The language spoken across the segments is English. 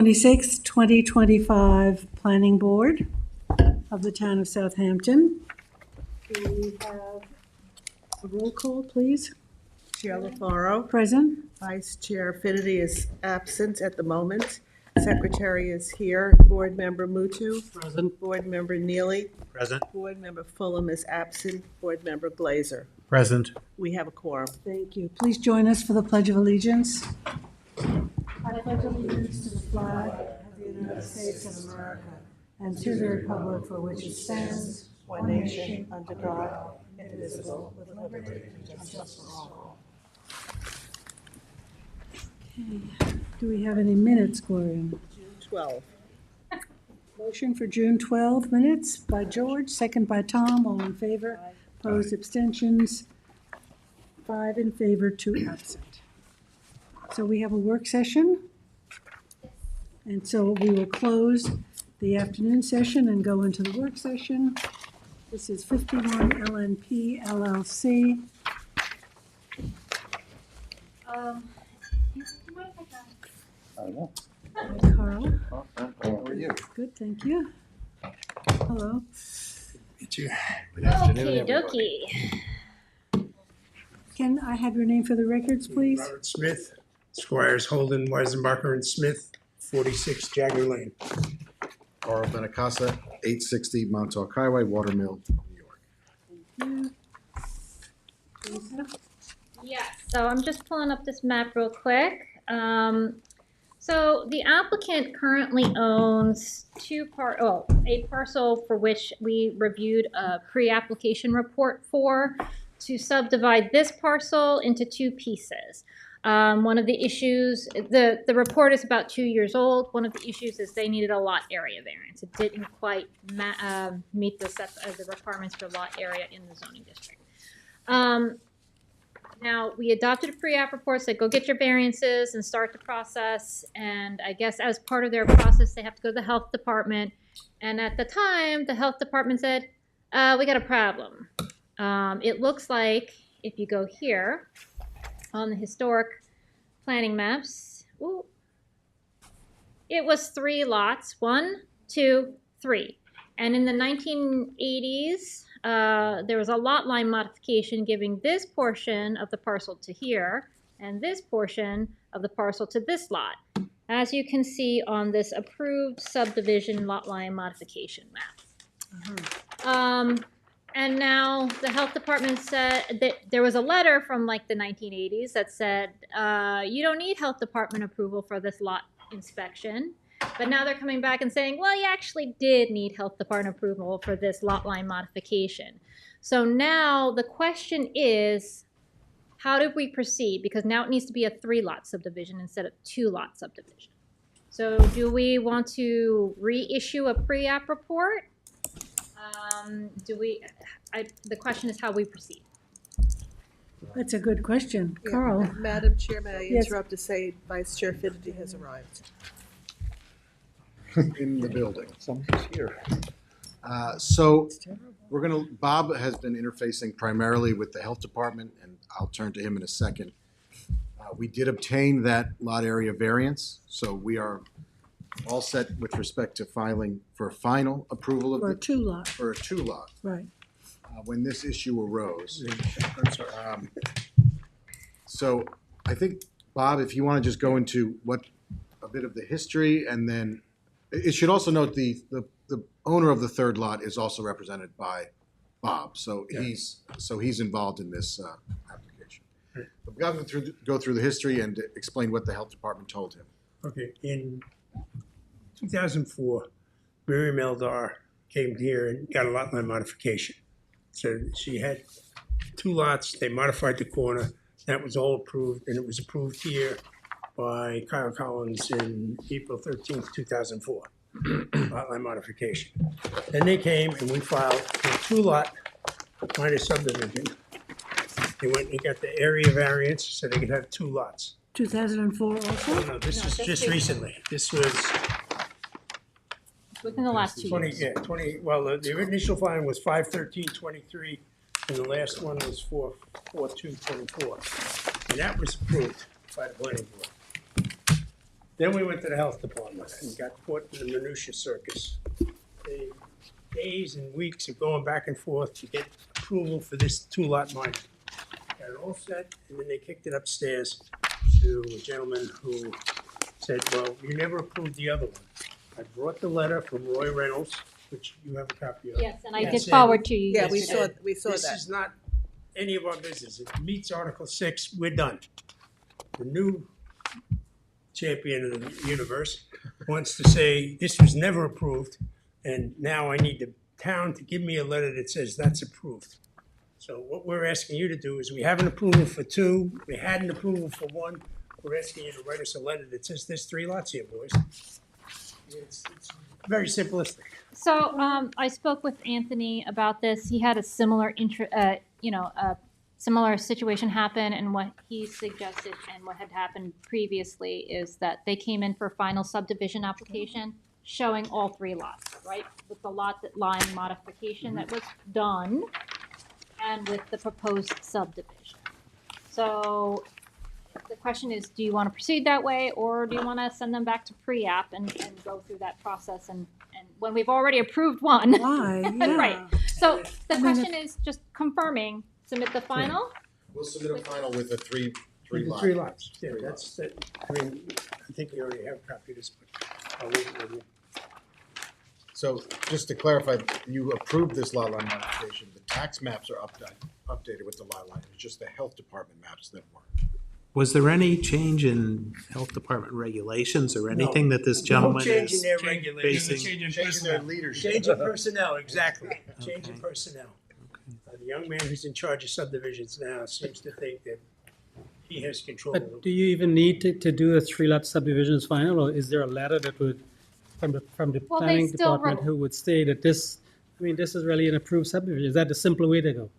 26, 2025 Planning Board of the Town of Southampton. Do we have a roll call, please? Chair LaFaro. Present. Vice Chair Finity is absent at the moment. Secretary is here. Board Member Mutu. Present. Board Member Neely. Present. Board Member Fulham is absent. Board Member Glazer. Present. We have a quorum. Thank you. Please join us for the Pledge of Allegiance. I pledge allegiance to the flag of the United States of America and to the republic for which it stands, One nation, under God, indivisible, with liberty and justice for all. Okay. Do we have any minutes, Gloria? June 12. Motion for June 12 minutes by George, second by Tom. All in favor? Opposed, abstentions? 5 in favor, 2 absent. So we have a work session. And so we will close the afternoon session and go into the work session. This is 51 LNP LLC. Hi, Carl. How are you? Good, thank you. Hello. Good afternoon, Okie everybody. dokie. Can I have your name for the records, please? Robert Smith, Squires Holden, Weisenbacher, and Smith, 46 Jagger Lane. Carl Benacasa, 860 Montauk Highway, Watermill, New York. Lisa? Yeah, so I'm just pulling up this map real quick. So the applicant currently owns a parcel for which we reviewed a pre-application report for to subdivide this parcel into 2 pieces. One of the issues, the report is about 2 years old. One of the issues is they needed a lot area variance. It didn't quite meet the requirements for lot area in the zoning district. Now, we adopted a pre-app report, said go get your variances and start the process. And I guess as part of their process, they have to go to the health department. And at the time, the health department said, we got a problem. It looks like if you go here on the historic planning maps, it was 3 lots, 1, 2, 3. And in the 1980s, there was a lot line modification giving this portion of the parcel to here and this portion of the parcel to this lot, as you can see on this approved subdivision lot line modification map. And now the health department said that there was a letter from like the 1980s that said, you don't need health department approval for this lot inspection. But now they're coming back and saying, well, you actually did need health department approval for this lot line modification. So now the question is, how do we proceed? Because now it needs to be a 3-lot subdivision instead of 2-lot subdivision. So do we want to reissue a pre-app report? The question is how we proceed. That's a good question. Yeah. Carl? Madam Chair, may I Yes. interrupt to say Vice Chair Finity has arrived? In the building. Somebody's here. So Bob has been interfacing primarily with the health department, and I'll turn to him in a second. We did obtain that lot area variance, so we are all set with respect to filing for final approval of For a the, 2-lot, for a 2-lot, right. when this issue arose. I'm sorry. So I think, Bob, if you want to just go into a bit of the history, and then it should also note the owner of the 3rd lot is also represented by Bob, so he's involved in this application. Right. But we got to go through the history and explain what the health department told him. Okay, in 2004, Miriam Eldar came here and got a lot line modification. So she had 2 lots, they modified the corner, that was all approved, and it was approved here by Kyle Collins in April 13th, 2004, lot line modification. Then they came and we filed a 2-lot minor subdivision. They went and got the area variance so they could have 2 lots. 2004 also? No, this No, is just just recently. This was Within the last 2 years. 20, well, the initial filing was 5/13/23, and the last one was 4/4/2/24. And that was approved by the planning board. Then we went to the health department and got caught in the minutia circus. The days and weeks of going back and forth to get approval for this two-lot minor. Got it all set, and then they kicked it upstairs to a gentleman who said, well, you never approved the other one. I brought the letter from Roy Reynolds, which you have a copy of. Yes, and I Yeah, did said- forward to you Yeah, we yesterday. saw This that. is not any of our business. It meets Article 6, we're done. The new champion of the universe wants to say, this was never approved, and now I need the town to give me a letter that says that's approved. So what we're asking you to do is, we have an approval for 2, we had an approval for 1, we're asking you to write us a letter that says there's 3 lots here, boys. It's very simplistic. So, I spoke with Anthony about this. He had a similar similar situation happen, and what he suggested and what had happened previously is that they came in for final subdivision application showing all 3 lots, right? With the lot line modification that was done and with the proposed subdivision. So the question is, do you want to proceed that way, or do you want to send them back to pre-app and go through that process and when we've already approved one? Why? Right. Yeah. So the I mean, question is just confirming, submit the final. We'll submit a final with a three With the lot. 3 lots. Yeah, that's, I mean, I think you already have a copy of this, but I'll leave it with you. So just to clarify, you approved this lot line modification. The tax maps are updated with the lot line. It's just the health department maps that weren't. Was there any change in health department regulations or anything that this gentleman No change in is their regulations, basing? change in Changing their personnel. leadership. Change in personnel, exactly. Change in Okay. personnel. The young man who's in charge of subdivisions now seems to think that he has control of But them. do you even need to do a 3-lot subdivisions final, or is there a letter that would, from the Well, they planning still department who would say that this, I mean, this is really an approved subdivision? Is that the simpler way to go?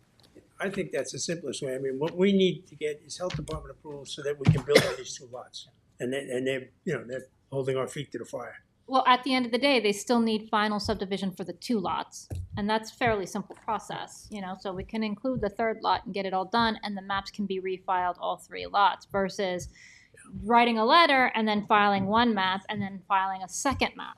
I think that's the simplest way. I mean, what we need to get is health department approval so that we can build on these 2 lots. And they're, they're holding our feet to the fire. Well, at the end of the day, they still need final subdivision for the 2 lots, and that's fairly simple process, so we can include the 3rd lot and get it all done, and the maps can be refiled all 3 lots versus writing a letter and then filing 1 map and then filing a 2nd map.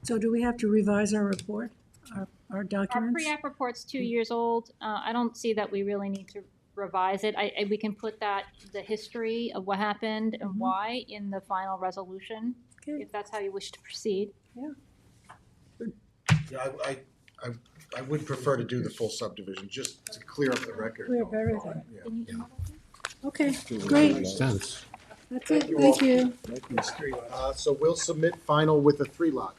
So do we have to revise our report, our Our documents? pre-app report's 2 years old. I don't see that we really need to revise it. We can put the history of what happened and why in the final resolution, Okay. if that's how you wish to proceed. Yeah, I would prefer to do the full subdivision, just to clear up the record. Clear up everything. Yeah. Can you email that? Okay, great. Sense. That's it, thank you. These 3 lots. So we'll submit final with a 3 lot.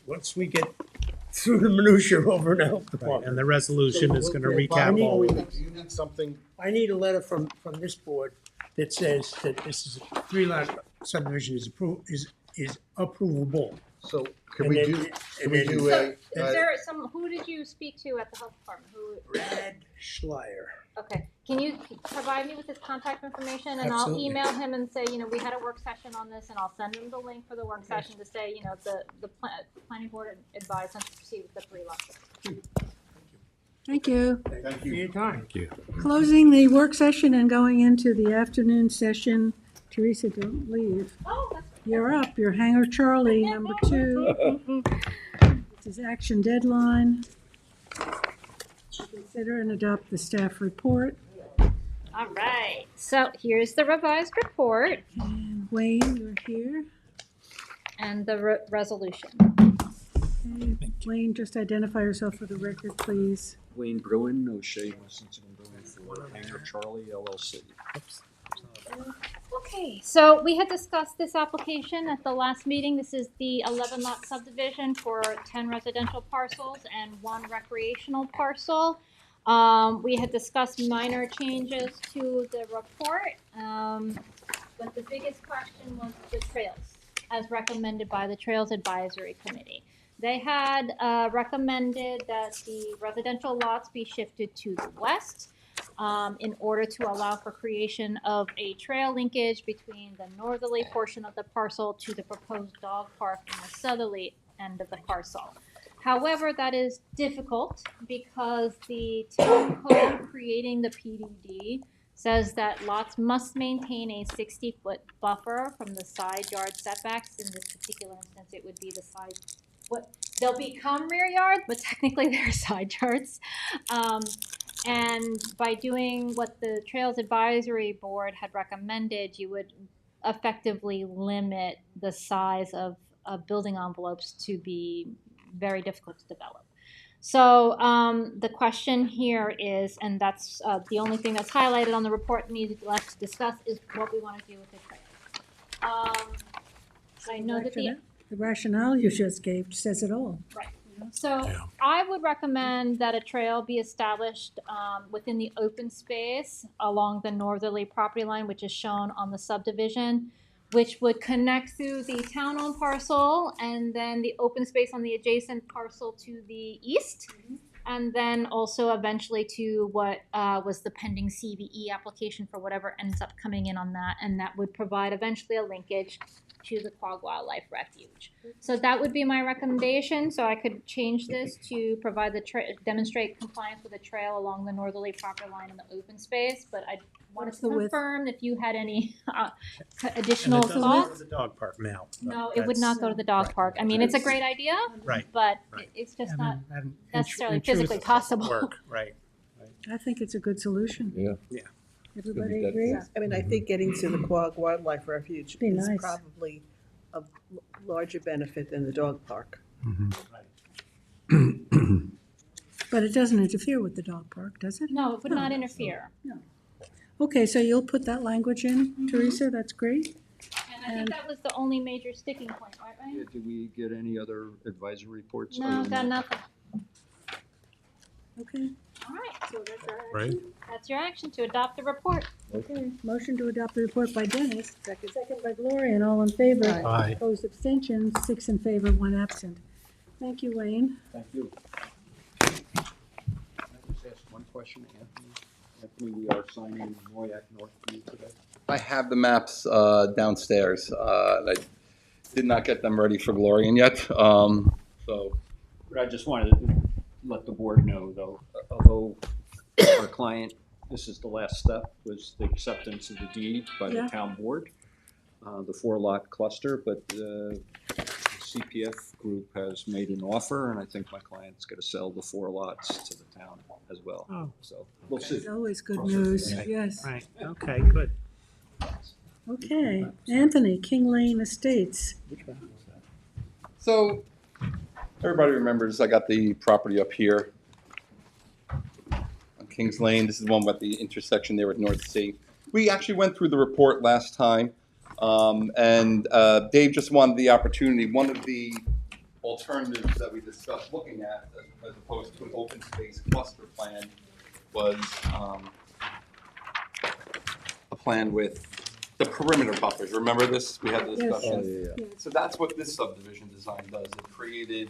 Once we get through the minutia over in the health Right, department. and the resolution is gonna Bob, recap all of it. Do you need something? I need a letter from this board that says that this is a 3-lot subdivision is approvable. So can And we then- do, and can we then- do So, a, is there who did you speak to at the health department? Brad Schleier. Okay, can you provide me with his contact information, and I'll Absolutely. email him and say, we had a work session on this, and I'll send him the link for the work session to say, the planning board advised us to proceed with the 3 lots. Thank you. Thank you for your time. Closing the work session and going into the afternoon session. Teresa, don't leave. Oh, that's You're up, you're Hanger Charlie, number 2. This is action deadline. Consider and adopt the staff report. all right. So here's the revised report And Wayne, you're here. and the resolution. Okay, Wayne, just identify yourself for the record, please. Wayne Bruin, O'Shea, Washington and Bruin for Hanger Charlie LLC. Okay, so we had discussed this application at the last meeting. This is the 11-lot subdivision for 10 residential parcels and 1 recreational parcel. We had discussed minor changes to the report, but the biggest question was the trails, as recommended by the Trails Advisory Committee. They had recommended that the residential lots be shifted to the west, in order to allow for creation of a trail linkage between the northerly portion of the parcel to the proposed dog park in the southerly end of the parcel. However, that is difficult because the town code creating the PDD says that lots must maintain a 60-foot buffer from the side yard setbacks. In this particular instance, it would be the side, they'll become rear yards, but technically they're side yards. And by doing what the Trails Advisory Board had recommended, you would effectively limit the size of building envelopes to be very difficult to develop. So the question here is, and that's the only thing that's highlighted on the report needed left to discuss, is what we want to do with the trail. I know that The rationale you just gave says it all. right. So I would recommend that a trail be established within the open space along the northerly property line, which is shown on the subdivision, which would connect through the town-owned parcel and then the open space on the adjacent parcel to the east, and then also eventually to what was the pending CBE application for whatever ends up coming in on that, and that would provide eventually a linkage to the Quogue Wildlife Refuge. So that would be my recommendation. So I could change this to provide demonstrate compliance with a trail along the northerly property line in the open space. But I wanted to confirm if you had any additional And it doesn't thoughts. go to the dog park now. No, it would not go to the dog park. I mean, it's a great idea, Right. but Right. it's just And not then- and necessarily in truth- physically possible. Work, right. I think it's a good solution. Yeah. Everybody that agrees? I mean, I think getting to the Quogue Wildlife Refuge Be is nice. probably of larger benefit than the dog park. But it doesn't interfere with the dog park, does it? No, it would not interfere. Okay, so you'll put that language in, Teresa, that's great. And I think that was the only major sticking point, right, Yeah, Ryan? did we get any other advisory reports? No, other than got that? nothing. Okay, All right, so that's our Right. action. That's your action, to adopt the report. okay. Motion to adopt the report by Dennis, second by Gloria, and all in favor. Aye. Opposed, abstentions, 6 in favor, 1 absent. Thank you, Wayne. Thank you. Can I just ask one question, Anthony? Anthony, we are signing Noyak Northview today. I have the maps downstairs. I did not get them ready for Glorian yet. So But I just wanted to let the board know, though, although our client, this is the last step, was the acceptance of the deed by the Yeah. town board, the 4-lot cluster, but the CPF group has made an offer, and I think my client's gonna sell the 4 lots to the town as well. Oh. So we'll see. It's always good news, Okay. yes. Right, okay, good. Okay, Anthony, King Lane Estates. So, everybody remembers I got the property up here on Kings Lane. This is the one with the intersection there with North Sea. We actually went through the report last time, and Dave just wanted the opportunity. One of the alternatives that we discussed looking at, as opposed to an open space cluster plan, was a plan with the perimeter buffers. Remember this? We had the Yes. discussion. So that's what this subdivision design does. It created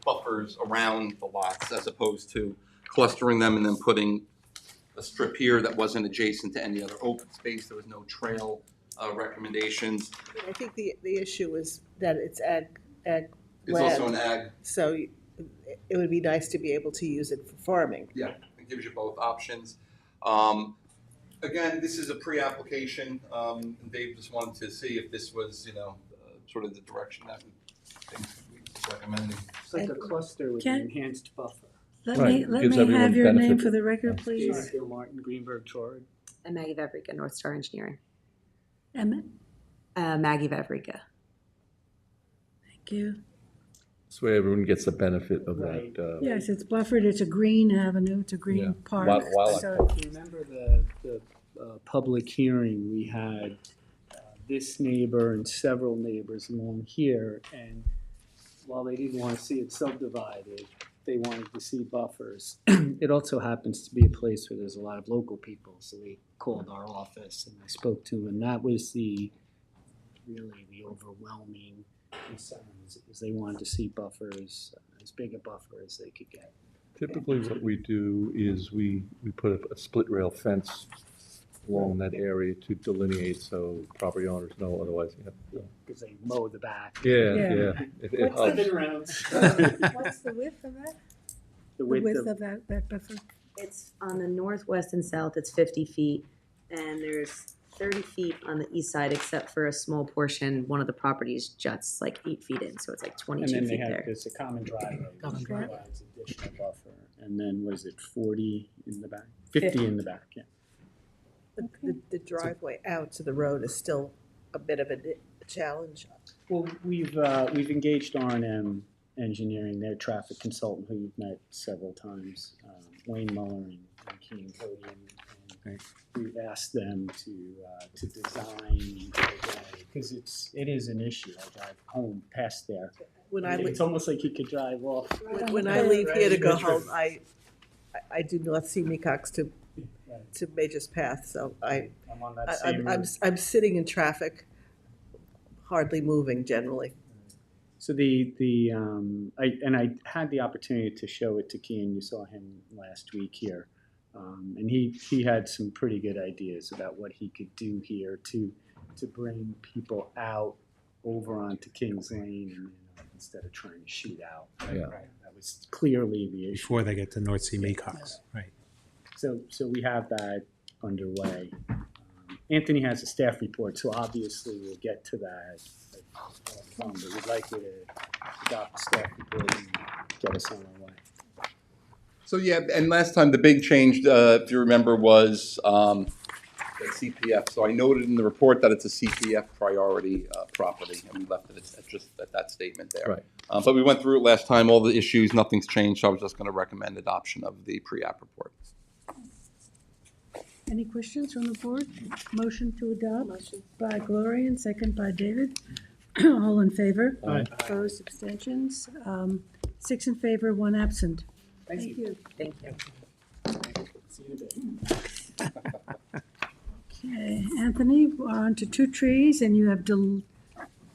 buffers around the lots as opposed to clustering them and then putting a strip here that wasn't adjacent to any other open space. There was no trail recommendations. I think the issue is that it's ag It's also an land, ag, so it would be nice to be able to use it for farming. yeah, it gives you both options. Again, this is a pre-application. And Dave just wanted to see if this was, sort of the direction that we recommending. It's like a cluster with Can- an enhanced buffer. Let Right, me gives have everyone your name benefit. for the record, please. James Gil Martin, Greenberg Torrid. And Maggie Vavrika, North Star Engineering. Emmett, Maggie Vavrika. thank you. This way everyone gets the benefit of Right. that. Yes, it's buffered, it's a green avenue, it's a Yeah. green park. Wildlife So park. If you remember the public hearing, we had this neighbor and several neighbors along here, and while they didn't want to see it subdivided, they wanted to see buffers. It also happens to be a place where there's a lot of local people, so they called our office and I spoke to them, and that was really the overwhelming concerns, is they wanted to see buffers, as big a buffer as they could get. Typically what we do is we put a split rail fence along that area to delineate so property owners know, otherwise, Because they mow the back. Yeah. yeah. It What's helps. Around. what's the width of that? The The width width of of that buffer? It's on the northwest and south, it's 50 feet, and there's 30 feet on the east side, except for a small portion, one of the properties juts like 8 feet in, so it's like And 22 then they feet have, there. there's a common driveway. Common which driveway. provides additional buffer. And then, what is it, 40 in the back? 50 in the back, yeah. The driveway out to the road is still a bit of a challenge. Well, we've engaged R&M Engineering, their traffic consultant, who you've met several times, Wayne Muller and Keen Cody, and we've asked them to design, because it is an issue. I drive home past there. It's almost like you could drive off. When I leave here to go Right. home, I do not see Mecox to Major's Path, so I'm on that same route. I'm sitting in traffic, hardly moving generally. So I had the opportunity to show it to Kean. You saw him last week here, and he had some pretty good ideas about what he could do here to bring people out over onto Kings Lane, and instead of trying to shoot out. Yeah. Right. That was clearly the issue. Before they get to North Sea Mecox, right. So we have that underway. Anthony has a staff report, so obviously we'll get to that. But we'd like you to adopt the staff report and get us on our way. So yeah, and last time the big change, if you remember, was the CPF. So I noted in the report that it's a CPF priority property, and we left it at that statement there. Right. But we went through it last time, all the issues, nothing's changed, so I was just going to recommend adoption of the pre-app report. Any questions from the board? Motion to adopt by Gloria and second by David. All in favor? Aye. Opposed, abstentions? 6 in favor, 1 absent. Thank you. Thank you. See you in a bit. Okay, Anthony, we're on to 2 trees, and you have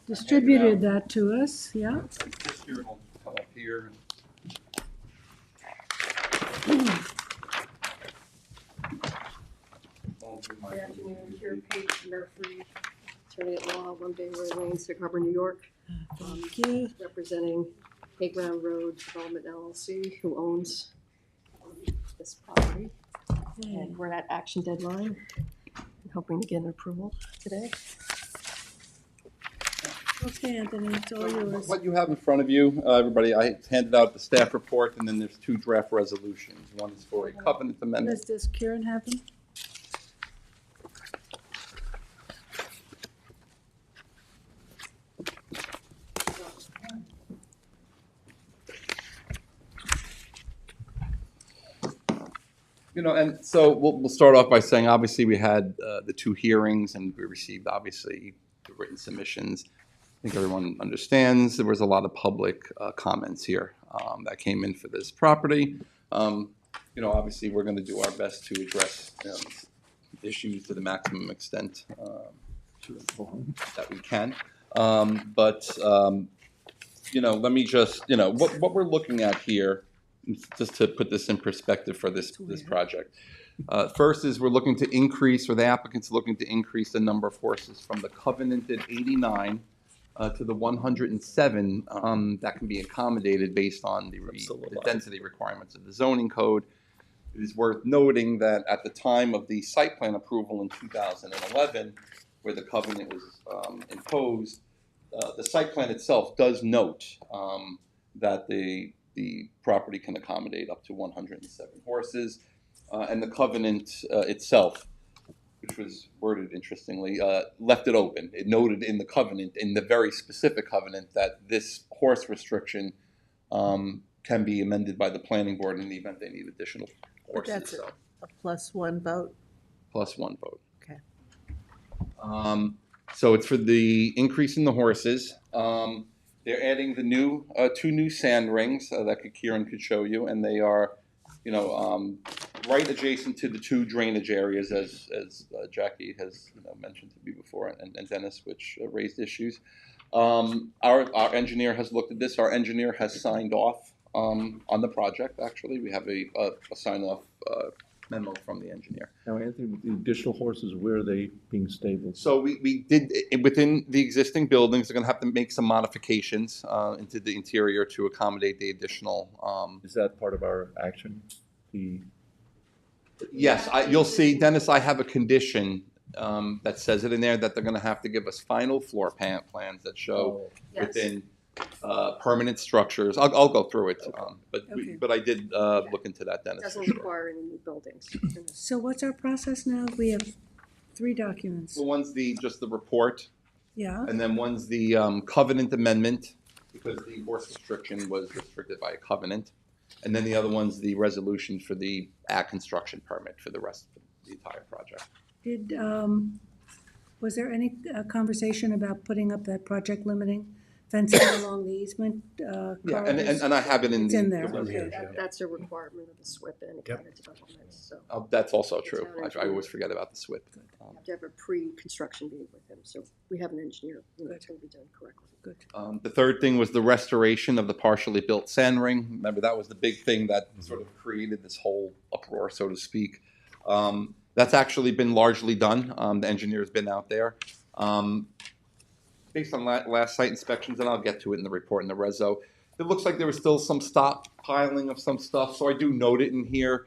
distributed that to us, yeah? Just here, I'll come up here. Good afternoon, here, Paige Murphy, attorney at law, 1 Baylor Lane, Sag Harbor, New York. Thank you. Representing Hayground Road Development LLC, who owns this property. And we're at action deadline, and hoping to get an approval today. Okay, Anthony, it's all yours. What you have in front of you, everybody, I handed out the staff report, and then there's 2 draft resolutions. One is for a covenant amendment. Does Kieran have them? You know, and so we'll start off by saying, obviously, we had the 2 hearings, and we received, obviously, the written submissions. I think everyone understands there was a lot of public comments here that came in for this property. You know, obviously, we're going to do our best to address issues to the maximum extent that we can. You know, let me just, you know, what we're looking at here, just to put this in perspective for this project. First is we're looking to increase, or the applicant's looking to increase the number of horses from the covenanted 89 to the 107 that can be accommodated based on the density requirements of the zoning code. It is worth noting that at the time of the site plan approval in 2011, where the covenant was imposed, the site plan itself does note that the property can accommodate up to 107 horses, and the covenant itself, which was worded interestingly, left it open. It noted in the covenant, in the very specific covenant, that this horse restriction can be amended by the planning board in the event they need additional But horses. that's a +1 vote. Plus 1 vote. Okay. So it's for the increase in the horses. They're adding the new 2 new sand rings that Kieran could show you, and they are, you know, right adjacent to the 2 drainage areas, as Jackie has mentioned to me before, and Dennis, which raised issues. Our engineer has looked at this. Our engineer has signed off on the project. Actually, we have a sign-off memo from the engineer. Now, Anthony, with the additional horses, where are they being stabled? So we did, within the existing buildings, they're gonna have to make some modifications into the interior to accommodate the additional. Is that part of our action? The Yes, you'll see, Dennis, I have a condition that says it in there that they're gonna have to give us final floor plans that show Yes. within permanent structures. I'll go through it, Okay. but I did look into that, Dennis, for Doesn't sure. require any new buildings. So what's our process now? We have 3 documents. Well, one's just the report, Yeah, and then one's the covenant amendment, because the horse restriction was restricted by a covenant. And then the other one's the resolution for the construction permit for the rest of the entire project. did, was there any conversation about putting up that project limiting fencing along the easement Yeah, corridors? and I have it in It's the. in there, the okay. resolution. That's a requirement of the SWIP and any kind of development, so. That's also true. Town I engineer. always forget about the SWIP. You have to have a pre-construction meeting with him, so we have an engineer, it's gonna be done correctly. Good. The third thing was the restoration of the partially built sand ring. Remember, that was the big thing that sort of created this whole uproar, so to speak. That's actually been largely done. The engineer's been out there. Based on last site inspections, and I'll get to it in the report in the reso, it looks like there was still some stockpiling of some stuff, so I do note it in here.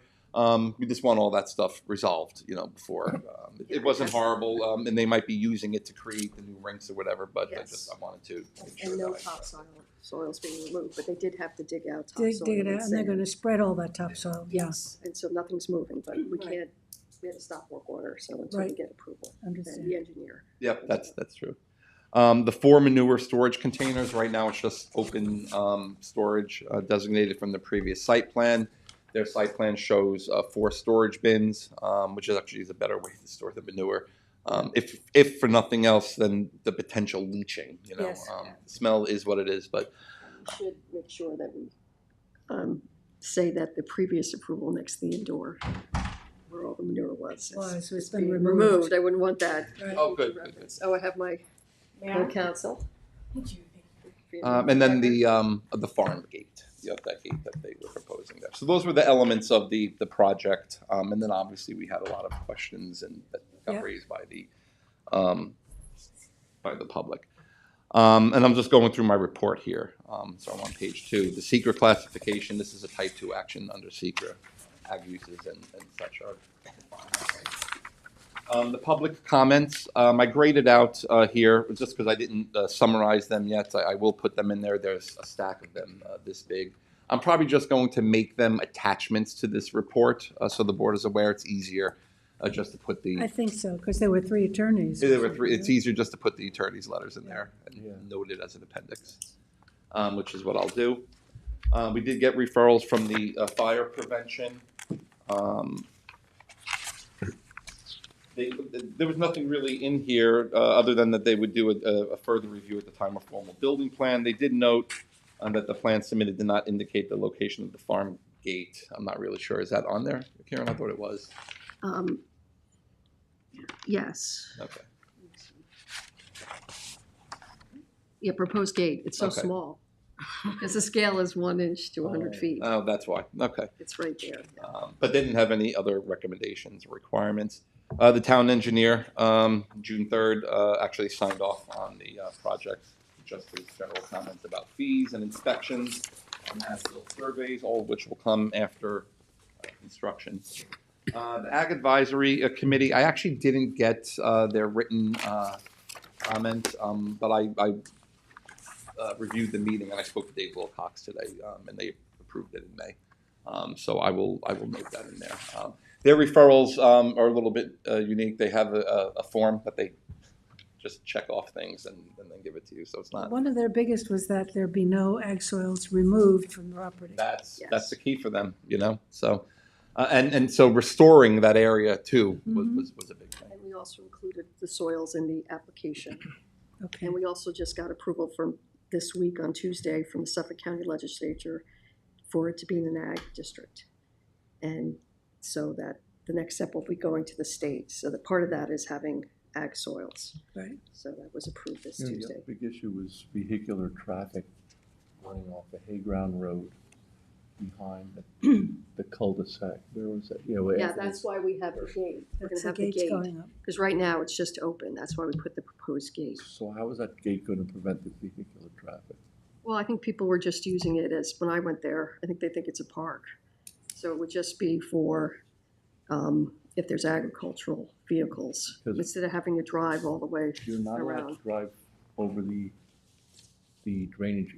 We just want all that stuff resolved, before. It wasn't horrible, and they might be using it to create the new rinks or whatever, but Yes. I wanted to make sure And no that soil's being removed, but they did have to dig out Dig topsoil. it out, and they're sand. gonna spread all that topsoil, yeah. Yes, and so nothing's moving, but we Right. can't, we had a stop work order, so until we Right. get approval. Understand. And the engineer. Yep, that's true. The 4 manure storage containers, right now it's just open storage designated from the previous site plan. Their site plan shows 4 storage bins, which is actually a better way to store the manure. If for nothing else, then the potential leaching, Yes. Smell is what it is, but We should make sure that we say that the previous approval next to the indoor, where all the manure was. Was, it's being been removed. I wouldn't want that. Right. Oh, good. Oh, I have my co-counsel. And then the farm gate, that gate that they were proposing there. So those were the elements of the project, and then obviously we had a lot of questions and that got Yeah. raised by the public. And I'm just going through my report here. So I'm on page 2. The secret classification. This is a type 2 action under secret ag uses and such are. The public comments, I graded out here, just because I didn't summarize them yet. I will put them in there. There's a stack of them this big. I'm probably just going to make them attachments to this report, so the board is aware. It's easier just to put the. I think so, because there were 3 attorneys. There were 3. It's easier just to put the attorney's letters in there and note it as an appendix, which is what I'll do. We did get referrals from the fire prevention. There was nothing really in here other than that they would do a further review at the time of formal building plan. They did note that the plan submitted did not indicate the location of the farm gate. I'm not really sure. Is that on there, Karen? I thought it was. Yes. Okay. Yeah, proposed gate, it's so Okay. small. Because the scale is 1 inch to 100 feet. Oh, that's why. Okay. It's right there. But they didn't have any other recommendations or requirements. The town engineer, June 3rd, actually signed off on the project, just his general comments about fees and inspections and as-built surveys, all of which will come after construction. The Ag Advisory Committee, I actually didn't get their written comment, but I reviewed the meeting and I spoke to Dave Wilcox today, and they approved it in May. So I will note that in there. Their referrals are a little bit unique. They have a form that they just check off things and then give it to you. So it's not. One of their biggest was that there be no ag soils removed from the property. That's the key for them, So and so restoring that area too was a big thing. And we also included the soils in the application. Okay. And we also just got approval from this week on Tuesday from the Suffolk County Legislature for it to be in an ag district. And so that the next step will be going to the state. So that part of that is having ag soils. Right. So that was approved this Yeah, Tuesday. the big issue was vehicular traffic running off the Hayground Road behind the cul-de-sac. Where was that? Yeah, that's why we have the gate. We're That's gonna the have the gates gate. going up. Because right now it's just open. That's why we put the proposed gate. So how is that gate going to prevent the vehicular traffic? Well, I think people were just using it as, when I went there, I think they think it's a park. So it would just be for if there's agricultural vehicles, Because- instead of having to drive all the way You're not allowed around. to drive over the drainage,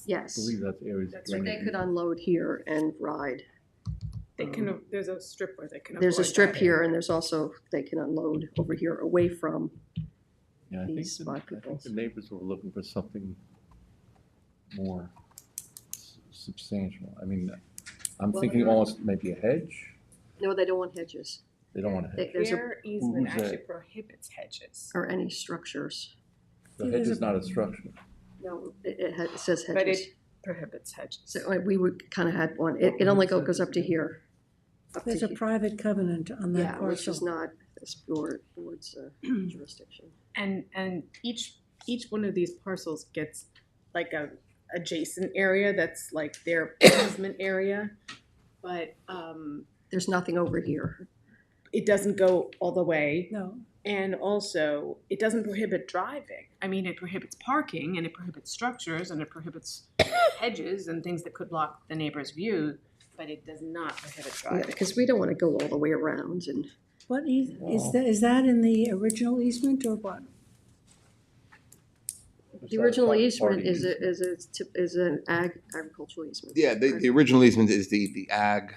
Yes. believe that's areas. So they could unload here and ride. They can, there's a strip where they can. There's a avoid strip that. here, and there's also, they can unload over here away from Yeah, I think, these five I think people. the neighbors were looking for something more substantial. I mean, I'm Well, thinking they're- almost maybe a hedge. No, they don't want hedges They don't want a hedge. There's a- Their easement Who's that? actually prohibits hedges. or any structures. The hedge is not a structure. No, it says But hedges. it prohibits hedges. So we would kind of had one. It only goes up to here. Up to There's a here. private covenant on that Yeah, which is parcel. not this board's jurisdiction. And each one of these parcels gets like a adjacent area that's like their easement area. But There's nothing over here. it doesn't go all the way. No, And also, it doesn't prohibit driving. I mean, it prohibits parking and it prohibits structures and it prohibits hedges and things that could block the neighbor's view, but it does not prohibit driving. Because we don't want to go all the way around and. what is that in the original easement or what? The original Party easement is easement. is an agricultural easement. Yeah, the original easement is the ag.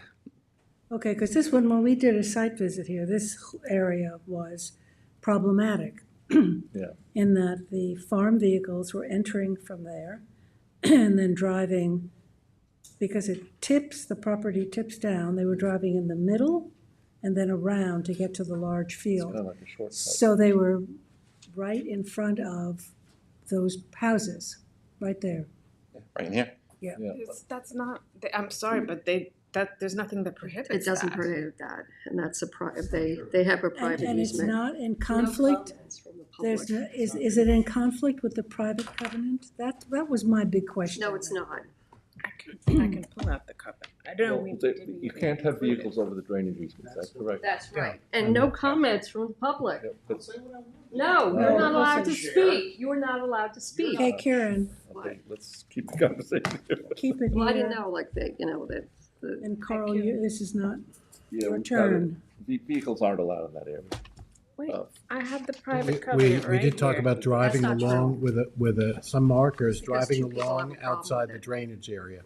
Okay, because this one, when we did a site visit here, this area was problematic. Yeah. In that the farm vehicles were entering from there and then driving, because it tips, the property tips down, they were driving in the middle and then around to get to the large It's field. kind of like a shortcut. So they were right in front of those houses, right there. Right in here. Yeah. Yeah. That's not, I'm sorry, but there's nothing that prohibits It doesn't that. prohibit that, and that's they have a And private and it's easement. not in No conflict? comments from the There's, public. is it in conflict with the private covenant? That was my big question. No, it's not. I can pull out the covenant. I don't know. Well, you can't have vehicles over the drainage easement, that's correct. That's right. And no comments from the public. Yeah, but- No, you're No. not allowed to speak. You are not allowed to speak. Okay, Karen, Okay, let's keep the conversation. keep it Well, I didn't here. know, like, that And Carl, this is not Yeah, your we've got it. turn. Vehicles aren't allowed in that area. Wait, Oh. I have the We, private covenant right we did talk here. about driving That's not along with some markers, Because driving two people have a along problem outside with the it. drainage area.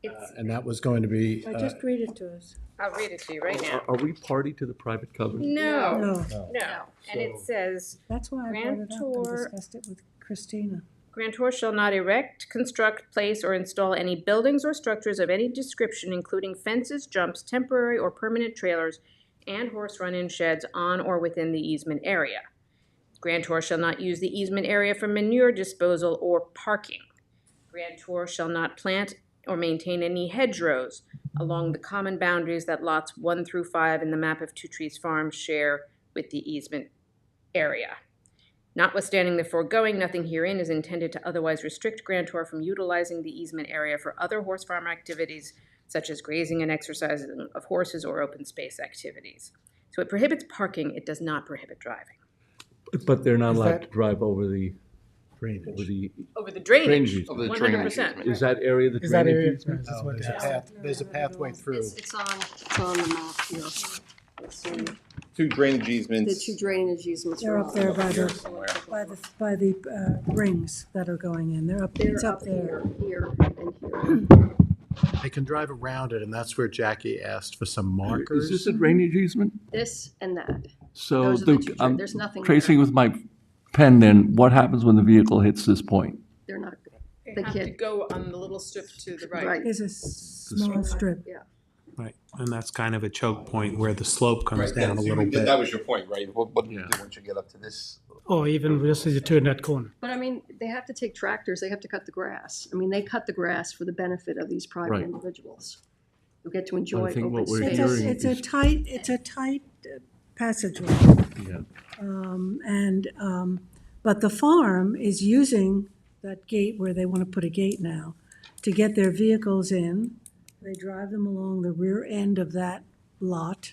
It's- And that was going to be, I just read it to us. I'll read it to you right now. Are we party to the private covenant? No, No, no. And it says, that's why I brought it up and Grantor- discussed it with Christina. grantor shall not erect, construct, place, or install any buildings or structures of any description, including fences, jumps, temporary or permanent trailers, and horse run-in sheds on or within the easement area. Grantor shall not use the easement area for manure disposal or parking. Grantor shall not plant or maintain any hedgerows along the common boundaries that lots 1 through 5 in the map of Two Trees Farm share with the easement area. Notwithstanding the foregoing, nothing herein is intended to otherwise restrict grantor from utilizing the easement area for other horse farm activities such as grazing and exercising of horses or open space activities. So it prohibits parking, it does not prohibit driving. But they're not Is allowed that- to drive over the drainage. Over the drainage, easement. Over the drainage 100%. easement. Is that area the Is that drainage area? easement? Oh, there's a pathway through. It's on the map here. Let's see. Two drainage The easements. two drainage easements They're are up there by here the, somewhere. by the rings that are going in. They're up, it's They're up there. here, and here. They can drive around it, and that's where Jackie asked for some Is markers. this a drainage easement? This and that. So Those are the two, I'm there's nothing tracing there. with my pen then, what happens when the vehicle hits this point? They're not, They They have to can't- go on the little strip to the right. right. There's a small strip. Right, and that's kind of a choke point where the slope comes Right, down a that's- little bit. That was your point, right? What do you Yeah. do once you get up to this? Or even just as you turn that corner. But I mean, they have to take tractors, they have to cut the grass. I mean, they cut the grass for the benefit of these private Right. individuals who get to enjoy think open what we're It's space. hearing- a, it's a tight passageway. Yeah. But the farm is using that gate where they want to put a gate now to get their vehicles in. They drive them along the rear end of that lot.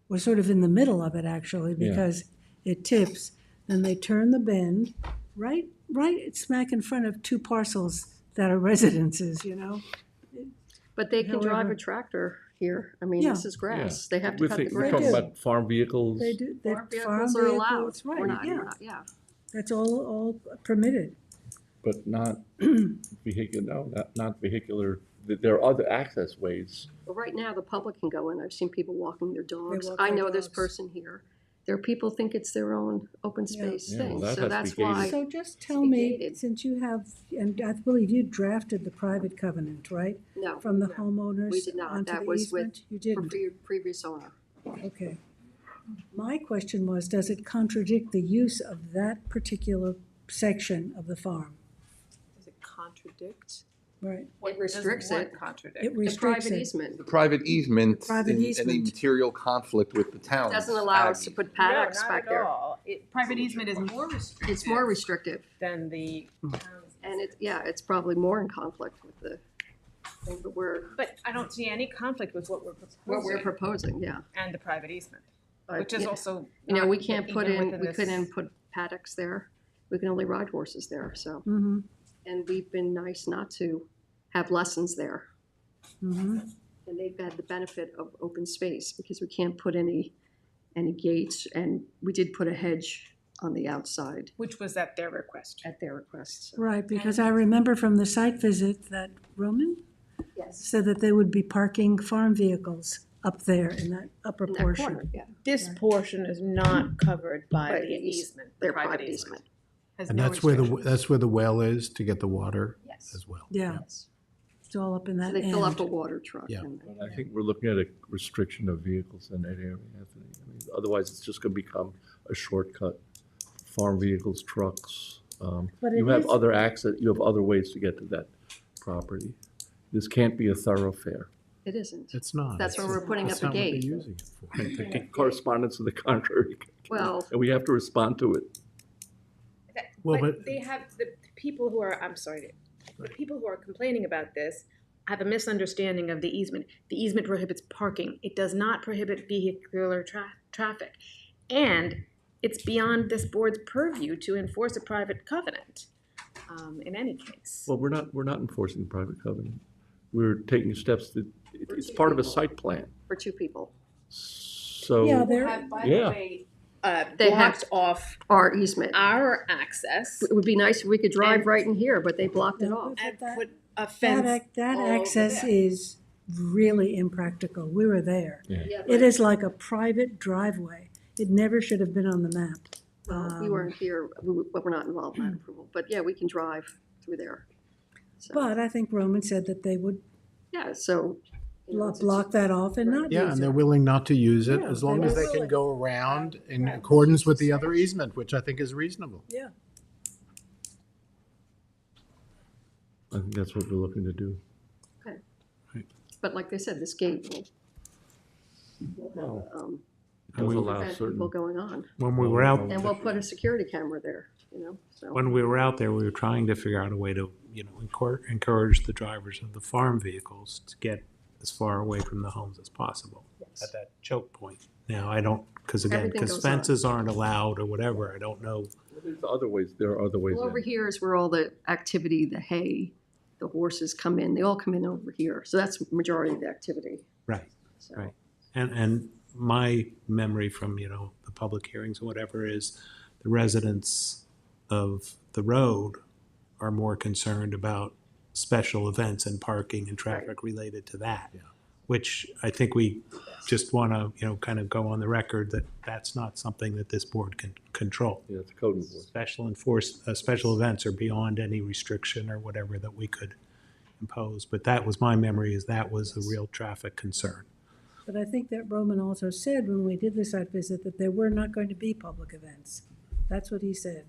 We're sort of in the middle of it, actually, Yeah. because it tips. Then they turn the bend, right smack in front of two parcels that are residences, you know? But they can drive However- a tractor here. I mean, Yeah. this is grass. They have to We're cut the we're grass. talking do. about farm vehicles. They do, that Farm farm vehicles are allowed. vehicles, We're right, not, yeah. we're not, yeah. That's all permitted. But not vehicular, no, not vehicular. There are other access ways. But right now, the public can go in. I've seen people walking their dogs. walk I their know this dogs. person here. There are people think it's their own open Yeah. space Yeah, thing, well, that so has to that's be gated. why. So just tell be me, gated. since you have, and I believe you drafted the private covenant, right? No, From the no, homeowners we did not. onto That the was with, easement? You for didn't? previous owner. Okay. My question was, does it contradict the use of that particular section of the farm? Does it contradict? Right. It restricts it. Contradict. It The restricts private it. easement. The private easement, Private in any easement. material conflict with the town. Doesn't allow us to put paddocks No, not back at there. all. Private easement is more restrictive. It's more restrictive. Than the And it's probably more in conflict with the thing, But I don't see any conflict with what we're proposing. what we're proposing, yeah. And the private easement, But, which is yeah, also. You know, not we can't put even in, within we this- couldn't put paddocks there. We can only ride horses there, so. Mm-hmm, And we've been nice not to have lessons there. mm-hmm. And they've had the benefit of open space because we can't put any gates. And we did put a hedge on the outside Which was at their request. at their request. so. Right, because I remember from the site visit that Roman Yes. said that they would be parking farm vehicles up there in that upper In that corner, portion. yeah. This portion is not covered by Right, the it's easement. the their private easement. Has And no that's where restrictions. the well is to get the water Yes. as well. Yeah, it's all up in So that they fill up a end. water truck. Yeah. and- But I think we're looking at a restriction of vehicles in that area, Anthony. I mean, otherwise, it's just gonna become a shortcut. Farm vehicles, trucks. But it You have is- other access, you have other ways to get to that property. This can't be a thoroughfare. It isn't. It's not. That's why It's- we're putting that's up a not what they're gate. using it for. The correspondence to the contrary. Well- And we have to respond to it. Well, But but- they have, the people who are, I'm sorry, the people who are complaining about this have a misunderstanding of the easement. The easement prohibits parking. It does not prohibit vehicular traffic. And it's beyond this board's purview to enforce a private covenant, in any case. Well, we're not enforcing the private covenant. We're taking steps that, it's part of a site plan. For two people. So. Yeah, Who they're, have, by the Yeah. way, They have blocked off our easement. our access It would be nice if we could drive And- right in here, but they blocked it off. and that- put a fence. that all over access there. is really impractical. We were there. Yeah, It is like a private driveway. It never should have been on the map. Well, we weren't here, but we're not involved in that approval. But yeah, we can drive through there. So, But I think Roman said that they would yeah, so. you know, it's- block that off and not Yeah, use and they're it. willing not to use it Yeah, as long they as they will. can go around in accordance with the other easement, which I think is reasonable. Yeah. I think that's what we're looking to do. Okay. Right. But like they said, this gate will Well, have, It does allow prevent certain. people going on. When we were out, And we'll put a security camera there, you know, so. when we were out there, we were trying to figure out a way to, encourage the drivers of the farm vehicles to get as far away from the homes as possible at that choke point. Now, I don't, because Everything goes on. fences aren't allowed or whatever, I don't know. There's other ways, there are other ways. Well, over in. here is where all the activity, the hay, the horses come in. They all come in over here. So that's the majority of the activity. Right, So. right. And my memory from, the public hearings or whatever is the residents of the road are more concerned about special events and parking and traffic related to that. Yeah. Which I think we just want to, kind of go on the record that that's not something that this board can control. Yeah, it's a code enforcement. Special events are beyond any restriction or whatever that we could impose. But that was my memory, is that was a real traffic concern. But I think that Roman also said when we did the site visit that there were not going to be public events. That's what he said.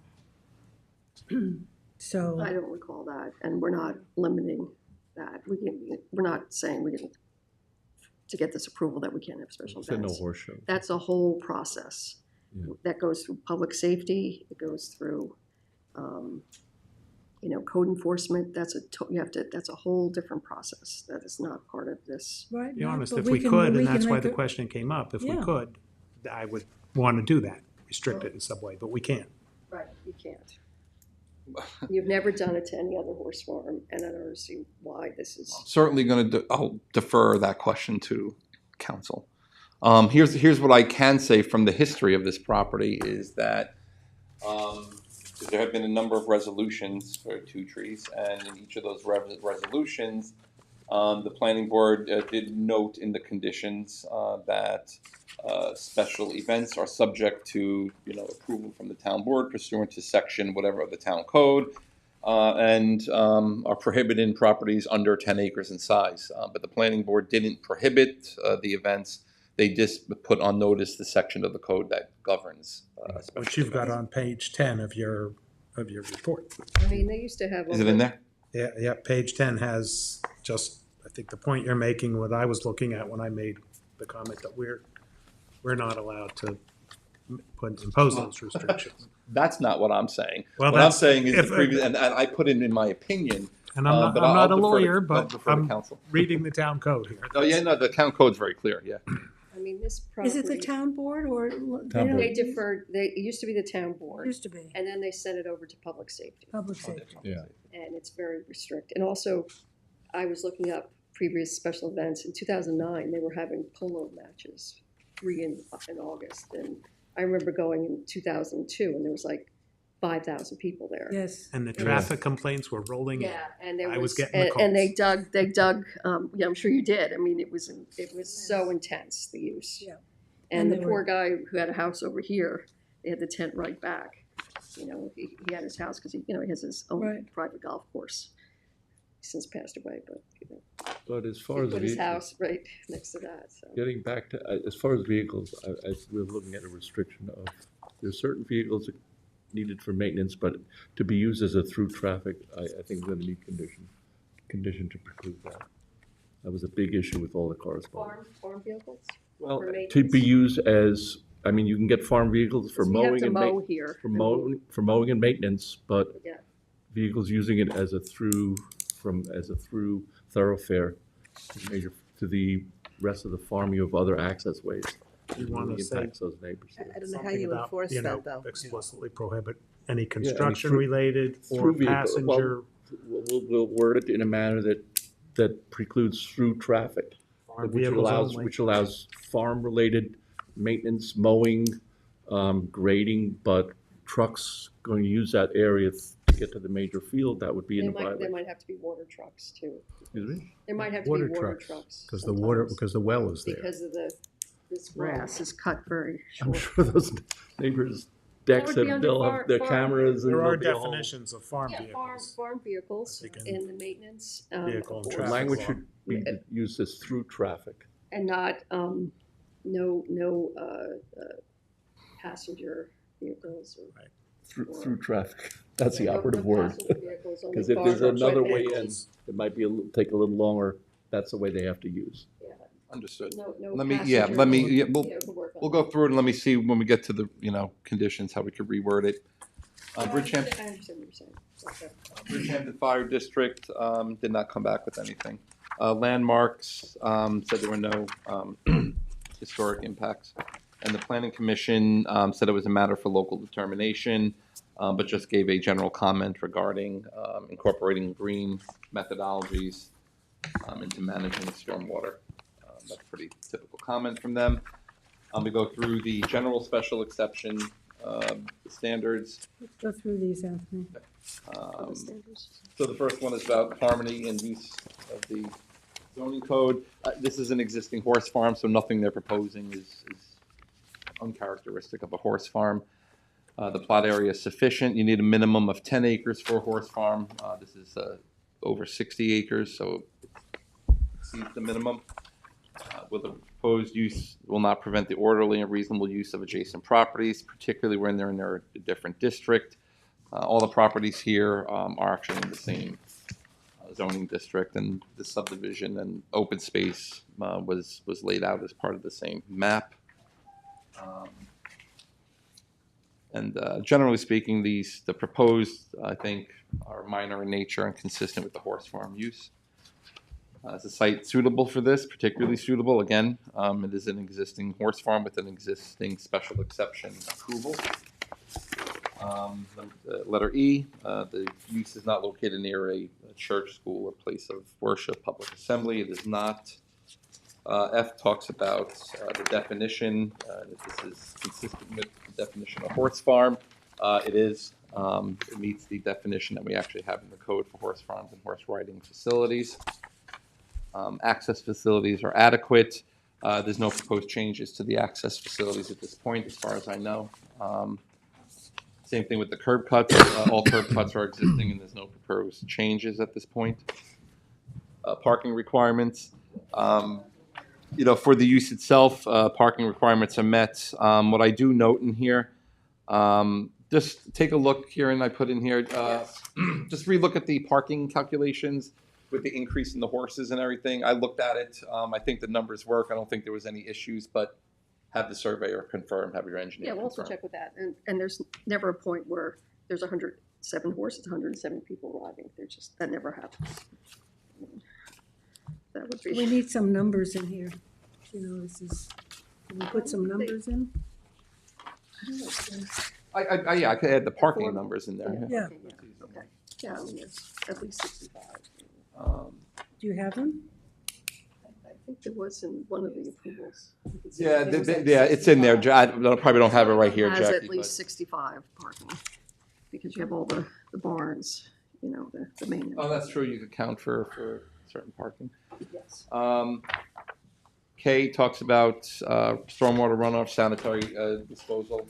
So, I don't recall that, and we're not limiting that. We're not saying to get this approval that we can't have special Said no events. horse show. That's a whole process. Yeah. That goes through public safety, it goes through, code enforcement. That's a whole different process. That is not part of this. right. Be honest, but if we can- could, and can that's why make the it- question came up, if we Yeah. could, I would want to do that, restrict it in some way, but we can't. Right, you can't. You've never done it to any other horse farm, and I don't understand why this is. Certainly going to, I'll defer that question to council. Here's what I can say from the history of this property is that there have been a number of resolutions for 2 trees, and in each of those resolutions, the planning board did note in the conditions that special events are subject to, approval from the town board pursuant to section whatever of the town code, and are prohibited in properties under 10 acres in size. But the planning board didn't prohibit the events. They just put on notice the section of the code that governs special Which you've got events. on page 10 of your report. I mean, they used to have. Is it in there? Yeah, page 10 has just, I think the point you're making, what I was looking at when I made the comment that we're not allowed to impose those restrictions. That's not what I'm saying. Well, What I'm that's- saying is the if- previous, and I put it in my opinion. And I'm not, but I'm not I'll a defer to- lawyer, I'll but defer to I'm council. reading the town code here. Oh, yeah, no, the town code's very clear, yeah. I mean, this property. Is it the town board or? Town They deferred, it used to be the town board. Used to be, And then they sent it over to public safety. public safety. Yeah. And it's very restricted. And also, I was looking up previous special events. In 2009, they were having polo matches, 3 in August. And I remember going in 2002, and there was like 5,000 people there. Yes. And the traffic complaints were rolling in. Yeah, and there I was, was getting the and they calls. dug, yeah, I'm sure you did. I mean, it was so intense, the use. Yeah. And And the they poor were- guy who had a house over here, they had the tent right back. He had his house because he has his own Right. private golf course. He's since passed away, but But as he far as put his vehicles, house right next to that, so. getting back to, as far as vehicles, we're looking at a restriction of, there's certain vehicles that needed for maintenance, but to be used as a through traffic, I think we're gonna need condition to preclude that. That was a big issue with all the correspondence. Farm vehicles? Well, for to maintenance? be used as, I mean, you can get farm vehicles for Because we have mowing to and mow here. for mowing and maintenance, but Yeah. vehicles using it as a through thoroughfare to the rest of the farm, you have other access ways. You want Really to say impacts those neighbors. I don't know how something you about, enforce that, though. explicitly prohibit any any construction through- related or through vehicle. passenger. We'll word it in a manner that precludes through traffic, Farm which vehicles allows, only. farm-related maintenance, mowing, grading, but trucks going to use that area to get to the major field, that would be in the There violation. might have to be water trucks too. Excuse me? There might have to be water trucks. Because sometimes because the well is there. Because of this grass is cut very I'm short. sure those neighbors' decks would be have, under they'll farm- have their farm- cameras and There are they'll be all- definitions of farm Yeah, vehicles. farm vehicles They can- in the maintenance. Vehicle and of course. traffic. Language law. should be used as through traffic. And not, no passenger vehicles or. Through traffic. That's the No- operative no word. passenger vehicles, only Because if car there's trucks, another right, way in, vehicles. it might be take a little longer. That's the way they have to use. Yeah, Understood. no Let me, passenger let me, vehicle. we'll, Yeah, we'll work on we'll that. go through it and let me see when we get to the, conditions, how we could reword it. I Bridgehampton, understand what you're saying. Okay. Bridgehampton Fire District, did not come back with anything. Landmarks, said there were no, historic impacts. And the Planning Commission, said it was a matter for local determination, but just gave a general comment regarding, incorporating green methodologies, into managing stormwater. That's a pretty typical comment from them. We go through the general special exception, standards. Let's go through these, Anthony. So the first one is about harmony and use of the zoning code. This is an existing horse farm, so nothing they're proposing is uncharacteristic of a horse farm. The plot area is sufficient. You need a minimum of 10 acres for a horse farm. This is over 60 acres, so it exceeds the minimum. With the proposed use will not prevent the orderly and reasonable use of adjacent properties, particularly when they're in their different district. All the properties here are actually in the same zoning district, and the subdivision and open space was laid out as part of the same map. And generally speaking, the proposed, I think, are minor in nature and consistent with the horse farm use. Is the site suitable for this? Particularly suitable? Again, it is an existing horse farm with an existing special exception approval. Letter E, the use is not located near a church, school, or place of worship, public assembly. It is not. F talks about the definition, if this is consistent with the definition of horse farm. It is. It meets the definition that we actually have in the code for horse farms and horse riding facilities. Access facilities are adequate. There's no proposed changes to the access facilities at this point, as far as I know. Same thing with the curb cuts. All curb cuts are existing, and there's no proposed changes at this point. Parking requirements. For the use itself, parking requirements are met. What I do note in here, just take a look here, and I put in here, just relook at the parking calculations with the increase in the horses and everything. I looked at it. I think the numbers work. I don't think there was any issues, but have the surveyor confirm, have your engineer Yeah, we'll also confirm. check with that. And there's never a point where there's 107 horses, 107 people riding. That never happens. That would We be, need some numbers in here. Can we put some numbers in? I could add the parking numbers in there. Yeah. okay, yeah, I mean, it's at least 65. Do you have them? I think there was in one of the approvals. Yeah, it's in there. I probably don't have it right here, Has Jackie. at least 65 parking, because you have all the barns, the main. Oh, that's true. You could count for certain parking. Yes. K talks about stormwater runoff, sanitary disposal.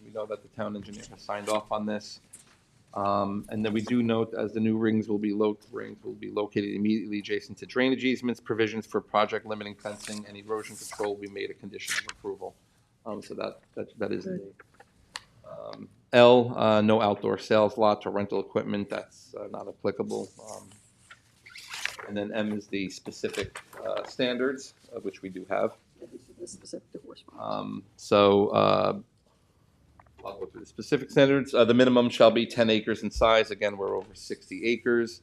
We know that the town engineer has signed off on this. And then we do note, as the new rings will be located immediately adjacent to drainage easements, provisions for project limiting fencing and erosion control will be made a condition of approval. So that is the L, no outdoor sales lots or rental equipment. That's not applicable. And then M is the specific standards, of which we do have. This is the specific to horse farms. I'll go through the specific standards. The minimum shall be 10 acres in size. Again, we're over 60 acres.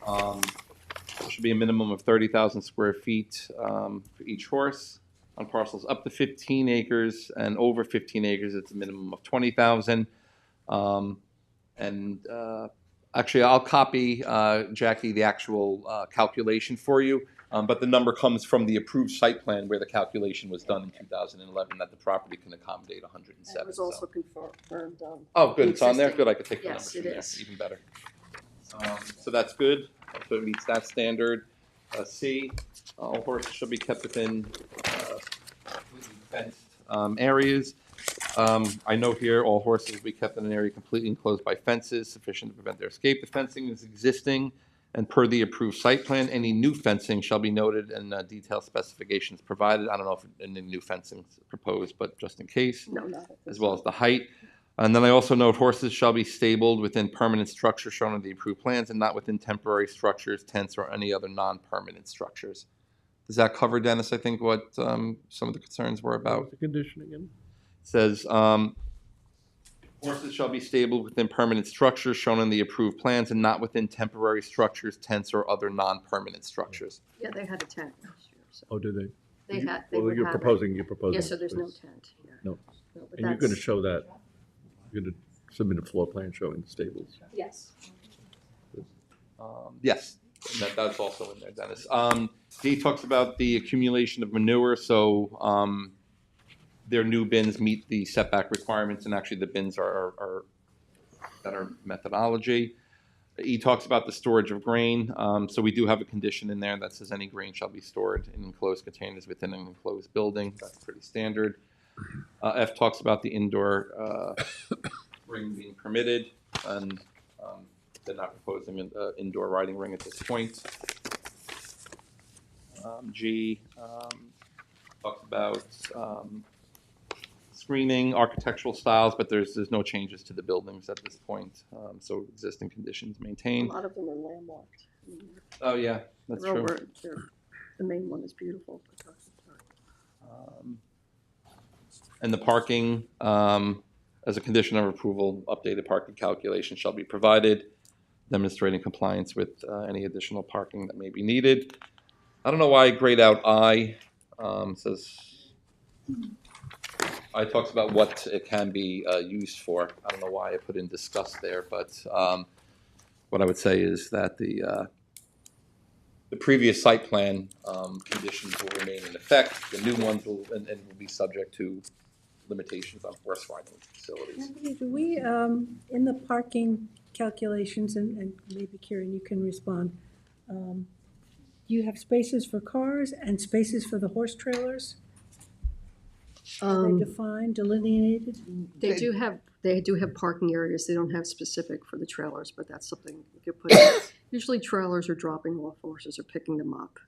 There should be a minimum of 30,000 square feet for each horse. On parcels up to 15 acres and over 15 acres, it's a minimum of 20,000. Actually, I'll copy, Jackie, the actual calculation for you. But the number comes from the approved site plan where the calculation was done in 2011 that the property can accommodate 107. It was also confirmed. Oh, good, it's on there? existing. Good, I could take the Yes, numbers from it there, is. even better. So that's good, so it meets that standard. C, all horses shall be kept within completely fenced areas. I note here, all horses will be kept in an area completely enclosed by fences sufficient to prevent their escape. The fencing is existing, and per the approved site plan, any new fencing shall be noted and detailed specifications provided. I don't know if any new fencing is proposed, but just in case. No, not at this As well as the height. And then I also note horses shall be stabled within permanent structures shown on the approved plans and not within temporary structures, tents, or any other non-permanent structures. Does that cover, Dennis, I think, what some of the concerns were about? The condition again? It says, horses shall be stabled within permanent structures shown on the approved plans and not within temporary structures, tents, or other non-permanent structures. Yeah, they had a tent last year, so. Oh, did they? They had, they Well, would you're have it. proposing. Yeah, so there's no tent, yeah. No. No, but And you're gonna that's- show that, you're gonna submit a floor plan showing the stables. Yes. Yes, and that's also in there, Dennis. D talks about the accumulation of manure, so their new bins meet the setback requirements, and actually the bins are better methodology. E talks about the storage of grain, so we do have a condition in there that says any grain shall be stored in enclosed containers within an enclosed building. That's pretty standard. F talks about the indoor ring being permitted, and they're not proposing an indoor riding ring at this point. G talks about screening, architectural styles, but there's no changes to the buildings at this point, so existing conditions A maintained. lot of them are landlocked. I mean, Oh, yeah, that's they're true. The main one is beautiful. And the parking, as a condition of approval, updated parking calculation shall be provided, demonstrating compliance with any additional parking that may be needed. I don't know why I grayed out I, says I talked about what it can be used for. I don't know why I put in discuss there, but what I would say is that the previous site plan conditions will remain in effect. The new ones will will be subject to limitations on horse riding facilities. Anthony, do we, in the parking calculations, and maybe Kieran, you can respond, you have spaces for cars and spaces for the horse trailers? Are they defined, delineated? They do have parking areas. They don't have specific for the trailers, but that's something we could put in. Usually trailers are dropping off horses or picking them up.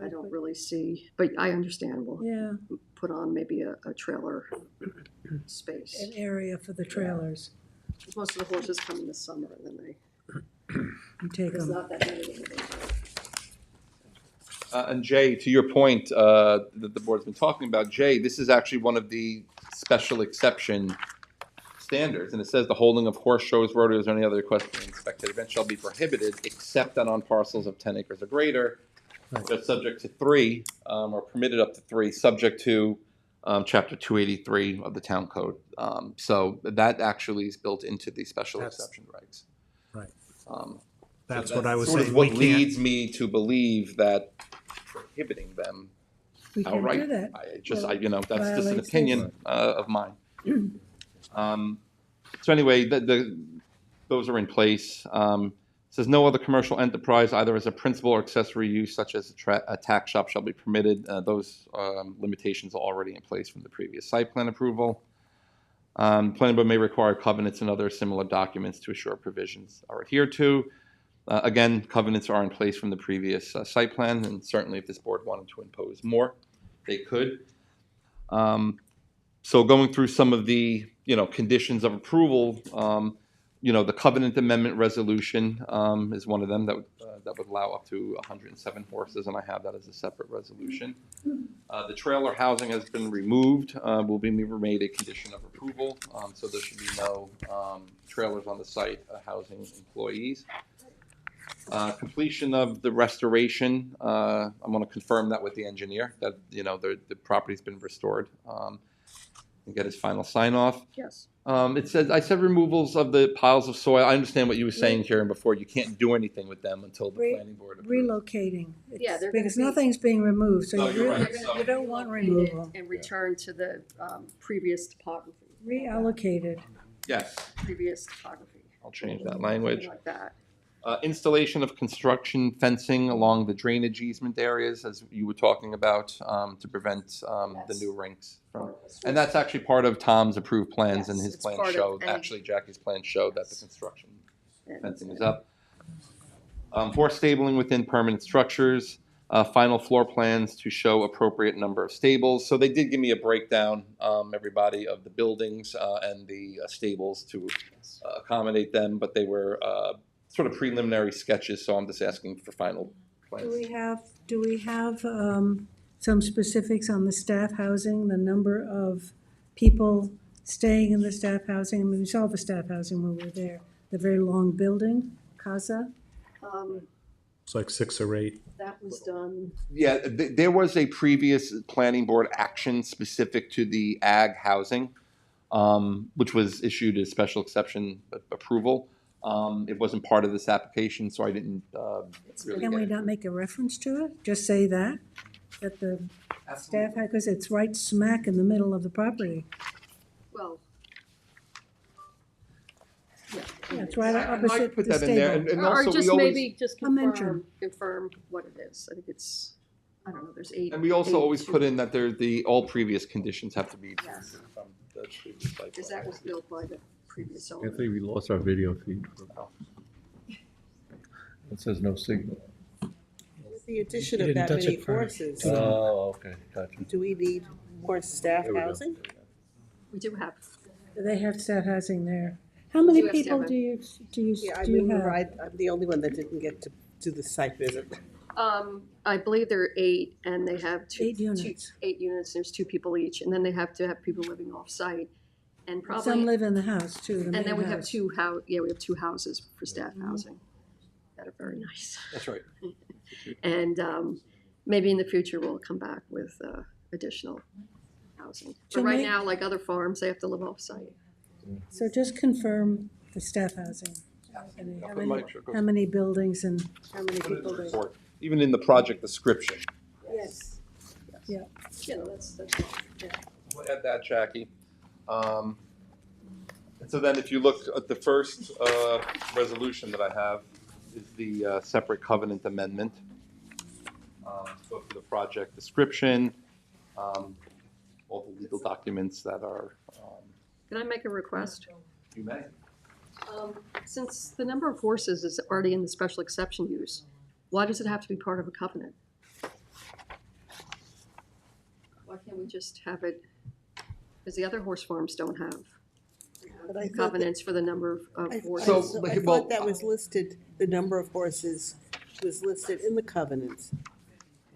I don't really see, but I understand. We'll put on maybe a trailer space. An area for the trailers. Most of the horses come in the summer and then You take there's them. not that many in the winter. And Jay, to your point that the board's been talking about, Jay, this is actually one of the special exception standards, and it says the holding of horse shows, rodeos, or any other equestrian spectator event shall be prohibited except that on parcels of 10 acres or greater, just subject to 3, or permitted up to 3, subject to Chapter 283 of the Town Code. So that actually is built into the special exception regs. Right. That's what I was sort of saying. what We leads me to believe that prohibiting them We can't outright. do that. That's just an Violates opinion of mine. So anyway, those are in place. Says no other commercial enterprise, either as a principal or accessory use, such as a tack shop, shall be permitted. Those limitations are already in place from the previous site plan approval. Planning board may require covenants and other similar documents to assure provisions are adhered to. Again, covenants are in place from the previous site plan, and certainly if this board wanted to impose more, they could. So going through some of the, conditions of approval, the covenant amendment resolution is one of them that would allow up to 107 horses, and I have that as a separate resolution. The trailer housing has been removed, will be made a condition of approval, so there should be no trailers on the site housing employees. Completion of the restoration, I'm going to confirm that with the engineer, that, the property's been restored, and get his final sign off. Yes. I said removals of the piles of soil. I understand what you were saying, Karen, before. You can't do anything with them until the planning board approves. Relocating. Yeah, they're Because gonna be- nothing's being removed, so No, you you're really, right. So- you don't want Relocated removal. and return to the previous topography. Reallocated. Yes, Previous topography. I'll change that language. Something like that. Installation of construction fencing along the drainage easement areas, as you were talking about, to prevent the new rinks from. And that's actually part of Tom's approved plans, and Yes, his it's plan part of showed, any- actually Jackie's plan showed that the construction And- fencing is up. Horse stabling within permanent structures, final floor plans to show appropriate number of stables. So they did give me a breakdown, everybody, of the buildings and the stables to accommodate them, but they were sort of preliminary sketches, so I'm just asking for final plans. Do we have some specifics on the staff housing, the number of people staying in the staff housing? I mean, we saw the staff housing when we were there, the very long building, casa. It's like 6 or 8. That was done. Yeah, there was a previous planning board action specific to the ag housing, which was issued as special exception approval. It wasn't part of this application, so I didn't really Can get we it. not make a reference to it? Just say that the staff, because it's right smack in the middle of the property. Well, Yeah, it's right I'd like to opposite put the that in there, stable. and or also just we always, maybe just A mention. confirm what it is. I think it's, I don't know, there's 8. and we also always 82. put in that all previous conditions have to be Yes. from the previous site Because plan. that was built by the previous owner. Anthony, we lost our video feed. It says no signal. With the addition You of didn't that touch many it prior. horses, Oh, okay, gotcha. do we need more staff There we go. housing? We do have. They have staff housing there. How many Do you have people staff? do you Yeah, I do you remember have? I'm the only one that didn't get to do the site visit. I believe there are 8, and they have 8 units. 8 units. There's 2 people each, and then they have to have people living off-site, and probably. Some live in the house too, the And main then we have house. we have 2 houses for staff housing that are very nice. That's right. And maybe in the future, we'll come back with additional housing. To But right make- now, like other farms, they have to live off-site. So just confirm the staff housing. How many buildings and how many people there? Report, even in the project description. Yes. Yeah. You know, that's, yeah. We'll add that, Jackie. And so then if you look at the first resolution that I have is the separate covenant amendment. Go through the project description, all the legal documents that are, Can I make a request? you may. Since the number of horses is already in the special exception use, why does it have to be part of a covenant? Why can't we just have it, because the other horse farms don't have But I thought that- covenants for the number of I horses. thought that was listed, the number of horses was listed in the covenants.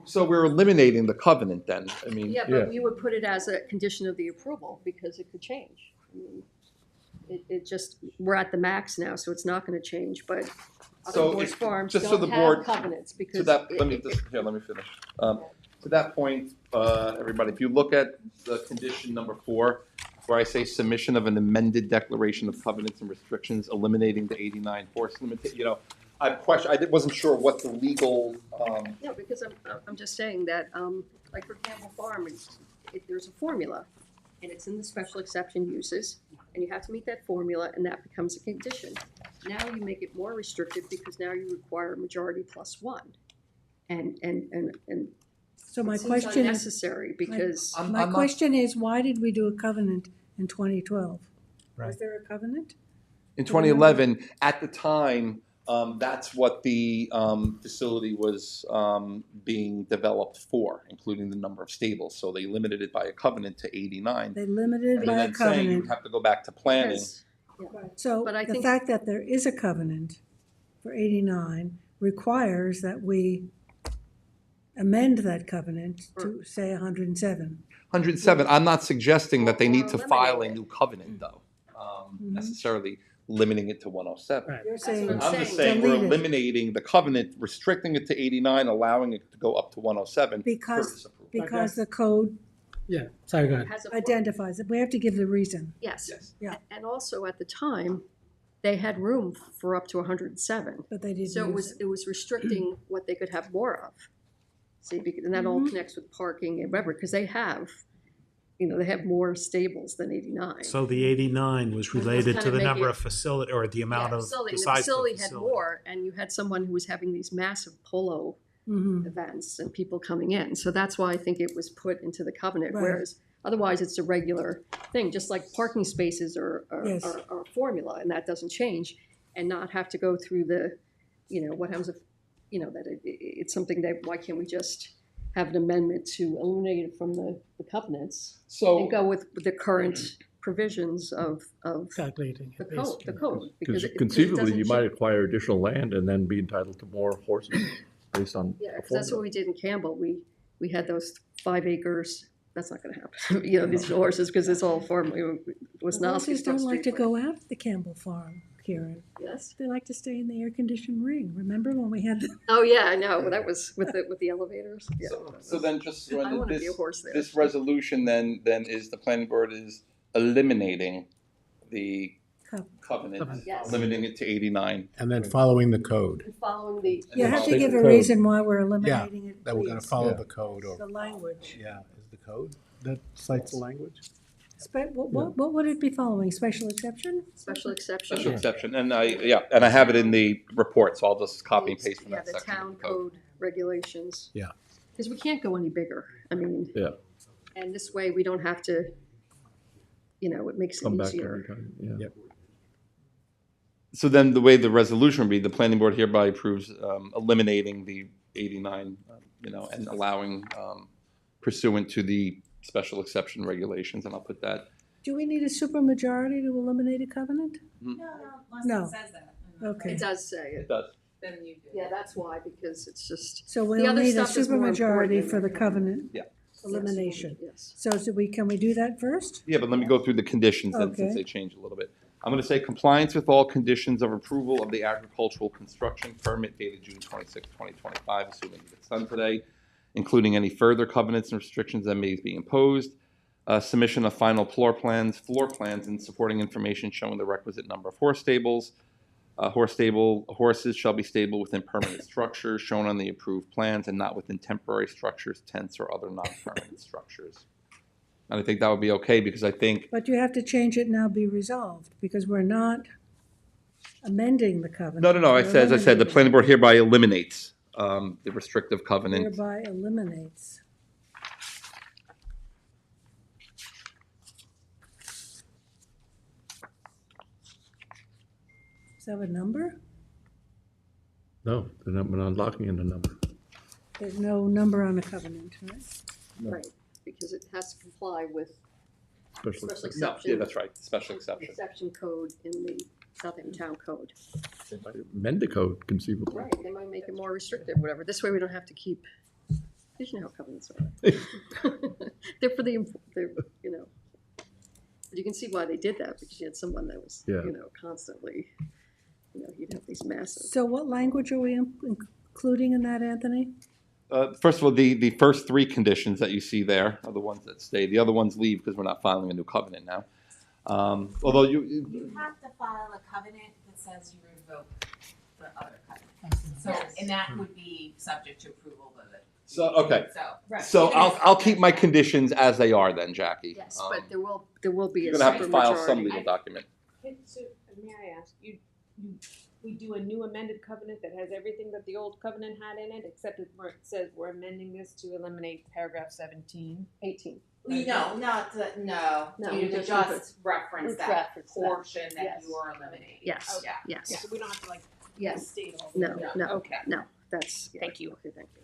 So we're eliminating the covenant then, I mean. Yeah, but you would put it as a condition of the approval, because it could change. I mean, it just, we're at the max now, so it's not gonna change, but other So horse if- farms just so don't the have board- covenants, because. To that, it- let me just, here, let me finish. To that point, everybody, if you look at the condition number 4, where I say submission of an amended declaration of covenants and restrictions, eliminating the 89 horse limit, I wasn't sure what the legal, No, because I'm just saying that, like for Campbell Farm, there's a formula, and it's in the special exception uses, and you have to meet that formula, and that becomes a condition. Now you make it more restrictive, because now you require a majority plus 1. And So my it seems question is, unnecessary, because. my question is, why did we do a covenant in 2012? Right. Was there a covenant? in 2011, at the time, that's what the facility was being developed for, including the number of stables. So they limited it by a covenant to 89. They limited And by a then saying you covenant. have to go back to planning. Yes. So But I the think- fact that there is a covenant for 89 requires that we amend that covenant to say 107. 107, I'm not suggesting that they need Or to file a eliminate it. new covenant, though, necessarily limiting it to 107. Right. You're saying. what I'm just saying we're delete it. eliminating the covenant, restricting it to 89, allowing it to go up to 107. per Because, this approval. because the code Yeah, sorry, go ahead. Has a identifies it. We have to give the reason. Yes. Yes. Yeah. And also, at the time, they had room for up to 107. But they didn't So it use was, it. it was restricting what they could have more of. See, and that all connects with parking and whatever, because they have, they have more stables than 89. So the 89 was related kind to of the make number it- of facility, or the amount of, facility. the And size of the facility had facility. more, and you had someone who was having these massive polo Mhm. events and people coming in. So that's why I think it was put into the covenant, Right. whereas otherwise it's a regular thing, just like parking spaces are Yes. a formula, and that doesn't change, and not have to go through the, what happens if, that it's something that, why can't we just have an amendment to eliminate it from the covenants So. and go with the current provisions of Calculating the it code, based the on- code. Because it conceivably, doesn't you might change. acquire additional land and then be entitled to more horses based on Yeah, a because that's what formula. we did in Campbell. We had those 5 acres. That's not gonna happen, these horses, because it's all farm, was The horses don't like to Street, go out at the Campbell farm, Karen. but- Yes. They like to stay in the air-conditioned ring. Remember when we had the Oh, yeah, I know. That was with the elevators. Yeah. So then just, I wanna be a horse there. this resolution then is the planning board is eliminating the covenant, Yes. limiting it to 89. And then following the code, And following the. You have to Take give the a code. reason why we're eliminating it, that we're gonna please. follow Yeah. the code, The or, language. yeah, is the code that cites the language? What would it be following? Special exception? Special exception. Special exception, and I have it in the report, so I'll just copy and paste from Yeah, that the section. of town the code. code regulations. Yeah. Because we can't go any bigger. I mean. Yeah. And this way, we don't have to, it makes it Come back easier. every time, yeah. Yep. So then the way the resolution would read, the planning board hereby approves eliminating the 89, and allowing pursuant to the special exception regulations, and I'll put that. Do we need a supermajority to eliminate a covenant? Mhm. No. It says that. Okay. It does say it. It does. Then you do. Yeah, that's why, because it's just. So The we'll other need a stuff is more supermajority important. for the covenant Yeah. elimination. Yes. So can we do that first? Yeah, but let me go through the conditions then, since Okay. they changed a little bit. I'm gonna say compliance with all conditions of approval of the agricultural construction permit dated June 26, 2025, assuming it's done today, including any further covenants and restrictions that may be imposed. Submission of final floor plans, and supporting information showing the requisite number of horse stables. Horses shall be stable within permanent structures shown on the approved plans and not within temporary structures, tents, or other non-permanent structures. And I think that would be okay, because I think, But you have to change it now, be resolved, because we're not amending the covenant. no, We're as I said, the eliminating planning board hereby eliminates the restrictive it. covenant. Hereby eliminates. Does that have a number? No, we're not locking in the number. There's no number on the covenant, right? No. Right, because it has to comply with Special special exception. No, exception. yeah, that's right, special exception. Exception code in the Southampton Town Code. They might amend the code conceivably. Right, they might make it more restrictive, whatever. This way we don't have to keep, because you know how covenants are. They're for they're, you know. But you can see why they did that, because you had someone that was, Yeah. you know, constantly, you know, you'd have these massive. So what language are we including in that, Anthony? First of all, the first three conditions that you see there are the ones that stay. The other ones leave because we're not filing a new covenant now. Although You have to file a covenant that says you revoke the other covenant. So, and that would be subject to approval of it. So, okay. So, So I'll keep my conditions as they are then, Jackie. Yes, but there will be a You're gonna have to file some supermajority. legal document. So, may I ask, we do a new amended covenant that has everything that the old covenant had in it, except it says we're amending this to eliminate paragraph 18. No, not the, no, No, you just just reference that reference that. portion that Yes. you are eliminating. Yes, Yeah. yes. So we don't have to like Yes. state all the. No, Okay. no, that's. Yeah. Thank you. Okay, thank you.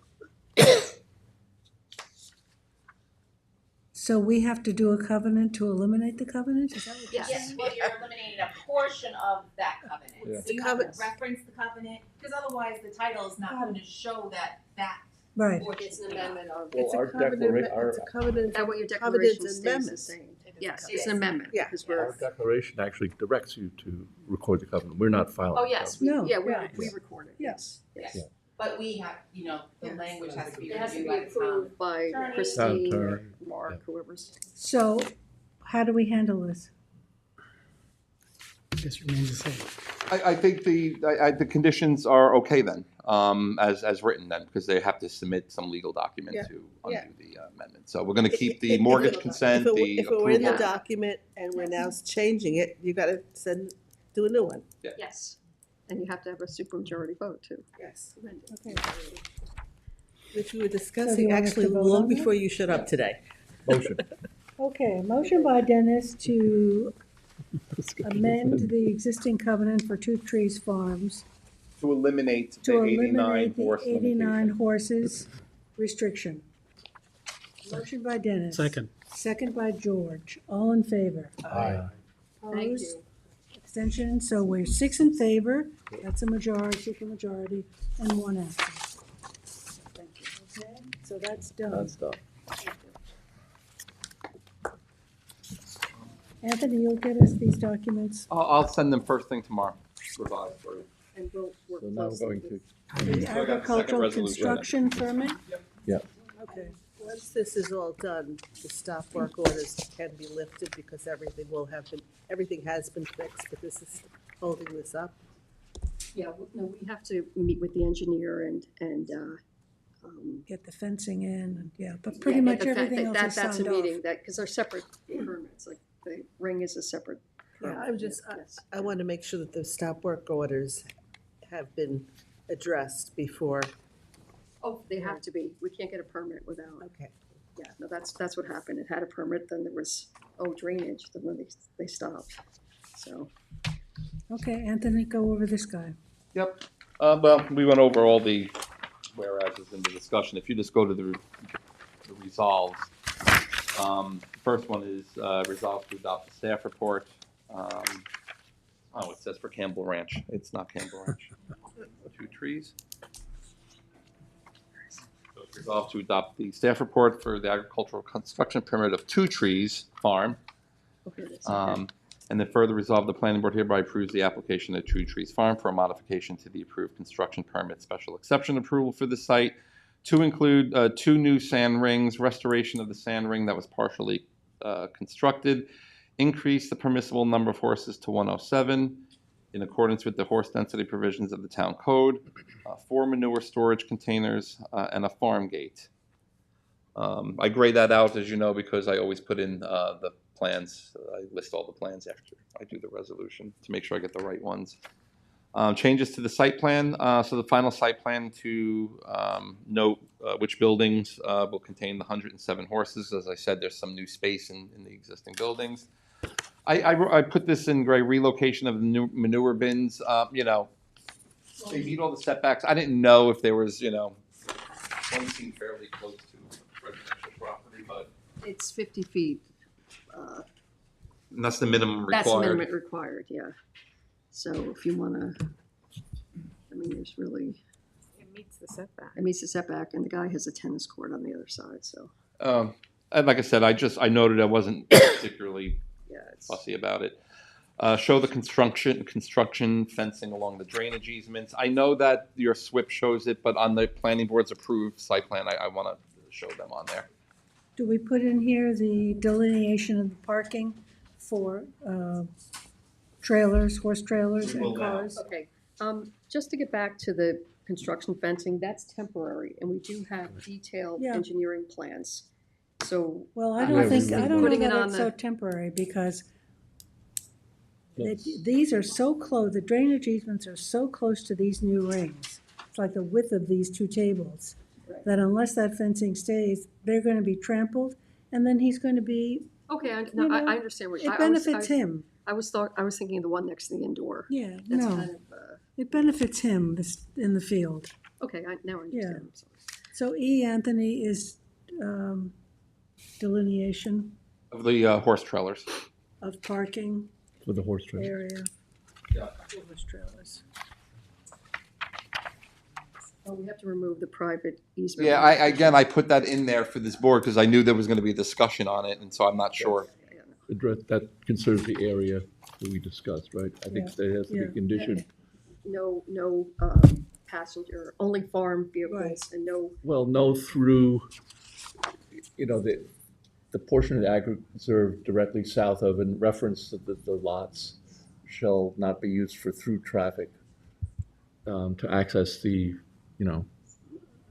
So we have to do a covenant to eliminate the covenant? Is that what you're saying? Yes, well, you're eliminating a portion of that covenant. Yeah. So you have to reference the covenant, because otherwise the title is not going to show that. Right. It's an amendment of. Well, our declaration, Covenant, that what your declaration stays the same. Yes, it's an amendment, because our we're. declaration actually directs you to record the covenant. We're not filing. Oh, the yes, covenant. No, we record it, yes. Yes. Yeah. But we have, the language has to be It has to reviewed be by the town. approved by attorney. Christine Town or attorney, Mark, yeah. whoever's. So how do we handle this? Just remains the same. I think the conditions are okay then, as written then, because they have to submit some legal document Yeah. to Yeah. undo the amendment. So we're gonna keep the mortgage consent, the If it were in the approval. document and we're now changing it, you gotta do a new one. Yes, and you have to have a supermajority vote too. Yes. Okay. Which we were So do discussing you want us actually to vote long on that? before you showed up today. Motion. Okay, motion by Dennis to amend the existing covenant for Two Trees Farms To eliminate the to 89 eliminate the horse 89 limitation. horses restriction. Motion by Dennis. Second. Second by George. All in favor? Aye. Thank Opposed? you. Abstention, so we're 6 in favor, that's a majority, supermajority, and 1 absent. Thank you. Okay, so that's done. That's done. Anthony, you'll get us these documents. I'll send them first thing tomorrow, revised for you. And we'll work So now we're closely going with. to, The So I got the second agricultural resolution. construction permit? yeah. Okay. Once this is all done, the stop work orders can be lifted because everything has been fixed, but this is holding this up. Yeah, no, we have to meet with the engineer and, Get the fencing in, and yeah, but pretty yeah, much get the fa- everything else is That's a signed off. meeting, because they're separate permits, like the ring is a separate. Yeah, I'm just, Yes. I want to make sure that the stop work orders have been addressed before. Oh, they have to be, we can't get a permit without, Okay. yeah, no, that's what happened, it had a permit, then there was, drainage, then when they stopped, so. Okay, Anthony, go over this guy. Yep. Well, we went over all the whereases in the discussion. If you just go to the resolves, first one is resolved to adopt the staff report. It says for Campbell Ranch. It's not Campbell Ranch. Two Trees. So it's resolved to adopt the staff report for the agricultural construction permit of Two Trees Farm. Okay, that's okay. And then further resolve, the planning board hereby approves the application of Two Trees Farm for a modification to the approved construction permit special exception approval for the site to include 2 new sand rings, restoration of the sand ring that was partially constructed, increase the permissible number of horses to 107 in accordance with the horse density provisions of the town code, 4 manure storage containers, and a farm gate. I grade that out, as you know, because I always put in the plans. I list all the plans after I do the resolution to make sure I get the right ones. Changes to the site plan. So the final site plan to note which buildings will contain the 107 horses. As I said, there's some new space in the existing buildings. I put this in gray, relocation of the new manure bins. You know, they meet all the setbacks. I didn't know if there was, you know, one seemed fairly close to residential property, but. It's 50 feet. And that's the minimum required. That's the minimum required, yeah. So if you wanna, I mean, there's really, It meets the setback. it meets the setback, and the guy has a tennis court on the other side, so, And like I said, I noted I wasn't particularly yeah, it's. fussy about it. Show the construction fencing along the drainage easements. I know that your SWIP shows it, but on the planning board's approved site plan, I want to show them on there. Do we put in here the delineation of the parking for trailers, horse trailers We will and now. cars? Okay, just to get back to the construction fencing, that's temporary, and we do have detailed Yeah. engineering plans. So, Well, I Yeah, don't we think, I don't know putting it that on it's the- so temporary, because these are so close, the drainage easements are so close to these new rings. It's like the width of these two tables, Right. that unless that fencing stays, they're gonna be trampled, and then he's gonna be, okay, You know, I understand what. it benefits him. I was thinking of the one next to the indoor. Yeah, That's no, kind of, it benefits him this, in the field. okay, now I Yeah. understand, I'm sorry. So E, Anthony, is delineation Of the horse trailers. of parking For the horse trailer. area. Yeah. Horse trailers. Oh, we have to remove the private easement. Yeah, I put that in there for this board because I knew there was going to be a discussion on it, and so I'm not sure. Address, that concerns the area that we discussed, right? I think that has to Yeah. be conditioned. No passenger, only farm vehicles, and no, Well, no through, you know, the portion of the ag reserve directly south of and reference that the lots shall not be used for through traffic to access the, you know,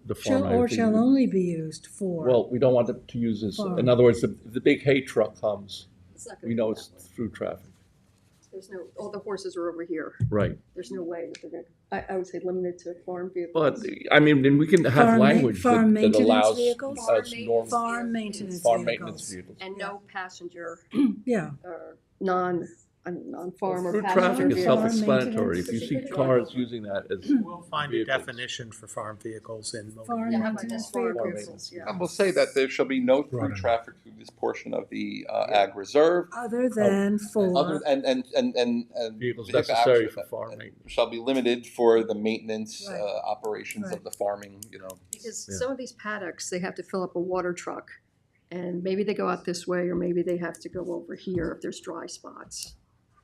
the farm. Shall, or shall only be used for. Well, we don't want them to use this, Farm. in other words, the big hay truck comes, it's not gonna we be know that it's way. through traffic, There's no, all the horses are over here. right? There's no way that they're gonna, I would say limited to farm But, vehicles. I mean, then we can have Farm ma- language farm that maintenance allows vehicles? us normal. Farm maintenance Farm maintenance vehicles. vehicles. And no passenger, Yeah, non-farm or Through passenger traffic is vehicles. self-explanatory. If you see maintenance. cars using that as We'll find a vehicles. definition for farm vehicles in motor. farm Yeah, how about maintenance just farm vehicles. vehicles, yeah. I will say that there shall be no through Right. traffic through this portion of the ag reserve. Other than for. Other, and vehicles vehicle necessary access for farm and maintenance. shall be limited for the maintenance Right. operations Right. of the farming, you know. Because Yeah. some of these paddocks, they have to fill up a water truck, and maybe they go out this way, or maybe they have to go over here if there's dry spots.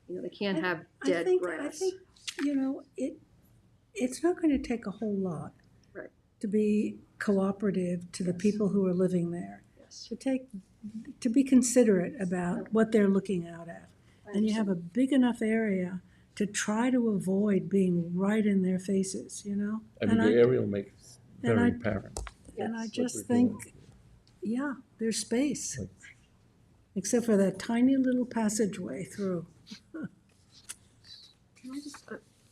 You know, they can't have dead I grass. think, you know, it's not gonna take a whole lot. Right. To be cooperative to the people who are living there, Yes. to be considerate about what they're looking out at. I And you have a big enough area to try to avoid being right in their faces, you know? I mean, And the aerial makes and very I- apparent. And I Yes. just What we're doing. think, yeah, there's space, Like- except for that tiny little passageway through. Can I just,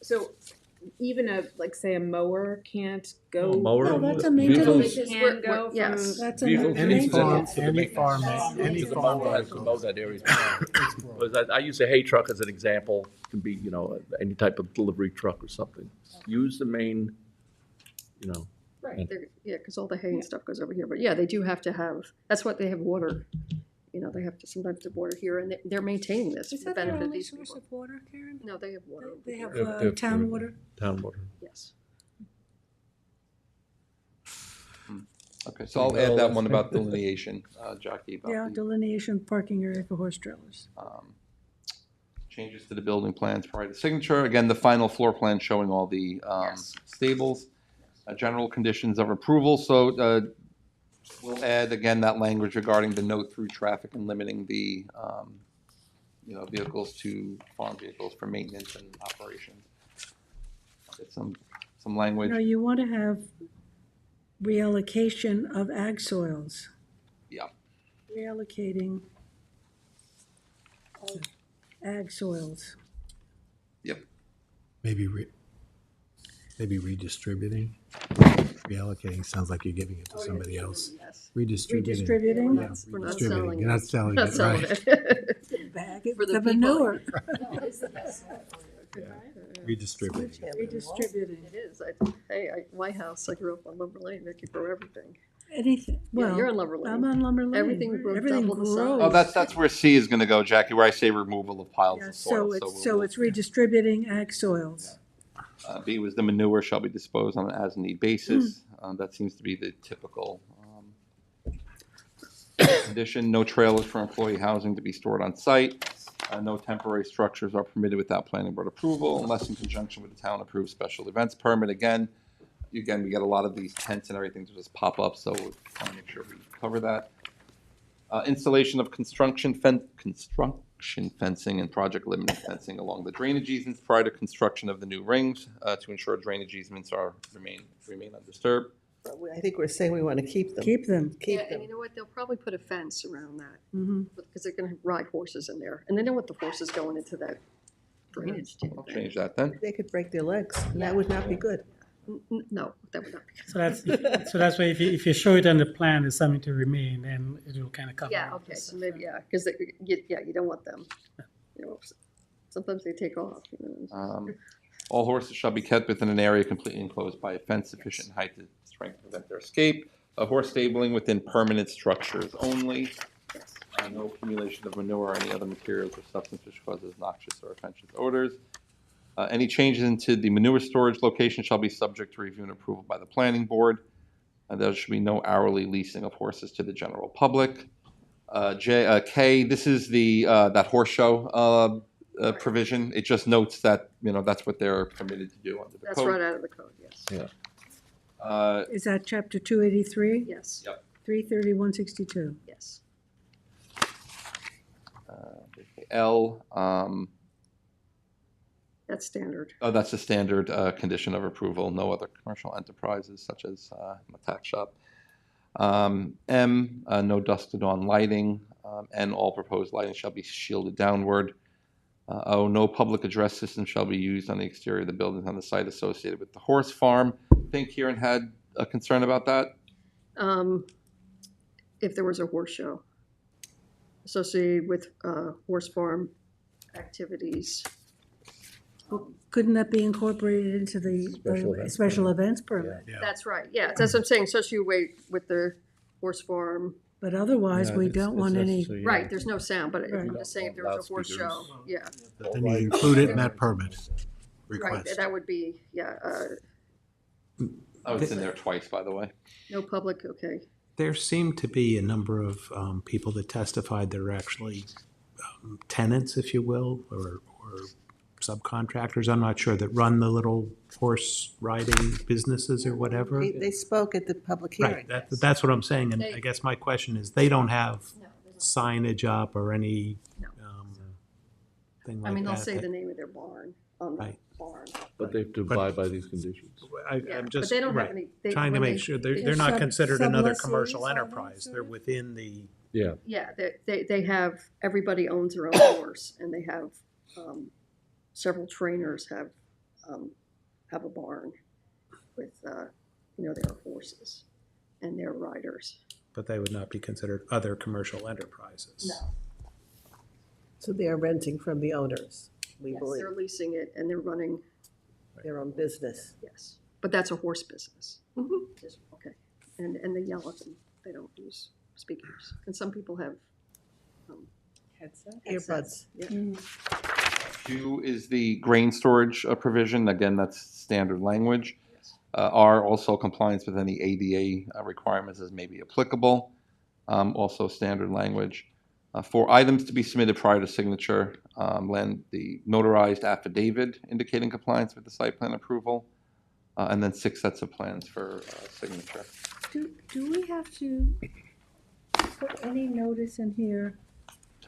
so even like say a mower can't go. No, mower- No, that's a vehicles- maintenance. It can go from. Yes. That's a Vehicles Any use farm- it for the any maintenance. farm- any The farm mower has to mow that area. Because I use a hay truck as an example, can be, you know, any type of delivery truck or something. Use the main, you know, Right, yeah, because all the hay and stuff goes over here, but yeah, they do have to have, that's what they have water. You know, they have to sometimes have water here, and they're maintaining this Is for the that their benefit of only these source people. of water, Karen? No, they have water. over They have here. town water? town water. Yes. Okay, so I'll add that one about delineation, Jackie, Yeah, about the delineation parking area for horse trailers. changes to the building plans prior to signature. Again, the final floor plan showing all the Yes. stables. General conditions of approval, so We'll add again that language regarding the no through traffic and limiting the, vehicles to farm vehicles for maintenance and operation. Get some language. No, you want to have reallocation of ag soils. Yeah. Reallocating of ag soils. Yep. Maybe redistributing. Reallocating sounds like you're giving it to somebody else. Yes. Redistributing. Redistributing? Yeah, We're not redistributing. selling You're it. not selling Not it, selling right. it. Bag it For the with people. manure. Redistributing. Redistributing. It is. My house, I grew up on Lumber Lane, they could grow everything. Anything, Yeah, well, you're on Lumber Lane. I'm on Lumber Lane. Everything grows double the size. grows. Oh, that's where C is gonna go, Jackie, where I say removal of piles Yeah, of soil. so it's redistributing ag soils. B was the manure shall be disposed on an as-need basis. That seems to be the typical condition. No trailers for employee housing to be stored on site. No temporary structures are permitted without planning board approval unless in conjunction with the town-approved special events permit. Again, we get a lot of these tents and everything to just pop up, so we want to make sure we cover that. Installation of construction fencing and project limited fencing along the drainage easements prior to construction of the new rings to ensure drainage easements remain undisturbed. I think we're saying we want to keep them. Keep them. Keep Yeah, them. and you know what, they'll probably put a fence around that, Mm-hmm. because they're gonna ride horses in there, and they don't want the horses going into that drainage I'll change that then. They could break their legs, and that would not be good. No, that would not be. So that's why if you show it on the plan as something to remain, then it will kind of cover. Yeah, all okay, this so stuff. maybe, yeah, because you don't want them, sometimes they take off, All horses shall be kept within an area completely enclosed by a fence sufficient in height to strength to prevent their escape. Horse stabling within permanent structures only. No accumulation of manure or any other materials or substance which causes noxious or offensive odors. Any changes into the manure storage location shall be subject to review and approval by the planning board. There should be no hourly leasing of horses to the general public. K, this is that horse show provision. It just notes that, that's what they're permitted to do under the That's code. right out of the code, yes. Yeah. Is that chapter 283? Yes. Yep. 330-162. Yes. L, That's standard. that's the standard condition of approval. No other commercial enterprises such as a tack shop. M, no dusk to dawn lighting. N, all proposed lighting shall be shielded downward. O, no public address system shall be used on the exterior of the buildings on the site associated with the horse farm. I think Kieran had a concern about that. If there was a horse show associated with horse farm activities. Couldn't that be incorporated into the special events permit? Yeah. That's right, yeah, that's what I'm saying, associated with the horse farm. But otherwise, we don't want any, Right, there's no sound, but Right. I'm just saying if there was a horse show, yeah. But then you include it in that permit Right, request. that would be, yeah, Oh, it's in there twice, by the way. no public, okay. There seemed to be a number of people that testified that are actually tenants, if you will, or subcontractors, I'm not sure, that run the little horse riding businesses or whatever. They spoke at the public hearing. Right, that's what I'm saying, and They- I guess my question is, they don't have No, there's signage up or any No. thing not. I like mean, they'll that? say the name of their barn on the Right. barn. But they have to abide by these conditions. I'm Yeah, but just, they don't have right, any. trying to when make they- sure they- they're not sub- considered another sublessees, commercial all that enterprise, sort they're of- within the, Yeah. Yeah, they have, everybody owns their own horse, and they have, several trainers have a barn with, their horses and their riders. but they would not be considered other commercial enterprises. No. So they are renting from the owners, we Yes, believe, they're leasing it and they're running, their own business. yes, but that's a horse business. Just- Okay, and they yell at them, they don't use speakers, and some people have, Earbuds. yeah. Q is the grain storage provision. Again, that's standard language. R, also compliance with any ADA requirements as may be applicable. Also standard language. For items to be submitted prior to signature, lend the notarized affidavit indicating compliance with the site plan approval. and then 6 sets of plans for signature. Do we have to put any notice in here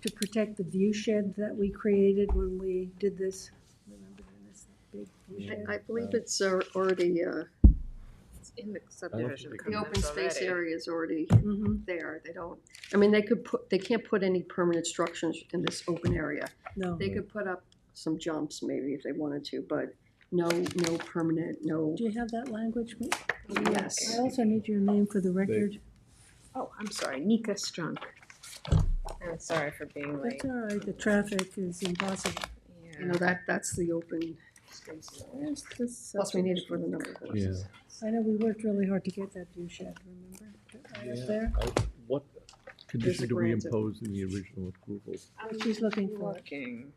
to protect the view shed that we created when we did this? Remember this big view shed? I believe it's already, It's in the subdivision. the open space already. area is already Mhm. there. They don't, I mean, they can't put any permanent structures in this open area. No. They could put up some jumps maybe if they wanted to, but no permanent, no, Do you have that language? yes. I also need your name for the record. Oh, I'm sorry, Nika Strunk. I'm sorry for being late. That's all right, the traffic is impossible. You know, that's the open space. Where's this? Plus we need it for the number of horses. I know we worked really hard to get that view shed, remember? Right up there? What condition a do we grant. impose in the original approval? What she's looking for. Looking.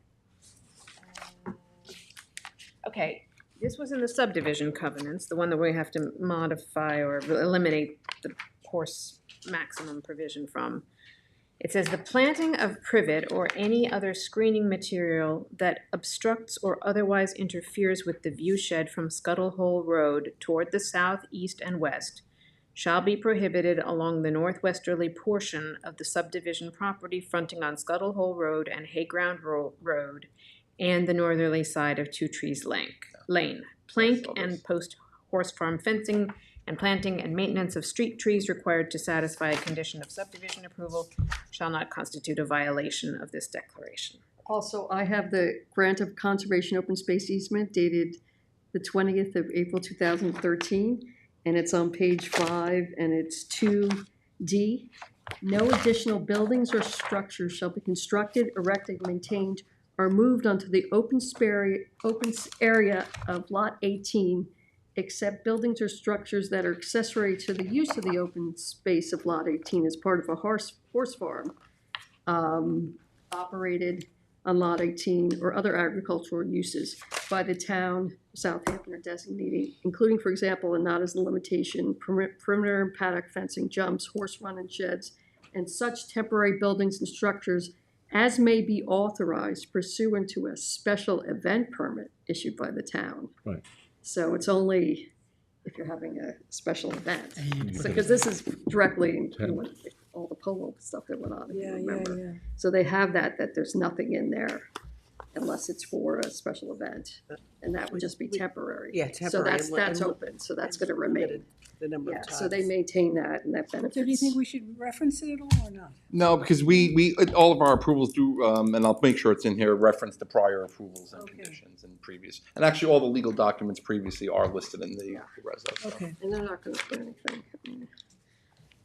Okay, this was in the subdivision covenants, the one that we have to modify or eliminate the horse maximum provision from. It says the planting of privet or any other screening material that obstructs or otherwise interferes with the view shed from Scuttle Hole Road toward the south, east, and west shall be prohibited along the northwesterly portion of the subdivision property fronting on Scuttle Hole Road and Hayground Road and the northerly side of Two Trees Lane. Plank and post horse farm fencing and planting and maintenance of street trees required to satisfy a condition of subdivision approval shall not constitute a violation of this declaration. Also, I have the grant of conservation open space easement dated the 20th of April 2013, and it's on page 5, and it's 2D. No additional buildings or structures shall be constructed, erected, maintained, or moved onto the open area of Lot 18, except buildings or structures that are accessory to the use of the open space of Lot 18 as part of a horse farm operated on Lot 18 or other agricultural uses by the town, Southampton, or designating, including, for example, and not as a limitation, perimeter and paddock fencing, jumps, horse run and sheds, and such temporary buildings and structures as may be authorized pursuant to a special event permit issued by the town. Right. So it's only if you're having a special event. Because this is directly all the polo stuff that went on, if you remember. Yeah. So they have that there's nothing in there unless it's for a special event. And that would just be temporary. Yeah, temporary. So that's open, so that's gonna remain. The number Yeah, of times. so they maintain that and that benefits. So do you think we should reference it at all or not? No, because we all of our approvals do, and I'll make sure it's in here, reference the prior approvals and conditions and previous. And actually, all the legal documents previously are listed in the reso. So. Okay. And they're not gonna put anything.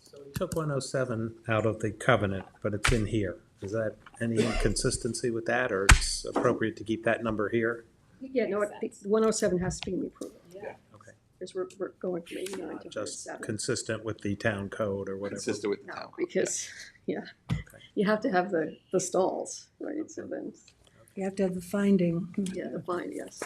So we took 107 out of the covenant, but it's in here. Is that any inconsistency with that, or it's appropriate to keep that number here? Yeah, no, 107 has to be in the approval. Yeah. Okay. Because we're going from 89 to Just 107. consistent with the town code or whatever? Consistent with the town. No, because, you have to have the stalls, right? So then, You have to have the finding. yeah, the fine, yes.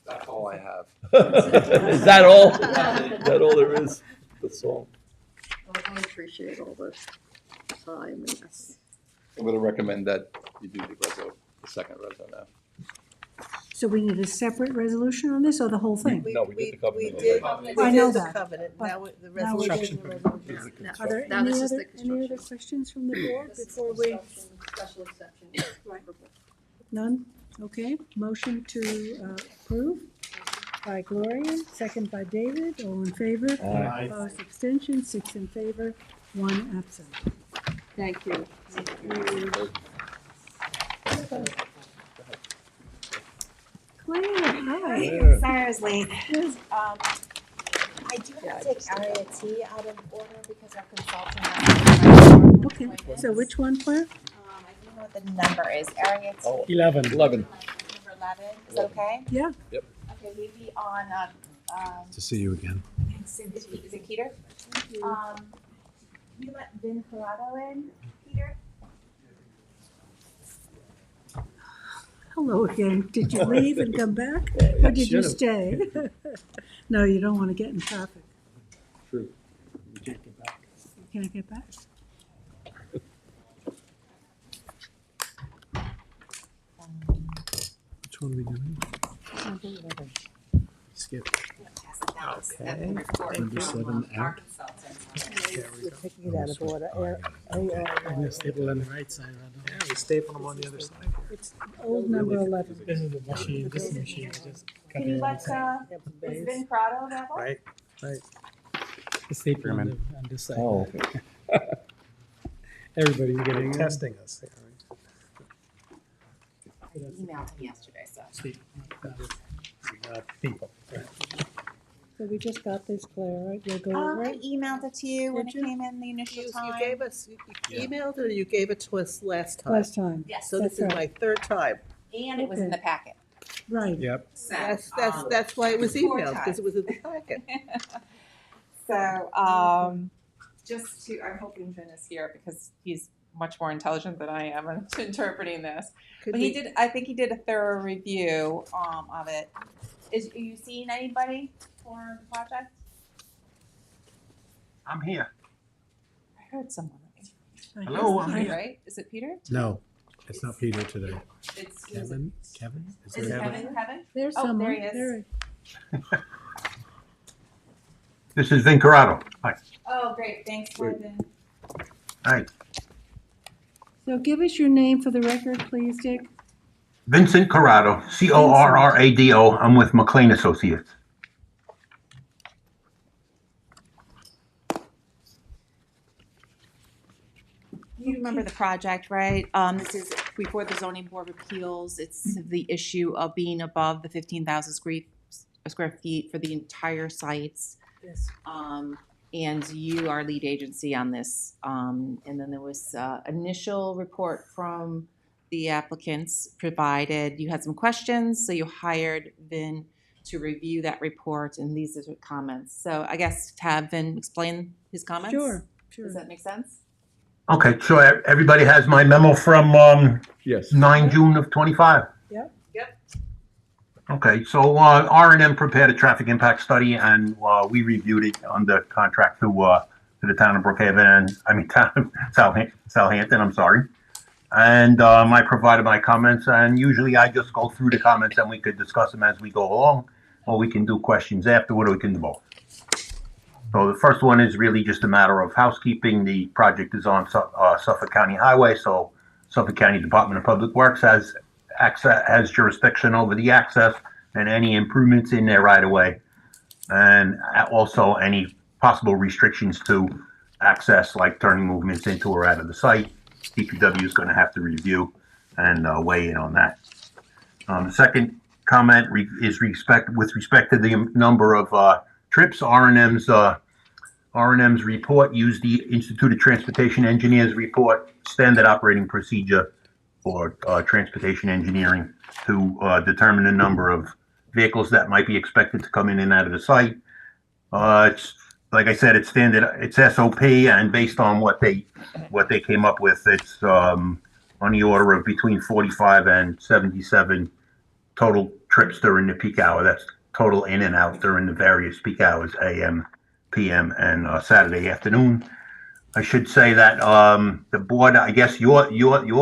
That's all I have. Is that all? Is that all there is? That's all. Well, I appreciate all the time and that's. I'm going to recommend that you do the second reso now. So we need a separate resolution on this or the whole thing? No, we did the covenant. We did, I know the that. covenant, But now the now we're resolution. doing the resolution. Are there Now any this is the other questions from the board before we? Special exception. Right. None? Okay, motion to approve by Gloria, second by David, all in favor? Aye. Opposed, abstention, 6 in favor, 1 absent. Thank you. Claire, hi. Sorry I was late. I do have to take area T out of order because our consultant. Okay, so which one, Claire? I don't know what the number is, area T. Oh, 11. 11. Number 11, is that okay? Yeah. Yep. Okay, we'd be on, To see you again. is it Peter? You let Vin Corrado in, Peter? Hello again. Did you leave and come back? Or did you stay? No, you don't want to get in traffic. True. You can't get back? Which one are we doing? Skip. That's the Okay. report Number from, 7 our out. consultant. We're taking it out of order. And the staple on the right side, right? Yeah, we staple them on the other side. It's old number 11. This is the machine, this machine, I just cut Can you it on let, the is Vin Prado available? Right, right. staple on this side. Oh, okay. Everybody's They're getting it. testing us. I emailed him yesterday, so. Staple, People. So we just got this, Claire, right? You'll go I over it? emailed it to you when it Did you? came in the initial You time. gave us, you emailed it or you gave it to us last time? Last time. Yes, So this That's is my third time. and it was in Okay. the packet. Right. Yep. So, That's why it was 4 emailed, because it was in the packet. So, just to, I'm hoping Vin is here because he's much more intelligent than I am in interpreting this. Could But he we- did, I think he did a thorough review, of it. Are you seeing anybody for the project? I'm here. I heard someone. Hello, It's I'm Peter, here. right? Is it Peter? No, it's not Peter today. It's, Kevin? Kevin? Is it Kevin? There's Oh, someone. there he is. There This is Vin Corrado. Hi. Oh, great, thanks, Vin. Hi. So give us your name for the record, please, Dick. Vincent Corrado, Corrado. I'm with McLean Associates. You remember the project, right? This is before the zoning board of appeals. It's the issue of being above the 15,000 square feet for the entire sites. Yes. And you are lead agency on this. And then there was initial report from the applicants provided. You had some questions, so you hired Vin to review that report, and these are the comments. So I guess to have Vin explain his comments? Sure. Does that make sense? Okay, so everybody has my memo from Yes. 9 June of 25. Yep. Yep. Okay, so R&M prepared a traffic impact study, and we reviewed it under contract to the town of Brookhaven, and town of Southampton. I'm sorry. And I provided my comments, and usually I just go through the comments and we could discuss them as we go along, or we can do questions afterward, or we can do both. So the first one is really just a matter of housekeeping. The project is on Suffolk County Highway, so Suffolk County Department of Public Works has jurisdiction over the access and any improvements in there right away, and also any possible restrictions to access, like turning movements into or out of the site. DPW is going to have to review and weigh in on that. The second comment is with respect to the number of trips. R&M's report used the Institute of Transportation Engineers report, standard operating procedure for transportation engineering, to determine the number of vehicles that might be expected to come in and out of the site. It's, like I said, it's standard, it's SOP, and based on what they came up with, it's on the order of between 45 and 77 total trips during the peak hour. That's total in and out during the various peak hours, AM, PM, and Saturday afternoon. I should say that the board, I guess your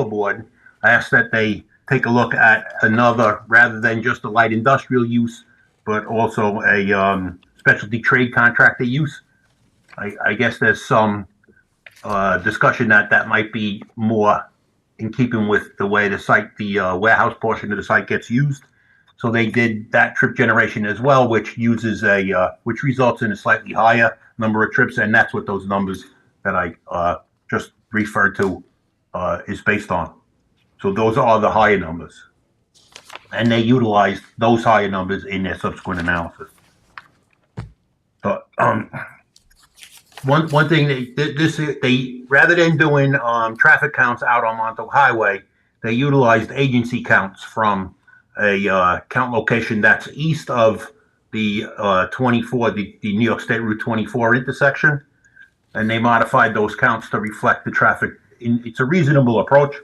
board, asked that they take a look at another, rather than just a light industrial use, but also a specialty trade contractor use. I guess there's some discussion that might be more in keeping with the way the site, the warehouse portion of the site gets used. So they did that trip generation as well, which uses which results in a slightly higher number of trips, and that's what those numbers that I just referred to is based on. So those are the higher numbers, and they utilized those higher numbers in their subsequent analysis. But one thing they rather than doing traffic counts out on Montauk Highway, they utilized agency counts from a count location that's east of the 24, the New York State Route 24 intersection, and they modified those counts to reflect the traffic. It's a reasonable approach,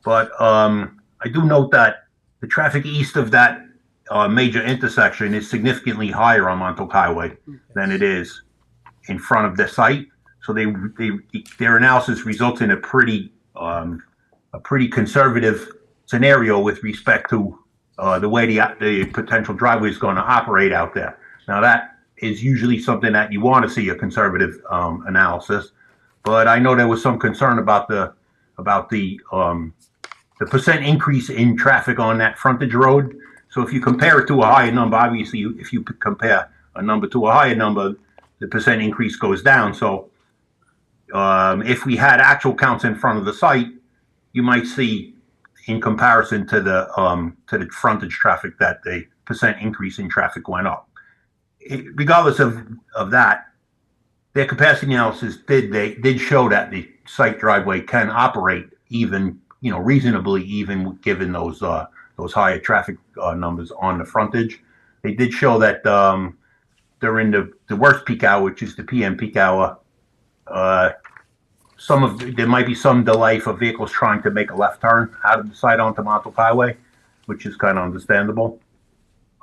but I do note that the traffic east of that major intersection is significantly higher on Montauk Highway than it is in front of the site. So their analysis results in a pretty conservative scenario with respect to the way the potential driveway is going to operate out there. Now, that is usually something that you want to see a conservative analysis, but I know there was some concern about the percent increase in traffic on that frontage road. So if you compare it to a higher number, obviously, if you compare a number to a higher number, the percent increase goes down. So if we had actual counts in front of the site, you might see, in comparison to the frontage traffic, that the percent increase in traffic went up. Regardless of that, their capacity analysis did show that the site driveway can operate even, reasonably, even given those higher traffic numbers on the frontage. They did show that during the worst peak hour, which is the PM peak hour, there might be some delay for vehicles trying to make a left turn out of the site onto Montauk Highway, which is kind of understandable.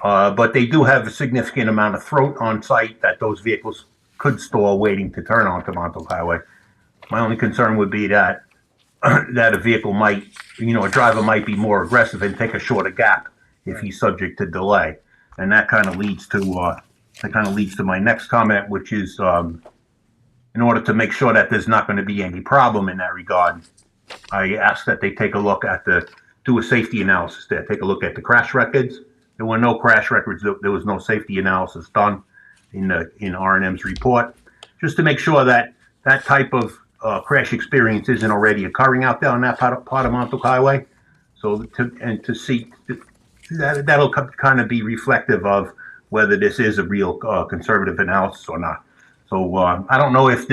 But they do have a significant amount of throat on site that those vehicles could store waiting to turn onto Montauk Highway. My only concern would be that a vehicle might, a driver might be more aggressive and take a shorter gap if he's subject to delay. And that kind of leads to my next comment, which is, in order to make sure that there's not going to be any problem in that regard, I ask that they take a look do a safety analysis there. Take a look at the crash records. There were no crash records. There was no safety analysis done in R&M's report, just to make sure that that type of crash experience isn't already occurring out there on that part of Montauk Highway. So that'll kind of be reflective of whether this is a real conservative analysis or not. So I don't know if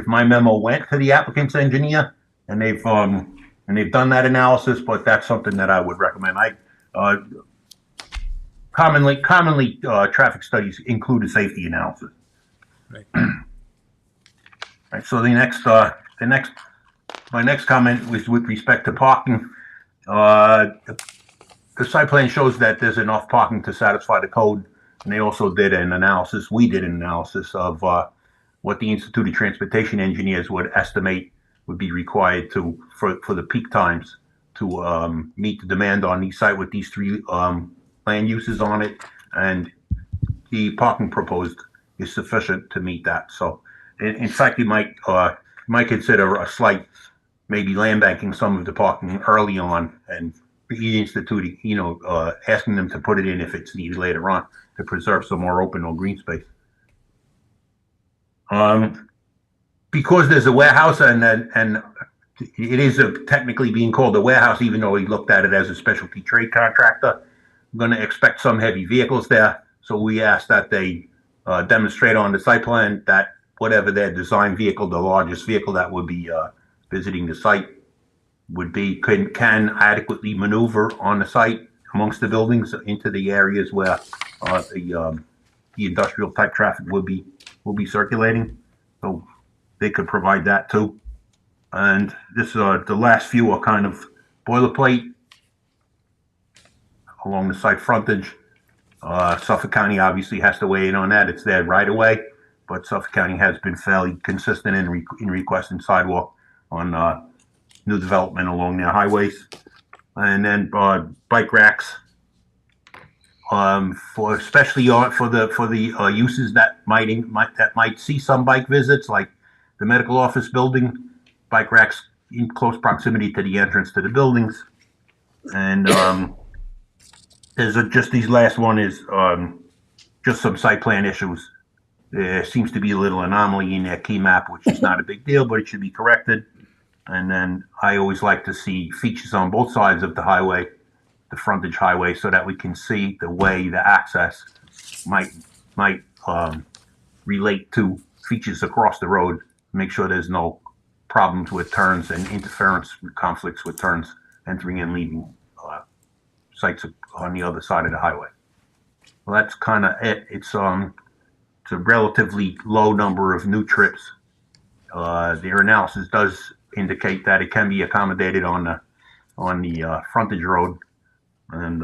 my memo went to the applicant's engineer and they've done that analysis, but that's something that I would recommend. Commonly, traffic studies include a safety analysis. Right. Right. So my next comment was with respect to parking. The site plan shows that there's enough parking to satisfy the code, and they also did an analysis. We did an analysis of what the Institute of Transportation Engineers would estimate would be required for the peak times to meet the demand on the site with these three land uses on it, and the parking proposed is sufficient to meet that. So, in fact, you might consider a slight, maybe land banking some of the parking early on, and instituting, asking them to put it in if it's needed later on to preserve some more open or green space. Because there's a warehouse and it is technically being called a warehouse, even though he looked at it as a specialty trade contractor. I'm going to expect some heavy vehicles there, so we ask that they demonstrate on the site plan that whatever their design vehicle, the largest vehicle that would be visiting the site, can adequately maneuver on the site amongst the buildings into the areas where the industrial type traffic will be circulating. So they could provide that too. And this the last few are kind of boilerplate along the site frontage. Suffolk County obviously has to weigh in on that. It's their right of way, but Suffolk County has been fairly consistent in requesting sidewalk on new development along their highways. And then bike racks, especially for the uses that might see some bike visits, like the medical office building. Bike racks in close proximity to the entrance to the buildings. And just these last one is just some site plan issues. There seems to be a little anomaly in their key map, which is not a big deal, but it should be corrected. And then I always like to see features on both sides of the highway, the frontage highway, so that we can see the way the access might relate to features across the road. Make sure there's no problems with turns and interference conflicts with turns entering and leaving sites on the other side of the highway. Well, that's kind of it. It's a relatively low number of new trips. Their analysis does indicate that it can be accommodated on the frontage road, and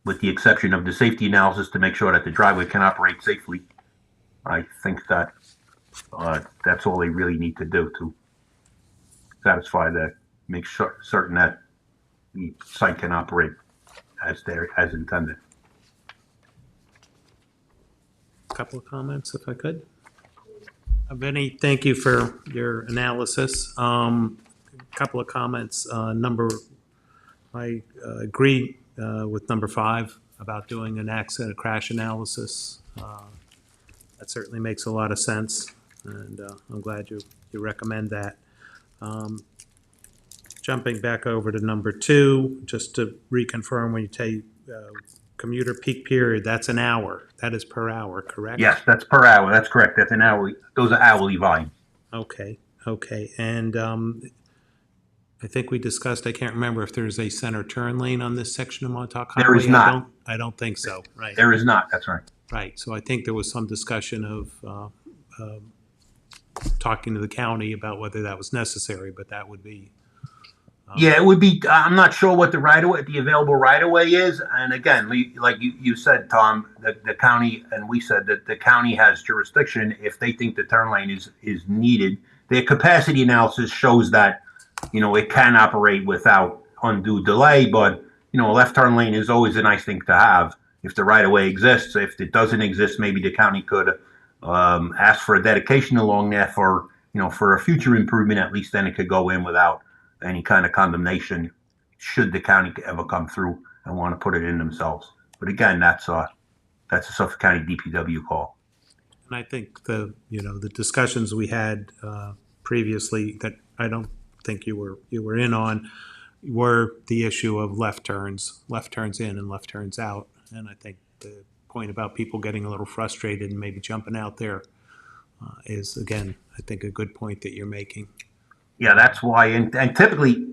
with the exception of the safety analysis to make sure that the driveway can operate safely, I think that that's all they really need to do to satisfy that, make certain that the site can operate as intended. Couple of comments, if I could. Vinnie, thank you for your analysis. Couple of comments. I agree with number 5 about doing an accident crash analysis. That certainly makes a lot of sense, and I'm glad you recommend that. Jumping back over to number 2, just to reconfirm, when you say commuter peak period, that's an hour. That is per hour, correct? Yes, that's per hour. That's correct. That's an hourly. Those are hourly volumes. Okay. And I think we discussed, I can't remember if there's a center turn lane on this section of Montauk Highway. There is not. I don't think so, right? There is not. That's right. Right. So I think there was some discussion of talking to the county about whether that was necessary, but that would be. Yeah, it would be. I'm not sure what the available right of way is. And again, like you said, Tom, the county, and we said that the county has jurisdiction if they think the turn lane is needed. Their capacity analysis shows that, it can operate without undue delay, but, a left turn lane is always a nice thing to have if the right of way exists. If it doesn't exist, maybe the county could ask for a dedication along there for a future improvement. At least then it could go in without any kind of condemnation should the county ever come through and want to put it in themselves. But again, that's a Suffolk County DPW call. And I think the discussions we had previously that I don't think you were in on were the issue of left turns in and left turns out. And I think the point about people getting a little frustrated and maybe jumping out there is, again, I think a good point that you're making. Yeah, that's why, and typically,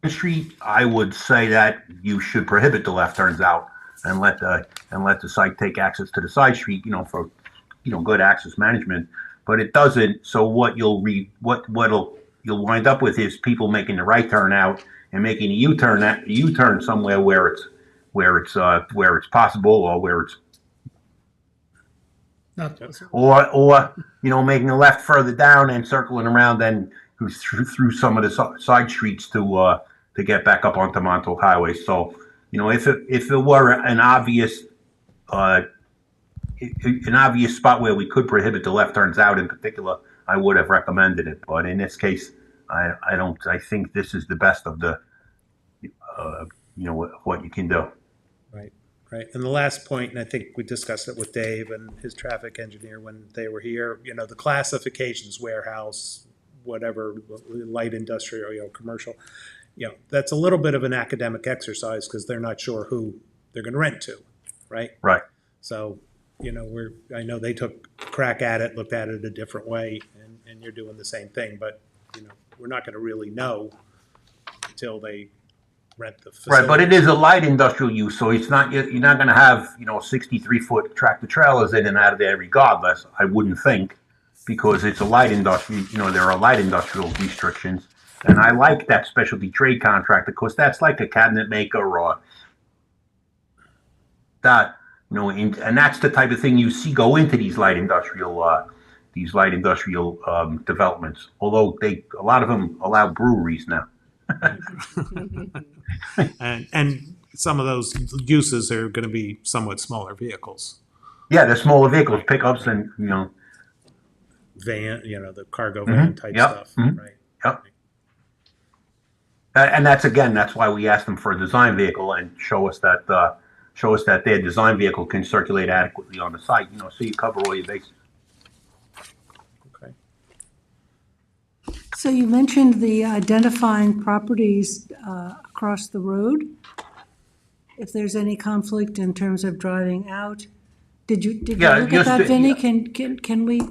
street, I would say that you should prohibit the left turns out and let the site take access to the side street, for good access management. But it doesn't. So what you'll wind up with is people making the right turn out and making a U-turn somewhere where it's possible or where it's. Or making a left further down and circling around then through some of the side streets to get back up onto Montauk Highway. So if it were an obvious spot where we could prohibit the left turns out in particular, I would have recommended it. But in this case, I don't. I think this is the best of the what you can do. Right. And the last point, and I think we discussed it with Dave and his traffic engineer when they were here, the classifications, warehouse, whatever, light industrial, commercial, that's a little bit of an academic exercise because they're not sure who they're going to rent to, right? Right. So, I know they took a crack at it, looked at it a different way, and you're doing the same thing, but, we're not going to really know until they rent the facility. Right, but it is a light industrial use, so it's not, you're not going to have 63-foot tractor trailers in and out of there regardless. I wouldn't think, because it's a light industry. There are light industrial restrictions, and I like that specialty trade contractor because that's like a cabinet maker or that. And that's the type of thing you see go into these light industrial developments. Although a lot of them allow breweries now. and some of those uses are going to be somewhat smaller vehicles. Yeah, they're smaller vehicles, pickups, and van, the cargo van type stuff, right? Yep. And that's why we asked them for a design vehicle and show us that their design vehicle can circulate adequately on the site. So you cover all your bases. Okay. So you mentioned the identifying properties across the road. If there's any conflict in terms of driving out, did you look at that, Vinnie? Can we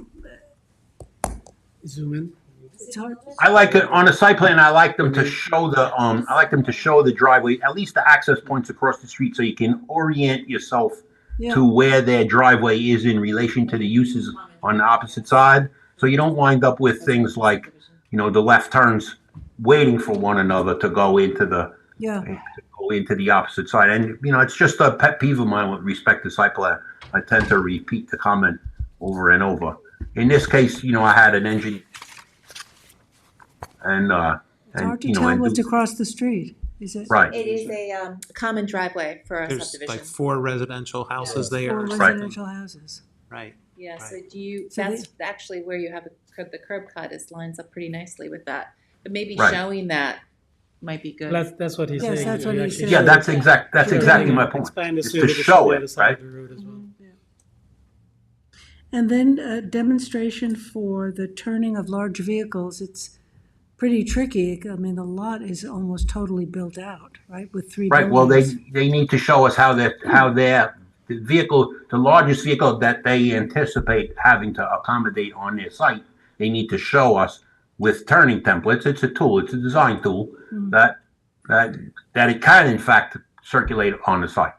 zoom in? It's hard. I like it on a site plan. I like them to show the driveway, at least the access points across the street, so you can orient yourself to where their driveway is in relation to the uses on the opposite side. So you don't wind up with things like, the left turns waiting for one another to go into the opposite side. And, it's just a pet peeve of mine with respect to site plan. I tend to repeat the comment over and over. In this case, I had an engineer and It's hard to you know, tell and what's do- across the street, is it? Right. It is a common driveway for a There's subdivision. like 4 residential houses there. Four or something. residential houses. Right. Yeah, so do you, So that's actually where you have the curb cut is lines up pretty nicely with that. But maybe Right. showing that might be good. That's what he's Yes, saying. that's what You he's actually saying. Yeah, show- that's show exactly the my point. expanded Is to service show on the it, other side right? of the road as well. And then a demonstration for the turning of large vehicles. It's pretty tricky. I mean, the lot is almost totally built out, right, with 3 Right, well, buildings. they need to show us how their the vehicle, the largest vehicle that they anticipate having to accommodate on their site, they need to show us with turning templates. It's a tool, it's a design tool that it can in fact circulate on the site,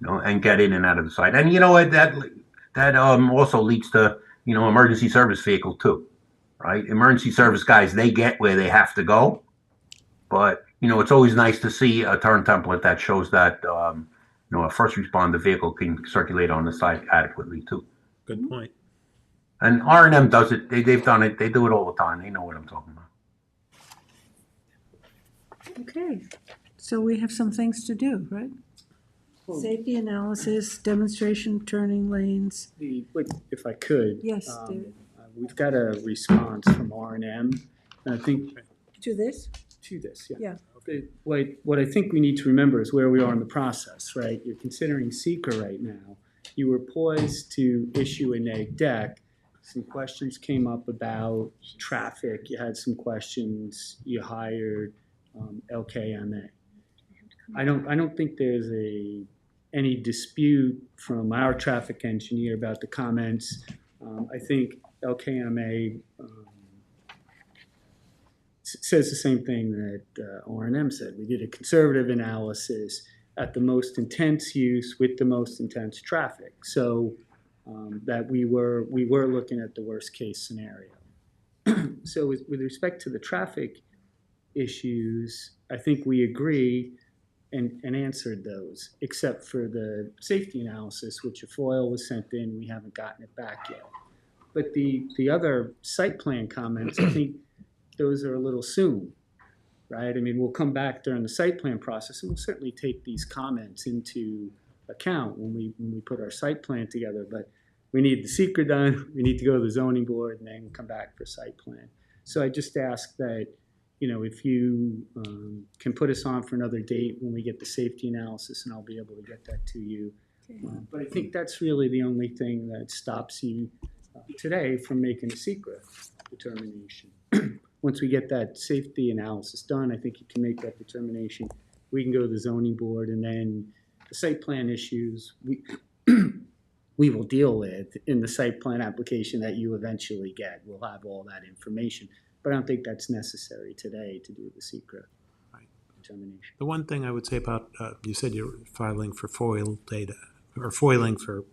you know, and get in and out of the site. And you know what, that also leads to, you know, emergency service vehicle too, right? Emergency service guys, they get where they have to go, but you know, it's always nice to see a turn template that shows that, you know, a first responder vehicle can circulate on the site adequately too. Good point. And R&M does it. They've done it. They do it all the time. They know what I'm talking about. Okay, so we have some things to do, right? Safety analysis, demonstration, turning lanes. If I could. Yes, David. We've got a response from R&M, and I think To this? to this, yeah. Yeah. What I think we need to remember is where we are in the process, right? You're considering seeker right now. You were poised to issue a neg deck. Some questions came up about traffic. You had some questions. You hired LKMA. I don't think there's any dispute from our traffic engineer about the comments. I think LKMA says the same thing that R&M said. We did a conservative analysis at the most intense use with the most intense traffic, so that we were looking at the worst case scenario. So with respect to the traffic issues, I think we agree and answered those, except for the safety analysis, which a FOIL was sent in. We haven't gotten it back yet. But the other site plan comments, I think those are a little soon, right? I mean, we'll come back during the site plan process, and we'll certainly take these comments into account when we put our site plan together. But we need the seeker done, we need to go to the zoning board, and then come back for site plan. So I just ask that, you know, if you can put us on for another date when we get the safety analysis, and I'll be able to get that to you. But I think that's really the only thing that stops you today from making a secret determination. Once we get that safety analysis done, I think you can make that determination. We can go to the zoning board, and then the site plan issues we will deal with in the site plan application that you eventually get. We'll have all that information. But I don't think that's necessary today to do the secret determination. The one thing I would say about, you said you're filing for FOIL data, or foiling for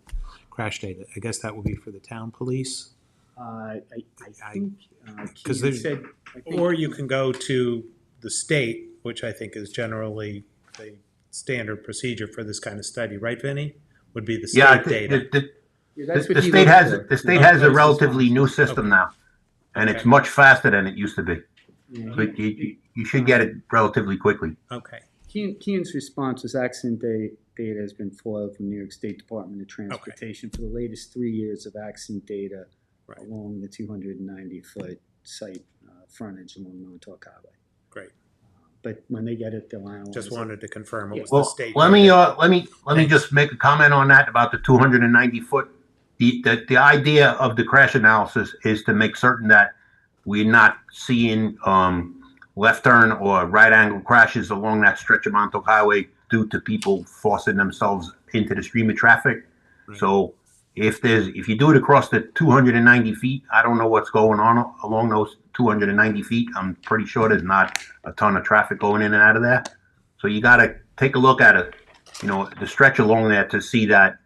crash data. I guess that would be for the town police? I think, Because Keith said, I think, or you can go to the state, which I think is generally the standard procedure for this kind of study, right, Vinny? Would be the Yeah, state data. that's what the he state looked has for. the state has a relatively new system now, and it's Okay. much faster than it used to be. Yeah. So you should get it relatively quickly. Okay. Keane's response was accident data has been foiled from New York State Department of Transportation for the latest 3 years of accident data along the 290-foot site frontage along Montauk Highway. Great. But when they get it, they'll analyze Just it. wanted to confirm it was the Well, state. let me just make a comment on that about the 290 foot. The idea of the crash analysis is to make certain that we're not seeing left turn or right angle crashes along that stretch of Montauk Highway due to people forcing themselves into the stream of traffic. Right. So if you do it across the 290 feet, I don't know what's going on along those 290 feet. I'm pretty sure there's not a ton of traffic going in and out of there. So you got to take a look at it, you know, the stretch along there to see that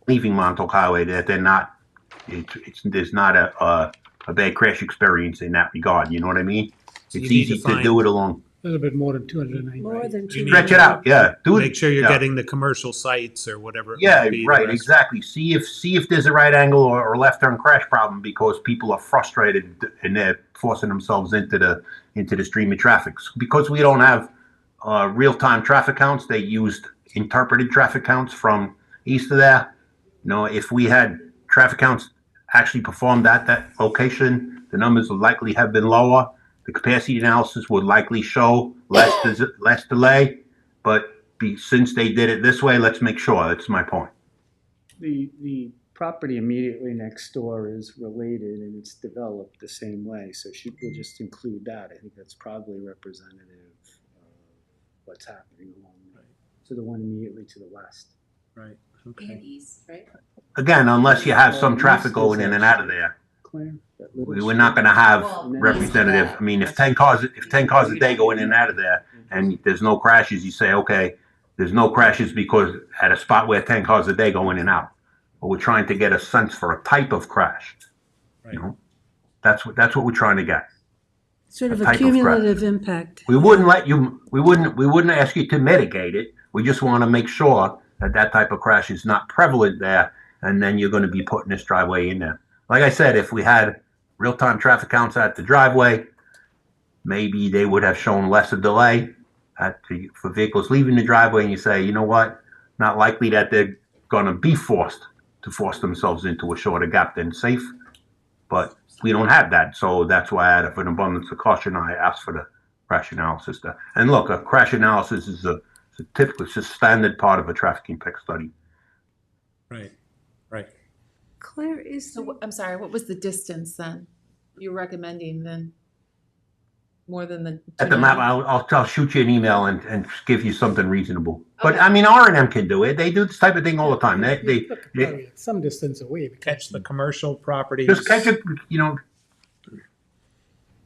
leaving Montauk Highway that they're not, there's not a bad crash experience in that regard. You know what I mean? So it's easy to do it along. A little bit more than 290. More than You two. need Stretch it out, yeah. Do it. Make sure you're yeah. getting the commercial sites or whatever it Yeah, might be. the right, rest. exactly. See if there's a right angle or left turn crash problem because people are frustrated and they're forcing themselves into the stream of traffic. Because we don't have real-time traffic counts, they used interpreted traffic counts from east of there. You know, if we had traffic counts actually performed at that location, the numbers would likely have been lower. The capacity analysis would likely show less delay, but since they did it this way, let's make sure. That's my point. The property immediately next door is related and it's developed the same way, so we'll just include that. I think that's probably representative of what's happening along to the one immediately to the west. Right, And okay. east, right? Again, unless you have some traffic going in and out of there, Claire, that little we're not going to have Well, representative. I mean, if 10 cars a day go in and out of there and there's no crashes, you say, okay, there's no crashes because at a spot where 10 cars a day go in and out. But we're trying to get a sense for a type of crash. You know, that's what we're trying to get. Sort of a a type of cumulative impact. We wouldn't ask you to mitigate it. We just want to make sure that type of crash is not prevalent there, and then you're going to be putting this driveway in there. Like I said, if we had real-time traffic counts at the driveway, maybe they would have shown less of delay for vehicles leaving the driveway, and you say, you know what, not likely that they're going to be forced themselves into a shorter gap than safe, but we don't have that, so that's why out of an abundance of caution, I asked for the crash analysis. And look, a crash analysis is it's a standard part of a traffic impact study. Right. Claire, is So, I'm sorry, what was the distance then? You're recommending then? More than the At the map, 290? I'll shoot you an email and give you something reasonable. But I mean, R&M can do it. They do this type of thing all the time. They Some distance away. Catch the commercial properties. just catch it, you know,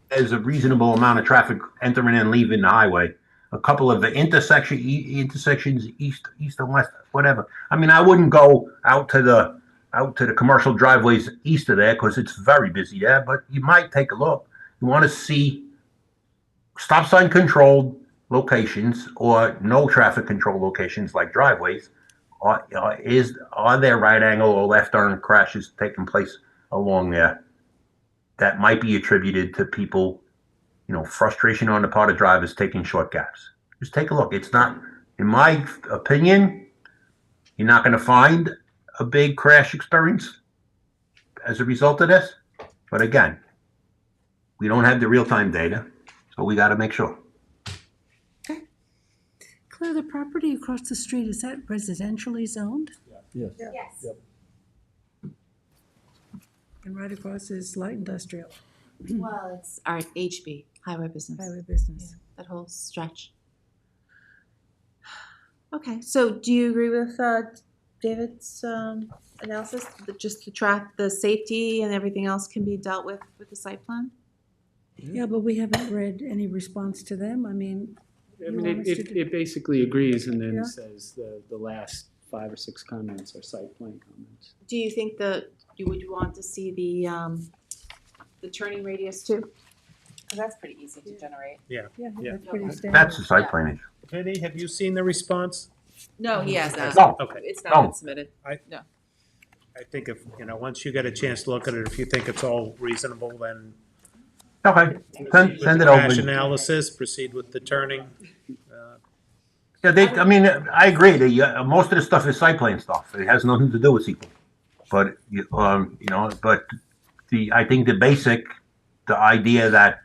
there's a reasonable amount of traffic entering and leaving the highway. A couple of the intersections, east and west, whatever. I mean, I wouldn't go out to the commercial driveways east of there because it's very busy there, but you might take a look. You want to see stop sign controlled locations or no traffic control locations like driveways. Are there right angle or left turn crashes taking place along there that might be attributed to people, you know, frustration on the part of drivers taking short gaps? Just take a look. It's not, in my opinion, you're not going to find a big crash experience as a result of this. But again, we don't have the real-time data, so we got to make sure. Claire, the property across the street, is that residentially zoned? Yes. Yes. And right across is light industrial, Well, it's, all right, HB, highway business. highway business. That whole stretch. Okay, so do you agree with David's analysis, that just to track the safety and everything else can be dealt with the site plan? Yeah, but we haven't read any response to them. I mean, I you mean, want us to do- it basically agrees and then Yeah. says the last 5 or 6 comments are site plan comments. Do you think that you would want to see the turning radius too? Because that's pretty easy to generate. Yeah. Yeah, Yeah. that's pretty standard. That's the site plan issue. Vinny, have you seen the response? No, he has that. No. Okay. It's not been submitted. I No. think if, once you get a chance to look at it, if you think it's all reasonable, then Okay, proceed send with it the crash over. analysis, proceed with the turning. Yeah, I mean, I agree. Most of the stuff is site plan stuff. It has nothing to do with sequel. But I think the idea that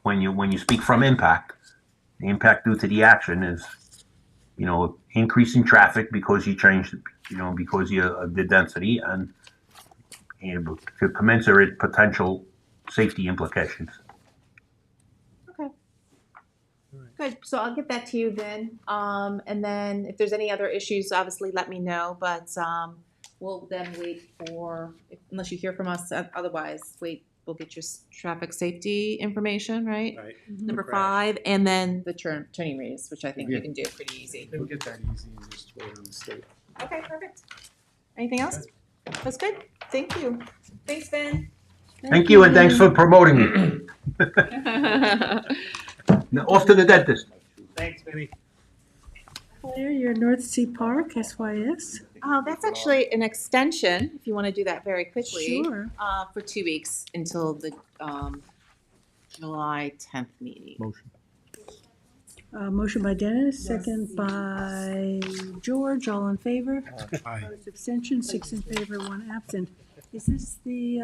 when you speak from impact, the impact due to the action is increasing traffic because you changed because the density and to commensurate potential safety implications. Okay. Good, so I'll get that to you then. And then if there's any other issues, obviously let me know, but we'll then wait for, unless you hear from us, otherwise, we'll get your traffic safety information, right? Right. Number Crash. 5, and then the turning radius, which I think you can do pretty easy. They would get that easy and just wait on the state. Okay, perfect. Anything else? That's good. Thank you. Thanks, Ben. Thank you, and thanks for promoting me. Now, off to the dentist. Thanks, Vinny. Claire, you're North Sea Park, SYS? That's actually an extension, if you want to do that very quickly. Sure. For 2 weeks until the July 10th meeting. Motion. Motion by Dennis, second by George, all in favor? Aye. Opposed, abstention, 6 in favor, 1 absent. Is this the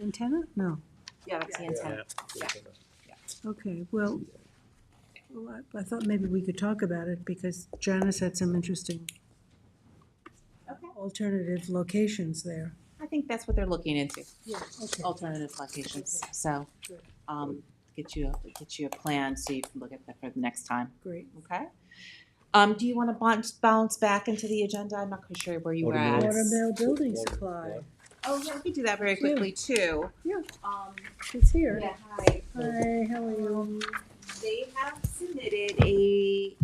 antenna? No. Yeah, that's the intent. Okay, well, I thought maybe we could talk about it because Janice had some interesting alternative locations there. I think that's what they're looking into. Yeah, okay. Alternative locations. So, get you a plan so you can look at that for the next time. Great. Okay. Do you want to bounce back into the agenda? I'm not quite sure where you were at. Watermill Building Supply. Oh, yeah, we could do that very quickly too. Yeah. It's here. Yeah, hi. Hi, how are you? They have submitted a,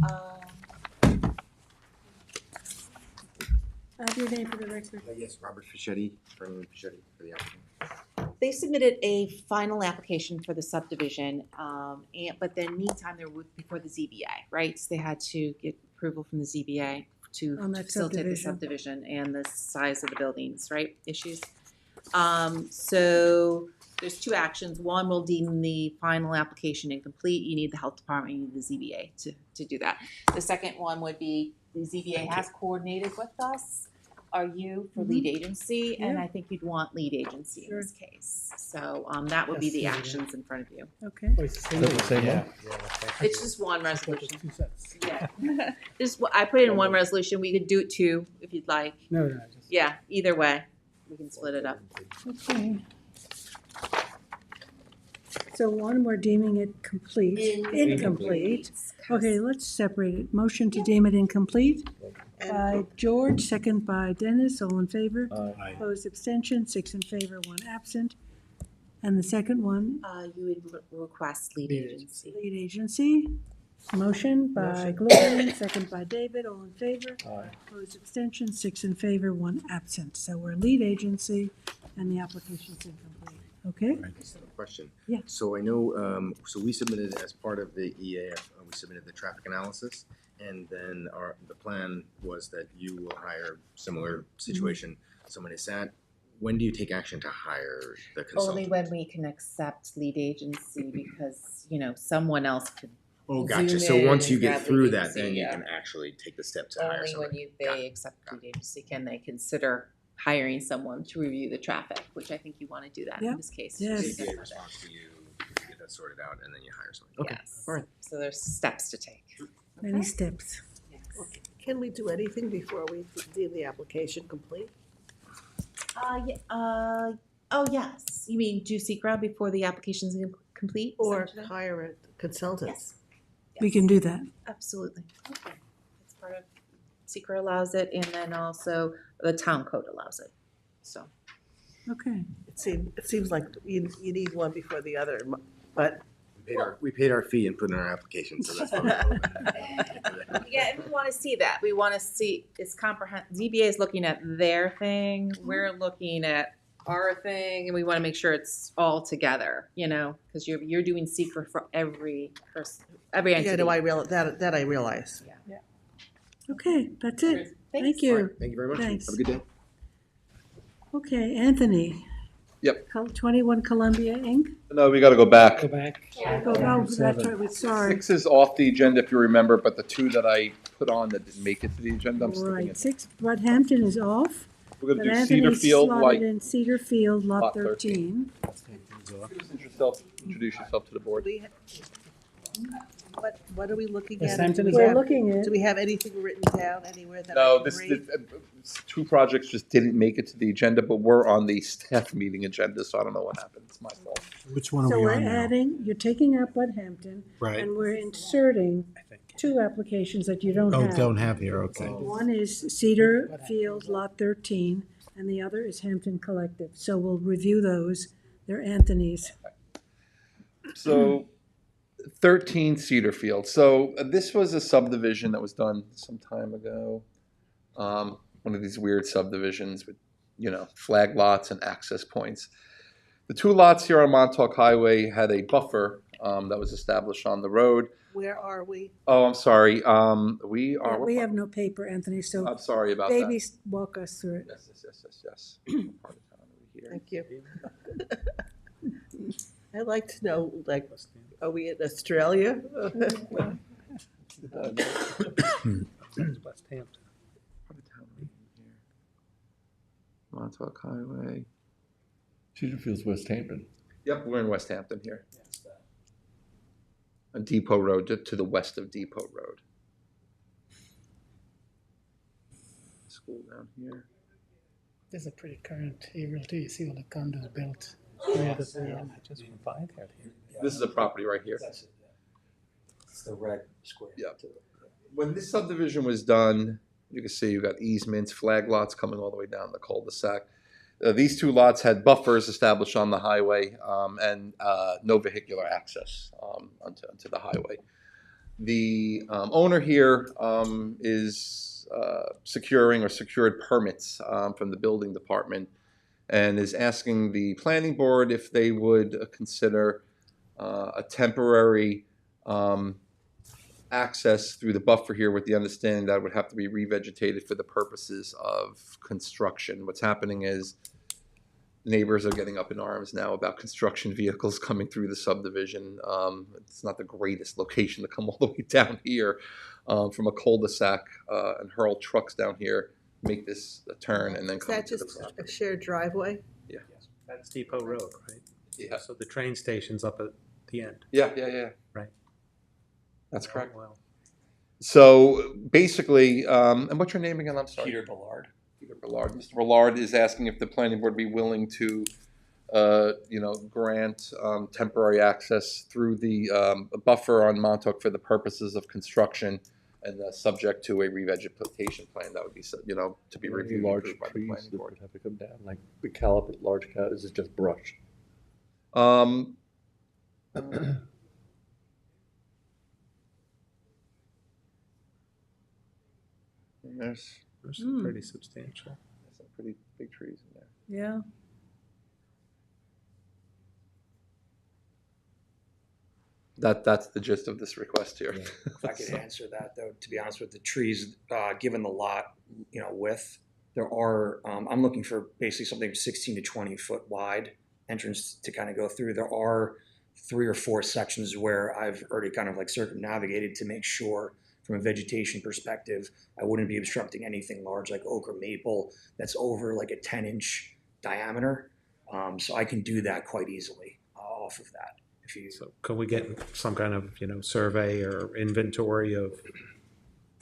Have your name for the record. Yes, Robert Fischetti from Fischetti for the applicant. they submitted a final application for the subdivision, but then meantime, they're before the ZBA, right? So they had to get approval from the ZBA to On that facilitate the subdivision. subdivision and the size of the buildings, right? Issues. So there's 2 actions. One, will deem the final application incomplete. You need the health department, you need the ZBA to do that. The second one would be the ZBA has coordinated with us. Are you for lead agency? And Yeah. I think you'd want lead agency in this case. So that would be Yes, the yeah. actions in front of you. Okay. Is that the same one? It's just one resolution. Yeah. I put it in one resolution. We could do it 2 if you'd like. No, just. Yeah, either way, we can split it up. Okay. So one, we're deeming it complete, incomplete. Okay, let's separate it. Motion to deem it incomplete by George, second by Dennis, all in favor. Aye. Opposed, abstention, 6 in favor, 1 absent. And the second one, You would request lead agency. lead agency. Motion by Gloria, second by David, all in favor. Aye. Opposed, abstention, 6 in favor, 1 absent. So we're lead agency and the application's incomplete. Okay? I just have a question. Yeah. So I know, so we submitted as part of the EAF, we submitted the traffic analysis, and then the plan was that you will hire similar situation, someone is sat. When do you take action to hire the consultant? Only when we can accept lead agency because, someone else could. Oh, gotcha. zoom So in once you and get grab through lead that, agency, then you yeah. can actually take the step to hire Only someone. when they accept lead agency can they consider hiring someone to review the traffic, which I think you want to do that Yeah. in this case. Yes. The ZBA responds to you, you get that sorted out, and then you hire someone. Okay. Yes. So there's steps to take. Many steps. Can we do anything before we deem the application complete? Oh, yes. You mean do secret before the application's complete? Or essentially? hire a consultant? Yes. We can do that. Absolutely. Okay. It's part of, secret allows it, and then also the town code allows it, so. Okay. It seems like you need one before the other, but. We paid our fee and put in our application, so that's why. Yeah, and we want to see that. We want to see, it's ZBA is looking at their thing, we're looking at our thing, and we want to make sure it's all together, because you're doing secret for every person, every entity. Yeah, no, that I realize. Yeah. Okay, that's it. Thank Thanks. you. Thank you very much. Thanks. Have a good day. Okay, Anthony. Yep. 21 Columbia Inc. No, we gotta go back. Go back. Oh, that's right, we're sorry. 6 is off the agenda if you remember, but the 2 that I put on that didn't make it to the agenda, I'm sticking Right, it. 6, Brockhampton is off. We're But gonna do Anthony's Cedar Field, slotted White. in Cedar Field, lot Lot 13. Introduce yourself to the board. What are we looking Yes, at? Hampton Do is we up. have- We're looking at- Do we have anything written down anywhere that No, I can this, read? 2 projects just didn't make it to the agenda, but we're on the staff meeting agenda, so I don't know what happened. It's my fault. Which one So are we we're on now? adding, you're taking out Brockhampton. Right. And we're inserting 2 applications that you don't Oh, have. don't have here, okay. One is Cedar Field, lot 13, and the other is Hampton Collective. So we'll review those. They're Anthony's. So, 13 Cedar Field. So this was a subdivision that was done some time ago. One of these weird subdivisions with, flag lots and access points. The 2 lots here on Montauk Highway had a buffer that was established on the road. Where are we? Oh, I'm sorry. We Yeah, are. we have no paper, Anthony, so I'm sorry about that. baby, walk us through it. Yes. Part of town over here. Thank you. I'd like to know, like, are we in Australia? West Hampton. Montauk Highway. Chesterfield's West Hampton. Yep, we're in West Hampton here. On Depot Road, to the west of Depot Road. School down here. There's a pretty current area too. You see all the condos built. Just buy that here. This is a property right here. It's the red square. Yep. When this subdivision was done, you can see you've got easements, flag lots coming all the way down the cul-de-sac. These two lots had buffers established on the highway and no vehicular access onto the highway. The owner here is securing or secured permits from the building department and is asking the planning board if they would consider a temporary access through the buffer here, with the understanding that it would have to be revegetated for the purposes of construction. What's happening is neighbors are getting up in arms now about construction vehicles coming through the subdivision. It's not the greatest location to come all the way down here from a cul-de-sac and hurl trucks down here, make this a turn, and then Is come that to the just property. a shared driveway? Yeah. That's Depot Road, right? Yeah. So the train station's up at the end. Yeah. Right. That's correct. Well, So basically, and what's your name again? I'm sorry. Peter Ballard. Peter Ballard. Mr. Ballard is asking if the planning board be willing to, grant temporary access through the buffer on Montauk for the purposes of construction, and subject to a revegetation plan that would be, to be Any reviewed large by the trees planning that board. would have to come down, like the caliper, large cat, is it just brush? There's some pretty substantial. some pretty big trees in there. Yeah, That's the gist of this request here. If I could answer that, though, to be honest with the trees, given the lot, width, there are, I'm looking for basically something 16 to 20 foot wide entrance to kind of go through. There are 3 or 4 sections where I've already kind of like circumnavigated to make sure from a vegetation perspective, I wouldn't be obstructing anything large like oak or maple that's over like a 10-inch diameter. So I can do that quite easily off of that. So could we get some kind of, survey or inventory of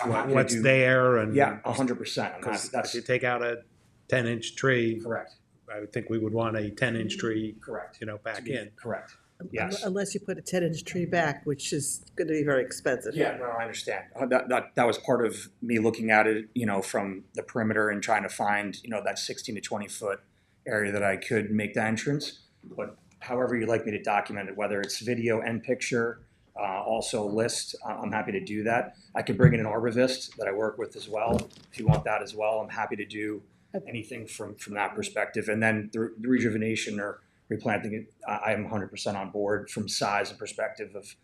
what's there? And Yeah, 100%. Because That's if you take out a 10-inch tree, correct. I would think we would want a 10-inch tree, Correct. Back in. Correct. Yes. Unless you put a 10-inch tree back, which is going to be very expensive. Yeah, no, I understand. That was part of me looking at it, from the perimeter and trying to find, that 16 to 20 foot area that I could make the entrance. But however you'd like me to document it, whether it's video and picture, also list, I'm happy to do that. I could bring in an arborist that I work with as well. If you want that as well, I'm happy to do anything from that perspective. And then the rejuvenation or replanting it, I am 100% on board from size and perspective of,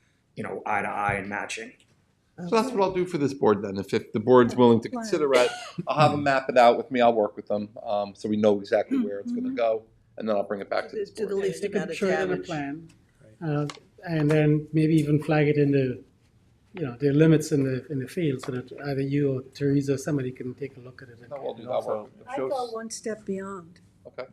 eye to eye and matching. So that's what I'll do for this board then. If the board's willing to consider it, I'll have them map it out with me. I'll work with them so we know exactly where it's going to go, and then I'll bring it back to this Do the board. least You amount could of show it on a damage. plan, and then maybe even flag it in the, the limits in the field, so that either you or Teresa or somebody can take a look at it. No, we'll do that. I'll work with them. I go one step beyond. Okay.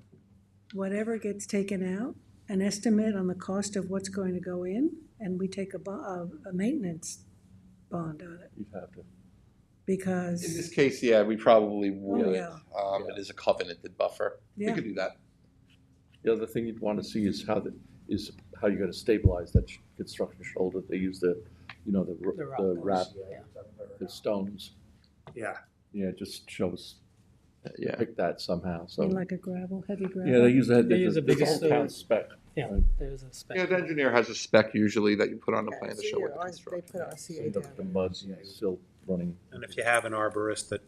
Whatever gets taken out, an estimate on the cost of what's going to go in, and we take a maintenance bond on it, You'd have to. because. In this case, yeah, we probably would. yeah. It is a covenanted buffer. We Yeah. could do that. The other thing you'd want to see is how you're going to stabilize that construction shoulder. They use the wrap, the stones. Yeah. Yeah, it just shows. Yeah. Pick that somehow. So. Like a heavy gravel. Yeah, they use that. They use the biggest town spec. Yeah, right? there's a spec. Yeah, the engineer has a spec usually that you put on the plan to show what the They construction. put RCA The down. mud's still running. And if you have an arborist that,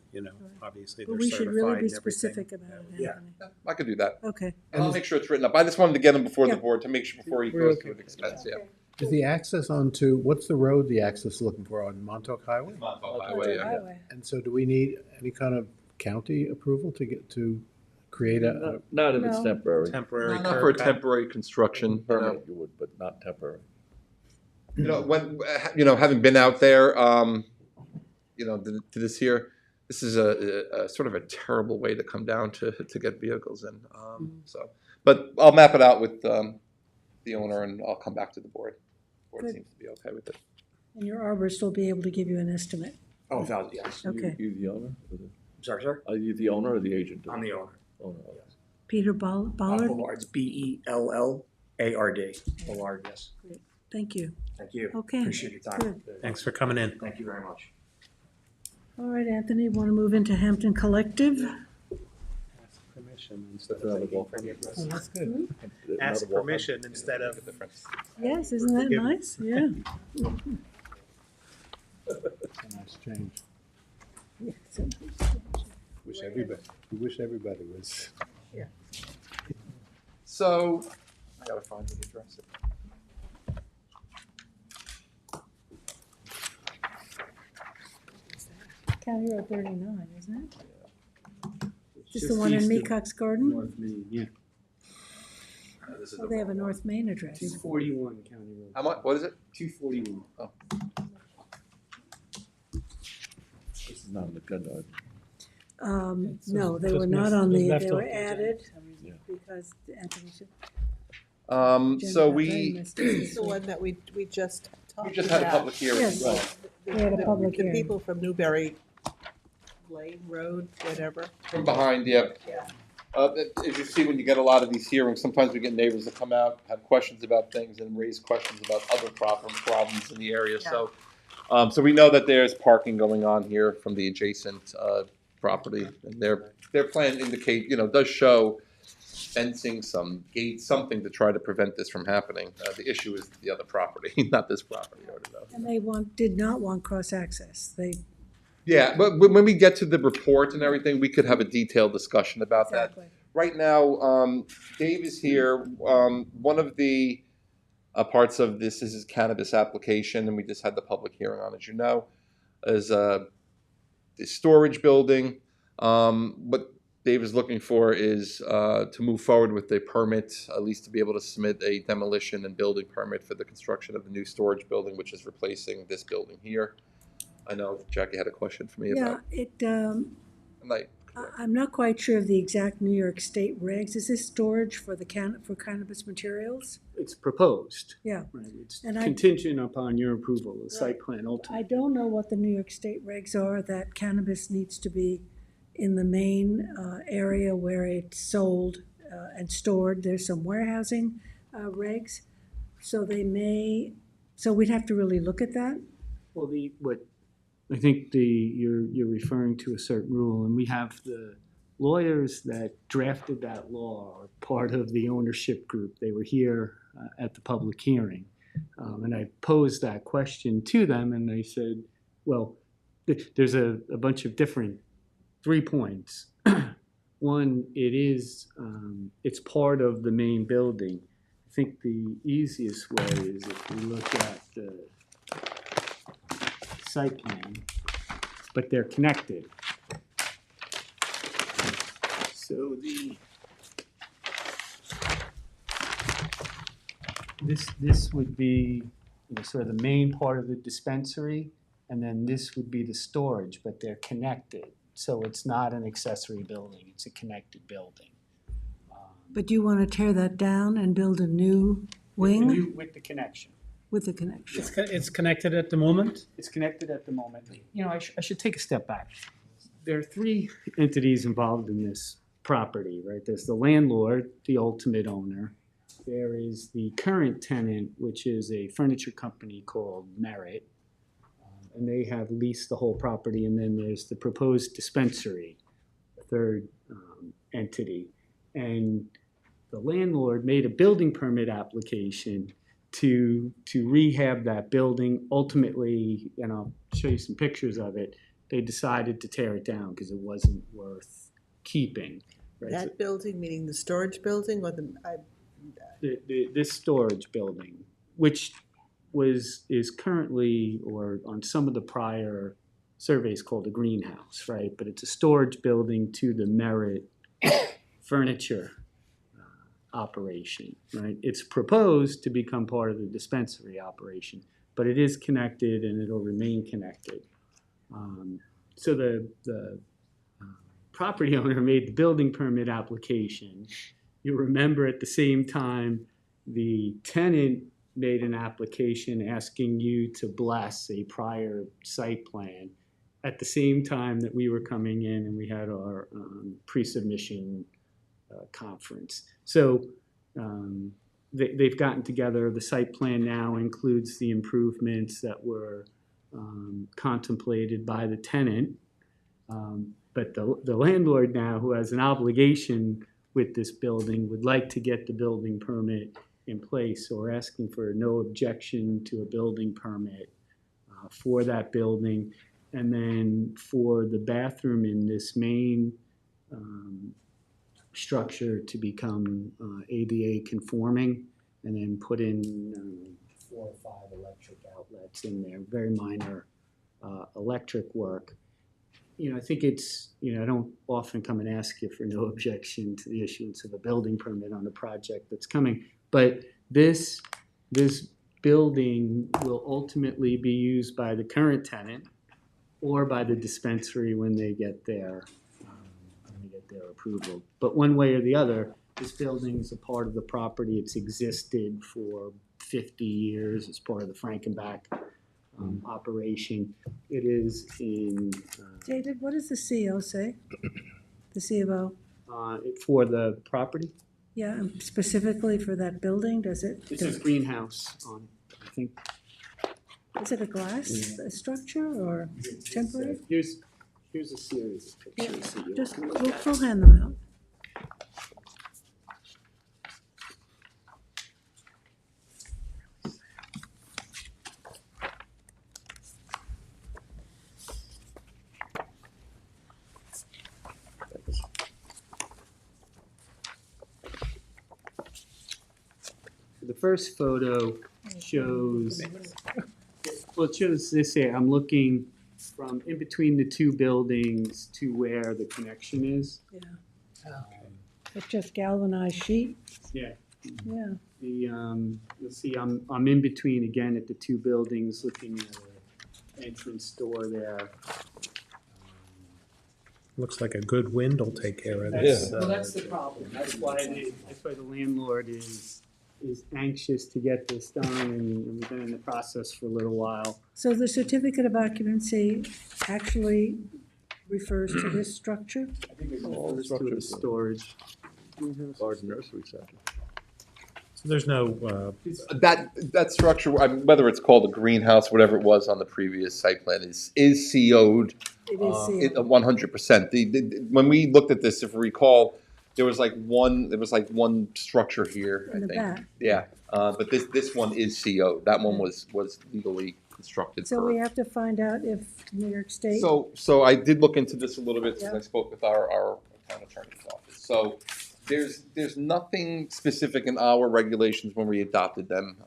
obviously But they're we should certified really be and everything. specific about it, Yeah. Anthony. I could do that. Okay. And I'll make sure it's written up. I just wanted to get them before Yeah. the board to make sure before he We're goes okay through the expense. Yeah. Is the access onto, what's the road the access is looking for, on Montauk Highway? Montauk Highway, yeah. Highway. And so do we need any kind of county approval to get to create a? Not if it's No. temporary. Temporary Not for a curb cut. temporary construction, you know. Permit you would, but not temporary. You know, when, you know, having been out there, you know, to this here, this is a sort of a terrible way to come down to get vehicles in. So, but I'll map it out with the owner, and I'll come back to the board. Board Good. seems to be okay with it. And your arborist will be able to give you an estimate. Oh, yes. Okay. You the owner? Sorry, sir? Are you the owner or the agent? I'm the owner. Owner. Peter Ballard? Ballard's Bellard. Ballard, yes. Thank you. Thank you. Okay. Appreciate your time. Good. Thanks for coming in. Thank you very much. All right, Anthony, want to move into Hampton Collective? Ask permission instead of taking for the address. Oh, that's good. Ask permission instead of. Yes, isn't that nice? Yeah. It's a nice change. We wish everybody was. So, I gotta find the address. County Road 39, isn't it? It's Just the just one in east of Mecox Garden? North Main, yeah. Oh, they have a North Main address. 241 County Road. How much? What is it? 241. Oh. This is not on the agenda. No, they just were not missed- on was the, left they off were the agenda. added Yeah. because Anthony should. So we This is the one that we just talked about. just had a public hearing. Yes. Right. We had a public The hearing. people from Newberry Lane Road, whatever. From behind, yeah. Yeah. As you see, when you get a lot of these hearings, sometimes we get neighbors that come out, have questions about things, and raise questions about other problems in the area. So, so we know that there's parking going on here from the adjacent property, and their plan indicate, you know, does show fencing, some gates, something to try to prevent this from happening. The issue is the other property, not this property. I already know. And they did not want cross-access. They, Yeah, but when we get to the report and everything, we could have a detailed discussion about that. exactly. Right now, Dave is here. One of the parts of this is his cannabis application, and we just had the public hearing on, as you know, is the storage building. What Dave is looking for is to move forward with a permit, at least to be able to submit a demolition and building permit for the construction of the new storage building, which is replacing this building here. I know Jackie had a question for me Yeah, about. I'm not quite sure of the exact New York State regs. Is this storage for for cannabis materials? It's proposed. Yeah. Right, it's And contingent upon your approval, the site plan I ultimately. don't know what the New York State regs are, that cannabis needs to be in the main area where it's sold and stored. There's some warehousing regs. So we'd have to really look at that. Well, I think you're referring to a certain rule, and we have the lawyers that drafted that law are part of the ownership group. They were here at the public hearing. And I posed that question to them, and they said, well, there's a bunch of different 3 points. One, it's part of the main building. I think the easiest way is if we look at the site plan, but they're connected. So this would be, you know, sort of the main part of the dispensary, and then this would be the storage, but they're connected. So it's not an accessory building, it's a connected building. But you want to tear that down and build a new wing With the connection. with the connection? It's connected at the moment? It's connected at the moment. You know, I should take a step back. There are 3 entities involved in this property, right? There's the landlord, the ultimate owner. There is the current tenant, which is a furniture company called Merit. And they have leased the whole property. And then there's the proposed dispensary, the third entity. And the landlord made a building permit application to rehab that building. Ultimately, and I'll show you some pictures of it, they decided to tear it down because it wasn't worth keeping. Right? That building, meaning the storage building or This storage building, which is currently, or on some of the prior surveys, called a greenhouse, right? But it's a storage building to the Merit furniture operation, right? It's proposed to become part of the dispensary operation, but it is connected and it'll remain connected. So the property owner made the building permit application. You remember at the same time, the tenant made an application asking you to bless a prior site plan at the same time that we were coming in and we had our pre-submission conference. So they've gotten together. The site plan now includes the improvements that were contemplated by the tenant. But the landlord now, who has an obligation with this building, would like to get the building permit in place. So we're asking for no objection to a building permit for that building. And then for the bathroom in this main structure to become ADA conforming, and then put in 4 or 5 electric outlets in there, very minor electric work. You know, I think it's, I don't often come and ask you for no objection to the issuance of a building permit on a project that's coming, but this building will ultimately be used by the current tenant or by the dispensary when they get their approval. But one way or the other, this building is a part of the property. It's existed for 50 years as part of the Frankenbach operation. It is in... David, what does the CO say? The C of O? For the property? Yeah, and specifically for that building, does it? This is greenhouse on, I think. Is it a glass structure or temporary? Here's a series of pictures. that Just, you'll- we'll hand them out. The first photo shows, well, it shows this here. I'm looking from in between the two buildings to where the connection is. Yeah. It's just galvanized sheet? Yeah. Yeah. The, you'll see I'm in between again at the two buildings, looking at an entrance door there. Looks like a good wind will take care of That's, this. well, that's the problem. That's why the landlord is anxious to get this done, and we've been in the process for a little while. So the certificate of occupancy actually refers to this structure? I think it All refers to the structures. storage. Garden nursery center. So there's no, That structure, whether it's called a greenhouse, whatever it was on the previous site plan, is CO'd. It is CO'd. 100%. When we looked at this, if you recall, there was like one structure here, In I the think. back. Yeah, but this one is CO. That one was legally constructed. So for- we have to find out if New York State. So I did look into this a little bit since Yeah. I spoke with our town attorney's office. So there's nothing specific in our regulations when we adopted them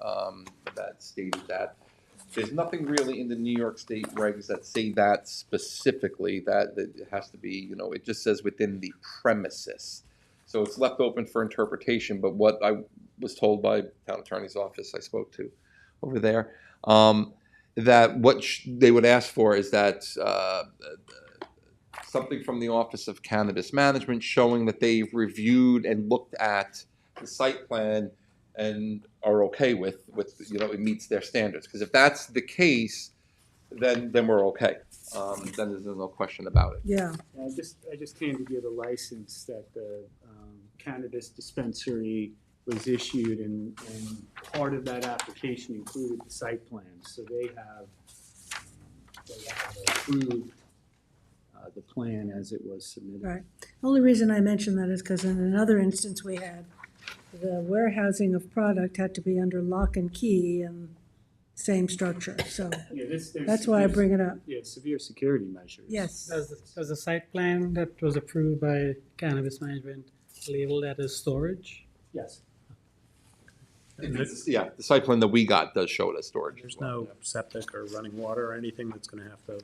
that stated that. There's nothing really in the New York State regs that say that specifically, that it has to be, it just says within the premises. So it's left open for interpretation, but what I was told by town attorney's office I spoke to over there, that what they would ask for is that something from the Office of Cannabis Management showing that they've reviewed and looked at the site plan and are okay with it meets their standards. Because if that's the case, then we're okay. Then there's no question about it. Yeah. I just handed you the license that the cannabis dispensary was issued, and part of that application included the site plan. So they have approved the plan as it was submitted. Right. Only reason I mention that is because in another instance we had, the warehousing of product had to be under lock and key and same structure, so Yeah, there's that's why I bring it up. Yeah, severe security measures. Yes. Does the site plan that was approved by Cannabis Management label that as storage? Yes. Yeah, the site plan that we got does show it as storage as There's well. no septic or running water or anything that's gonna have to,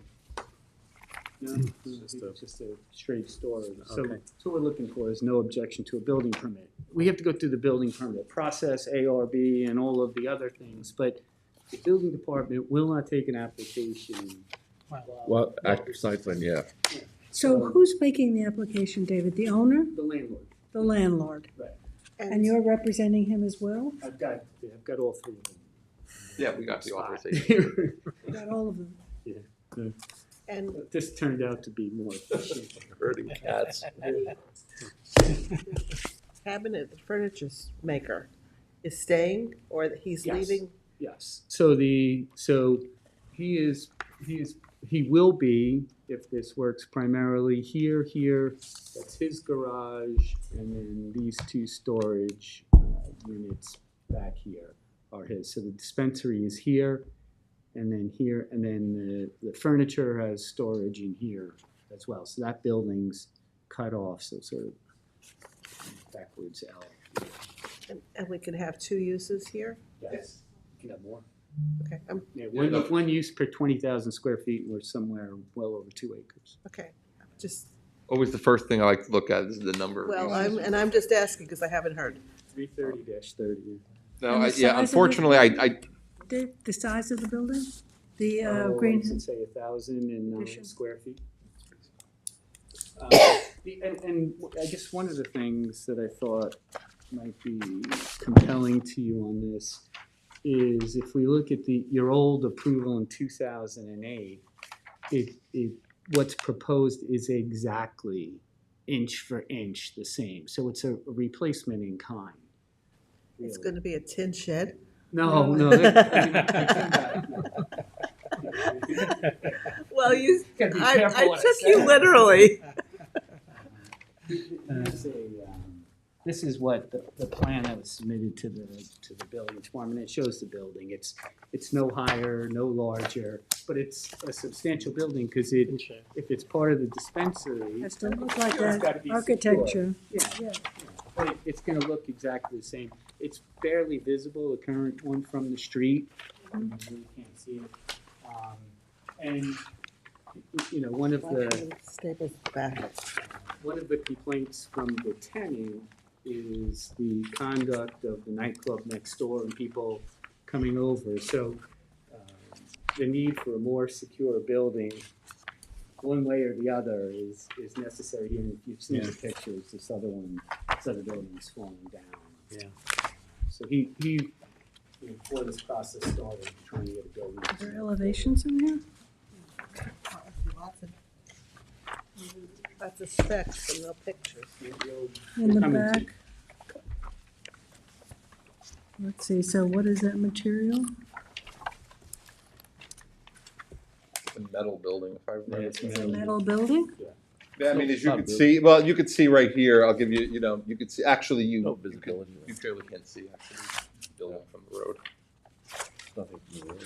No, it's just a straight storage. So, Okay. so what we're looking for is no objection to a building permit. We have to go through the building permit process, ARB, and all of the other things, but the building department will not take an application. Well, active site plan, yeah. So who's making the application, David? The owner? The landlord. The landlord? Right. And you're representing him as well? I've got all three of them. Yeah, we got the authorization. Got all of them? Yeah. And This turned out to be more efficient. Herding cats. cabinet furniture maker is staying, or that he's Yes. leaving? Yes, so he will be, if this works, primarily here, that's his garage, and then these two storage units back here are his. So the dispensary is here, and then here, and then the furniture has storage in here as well. So that building's cut off, so sort of backwards L. And we can have two uses here? Yes, you can have more. Okay, Yeah, one use per 20,000 square feet, and we're somewhere well over 2 acres. okay, just, Always the first thing I like to look at is the number. of well, uses. I'm just asking because I haven't heard. 330-30. No, And the size yeah, of it? unfortunately, I The size of the building? The What does green, it say, 1,009 Addition. square feet? And I guess one of the things that I thought might be compelling to you on this is if we look at your old approval in 2008, what's proposed is exactly inch for inch the same. So it's a replacement in kind. It's really. gonna be a tin shed? No. Well, Gotta be I careful what I took say. you literally. This is what the plan that was submitted to the building department. It shows the building. It's no higher, no larger, but it's a substantial building because if it's part of the dispensary. has to look like it's gotta that be architecture. secure. Yeah. But it's gonna look exactly the same. It's barely visible, the current one from the street. You really can't see it. And, you know, one of the. Staples back. One of the complaints from the tenant is the conduct of the nightclub next door and people coming over. So the need for a more secure building, one way or the other, is necessary here. And if you've seen the pictures, this other building is falling down. Yeah. So he before this process started, trying to get a building. Are there elevations in here? Lots of specs and no pictures. In the back? Let's see, so what is that material? It's a metal building, if I remember. It's It's a metal building? Yeah, I mean, as you can see, well, you could see right here, I'll give you, you could see, actually, No you visibility. clearly can't see, actually, the building from the road. Nothing from the road.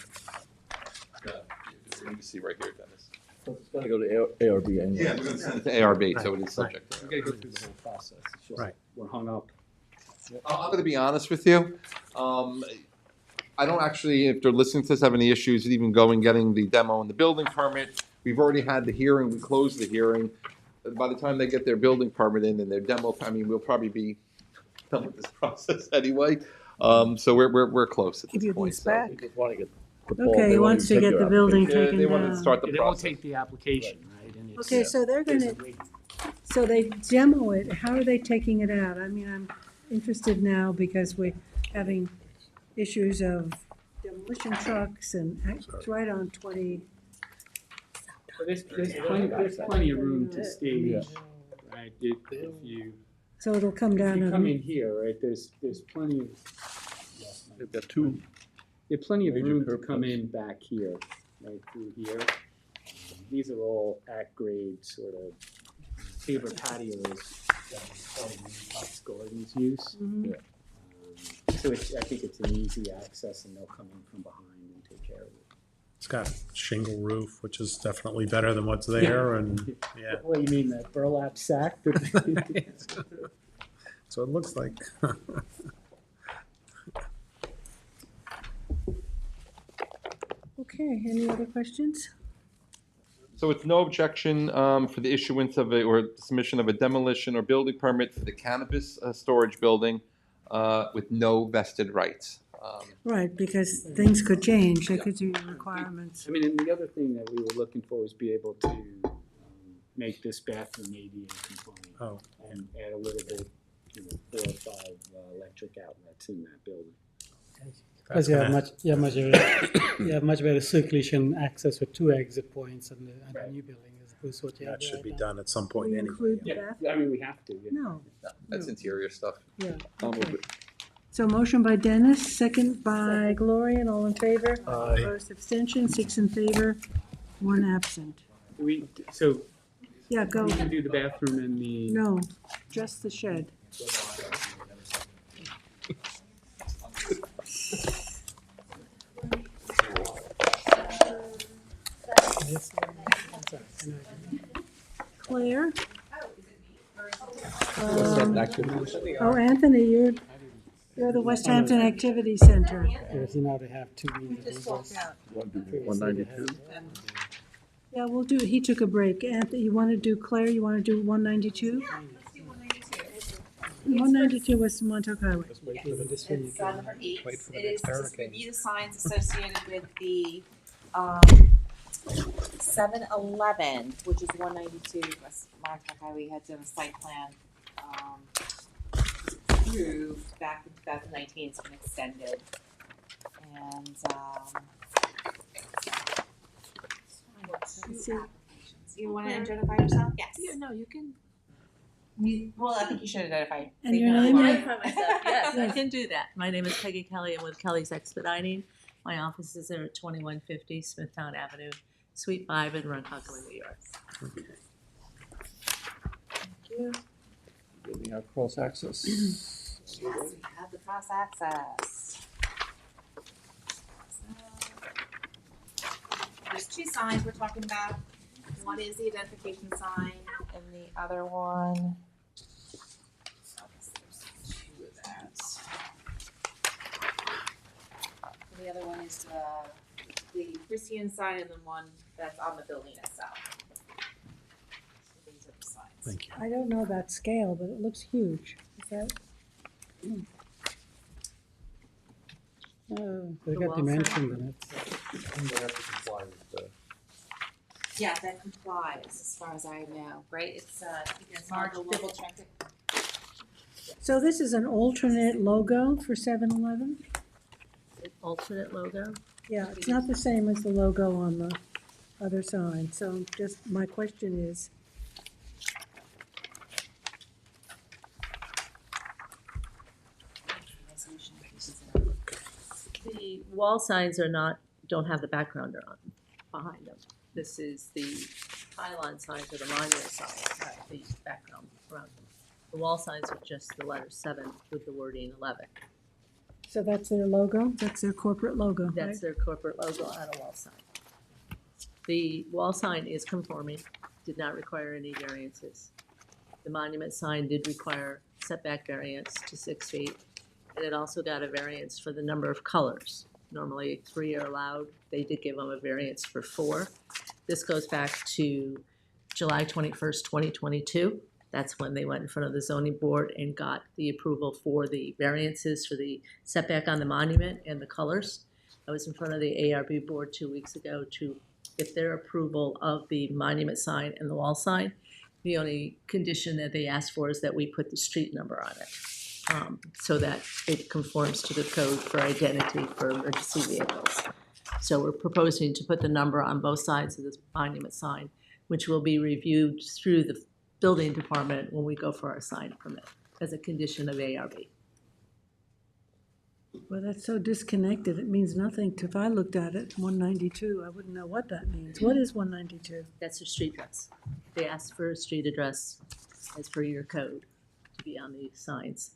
You can see right here, Dennis. It's gotta go to ARB anyway. Yeah, we're gonna send it to ARB, so it is subject to. We gotta go through the whole process. It's just Right. we're hung up. I'm gonna be honest with you. I don't actually, if they're listening to this, have any issues with even getting the demo and the building permit. We've already had the hearing, we closed the hearing. By the time they get their building permit in and their demo, I mean, we'll probably be done with this process anyway. So we're close at Give this you point. these so. back. They just wanna get the ball- Okay, they he wanna wants to take get their the building Yeah, taken they wanted to down. start the They won't process. take the application, right? And it's, Okay, so they're there's gonna, a wait. so they demo it, how are they taking it out? I mean, I'm interested now because we're having issues of demolition trucks and it's right on 20. But there's plenty of room to stage, right? If you So it'll come down come and, in here, right, there's plenty of. They've got two There's plenty of major room to curb come cuts. in back here, right through here. These are all at grade sort of paver patios that Pops Gordon's use. Mhm. So I think it's an easy access and they'll come in from behind and take care of it. It's got shingle roof, which is definitely better than what's there, and, yeah. What do you mean, that burlap sack? So it looks like. Okay, any other questions? So it's no objection for the issuance of a, or submission of a demolition or building permit for the cannabis storage building with no vested rights. Right, because things could change, they could do requirements. I mean, and the other thing that we were looking for was be able to make this bathroom ADA compliant. Oh. And add a little bit, 4 or 5 electric outlets in that building. Because you have much better circulation access with 2 exit points and the new building as opposed to what you have That should right be now. done at some point We anyway. include yeah. that? I mean, we have to. No. That's interior stuff. Yeah. I'll move Okay. it. So motion by Dennis, second by Gloria, and all in favor? Aye. Opposed, abstention, 6 in favor, 1 absent. So Yeah, go. we can do the bathroom and the. No, just the shed. Claire? Oh, Anthony, you're the West Hampton Activity Center. Because now they have 2 meetings. 192. Yeah, we'll do, he took a break. Anthony, you want to do, Claire, you want to do 192? 192 West Montauk Highway. It's number 8. Wait for the It is next to hurricane. review the signs associated with the 7-Eleven, which is 192 West Montauk Highway. Had done a site plan approved back in 2019. It's been extended, and you want to identify yourself? Yes. Yeah, no, you can. Well, I think you should identify. And your name? Identify myself, yes, I Yes. can do that. My name is Peggy Kelly. I'm with Kelly's Expediting. My offices are at 2150 Smithtown Avenue, Suite 5 in Ronkonkoma, New York. Thank you. Building out cross access. Yes, we have the cross access. There's 2 signs we're talking about. One is the identification sign, and the other one. There's 2 of that. And the other one is the Christian sign, and the one that's on the building itself. So these are the signs. Thank you. I don't know about scale, but it looks huge. Is that? Oh, they got dimensions in it. They have to comply with the. Yeah, that complies as far as I know, right? It's Marge, double check it. So this is an alternate logo for 7-Eleven? Alternate logo? Yeah, it's not the same as the logo on the other sign. So just, my question is, The wall signs don't have the background on behind them. This is the pylon signs or the monument signs, have the background around them. The wall signs are just the letter 7 with the wording 11. so that's their logo? That's their corporate logo, right? That's their corporate logo on a wall sign. The wall sign is conforming, did not require any variances. The monument sign did require setback variance to 6 feet, and it also got a variance for the number of colors. Normally 3 are allowed. They did give them a variance for 4. This goes back to July 21st, 2022. That's when they went in front of the zoning board and got the approval for the variances for the setback on the monument and the colors. I was in front of the ARB board 2 weeks ago to get their approval of the monument sign and the wall sign. The only condition that they asked for is that we put the street number on it, so that it conforms to the code for identity for emergency vehicles. So we're proposing to put the number on both sides of this monument sign, which will be reviewed through the building department when we go for our sign permit as a condition of ARB. Well, that's so disconnected. It means nothing. If I looked at it, 192, I wouldn't know what that means. What is 192? That's their street address. They asked for a street address as per your code to be on the signs.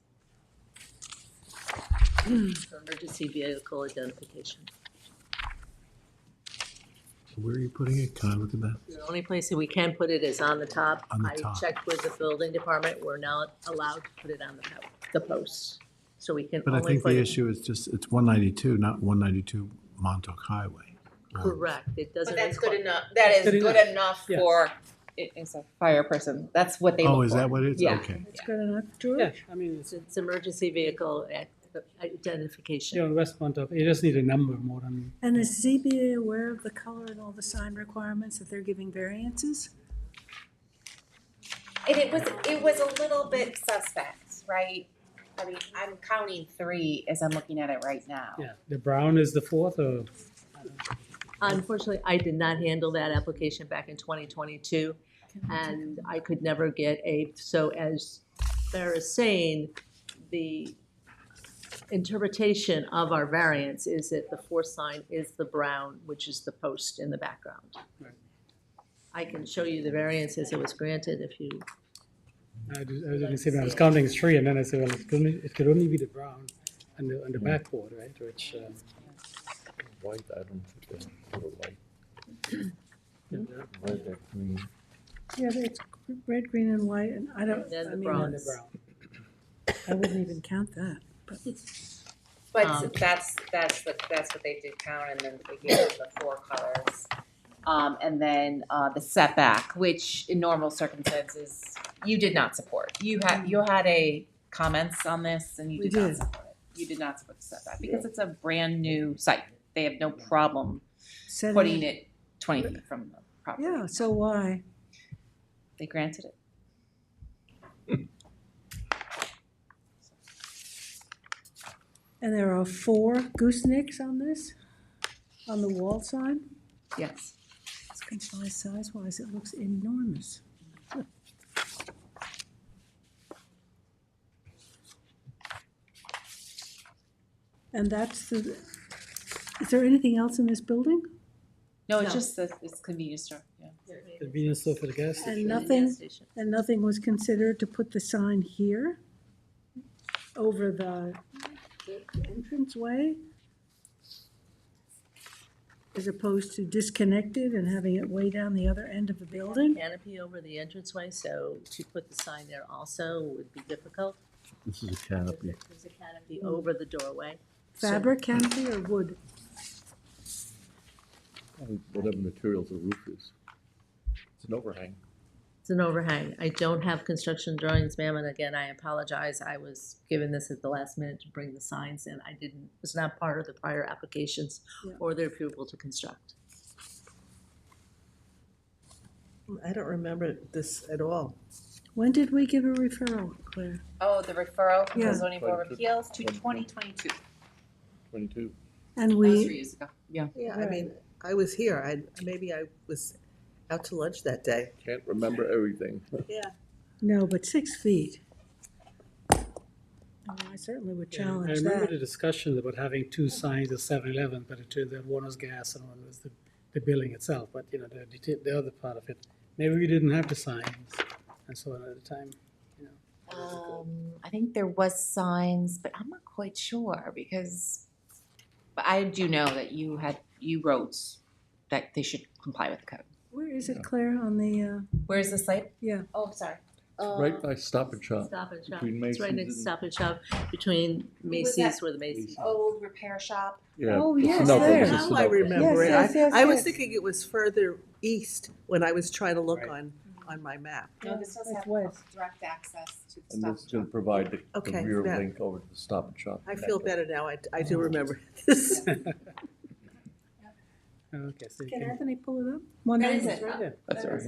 For emergency vehicle identification. Where are you putting it? Can I look at that? The only place that we can put it is on the top. On the I top. checked with the building department. We're now allowed to put it on the posts. So we can But I only think put the it. issue is just, it's 192, not 192 Montauk Highway. Correct, it doesn't. But that's good require- enough, that is Good good enough. enough Yeah. for, it is a fire person, that's what they look for. Oh, is that what it is? Yeah. Okay. It's good enough, George? Yeah, I mean, It's emergency vehicle identification. you know, West Montauk, you just need a number more than, And is ZBA aware of the color and all the sign requirements that they're giving variances? And it was a little bit suspect, right? I mean, I'm counting 3 as I'm looking at it right now. yeah, the brown is the fourth, or? Unfortunately, I did not handle that application back in 2022, and I could never get so as Claire is saying, the interpretation of our variance is that the fourth sign is the brown, which is the post in the background. Right. I can show you the variance as it was granted if you. I was gonna say, I was counting 3, and then I said, well, it could only be the brown and the backboard, right, which, White, I don't think they're white. yeah. Red, they're green. Yeah, it's red, green, and white, and I don't, Then I the mean, bronze. I wouldn't even count that. But that's what they did count, and then they gave us the 4 colors. And then the setback, which in normal circumstances, you did not support. You had a comments on this, and you We did not did. support it. You did not support the setback, because it's a brand new site. They have no problem Setting putting it 20 feet from the property. Yeah, so why? They granted it. And there are 4 goosenecks on this, on the wall sign? Yes. It's comply size-wise, it looks enormous. And that's the, is there anything else in this building? No, it's just it's convenience store, yeah. Convenience store for the gas And station. nothing was considered to put the sign here? Over the entranceway? As opposed to disconnected and having it way down the other end of the building? Canopy over the entranceway, so to put the sign there also would be difficult. This is a canopy. There's a canopy over the doorway. Fabric canopy or wood? Whatever materials the roof is. It's an overhang. It's an overhang. I don't have construction drawings, ma'am, and again, I apologize. I was given this at the last minute to bring the signs in. I didn't, was not part of the prior applications Yeah. or their approval to construct. I don't remember this at all. When did we give a referral, Claire? Oh, the referral from Yeah. the zoning board of appeals to 2022. 22. And That was 3 we, years ago, yeah. Yeah, I mean, I was here. Maybe I was out to lunch that day. Can't remember everything. Yeah. no, but 6 feet. I mean, I certainly would Yeah, I challenge remember that. the discussion about having 2 signs at 7-Eleven, but it turned out one was gas and one was the building itself, but you know, the other part of it, maybe we didn't have the signs and so on at the time, you know. I think there was signs, but I'm not quite sure because, but I do know that you wrote that they should comply with the code. Where is it, Claire, on the, Where is the site? yeah, Oh, sorry. Right by Stop and Shop. Stop and Shop. Between It's right Macy's next to and- Stop and Shop between Was that Macy's where the Macy's. Old repair shop. Yeah. Oh, it's yes, Sunoco, there. it's a Now I Sunoco. remember it. Yes, yes, I was yes. thinking it was further east when I was trying to look on my map. No, this does That's have west. direct access to the And stop this is gonna provide the Okay, rear yeah. link over to the Stop and Shop. I feel better now. I do remember this. Okay, so you can can, Anthony pull it up? That is it. right there. That's all right.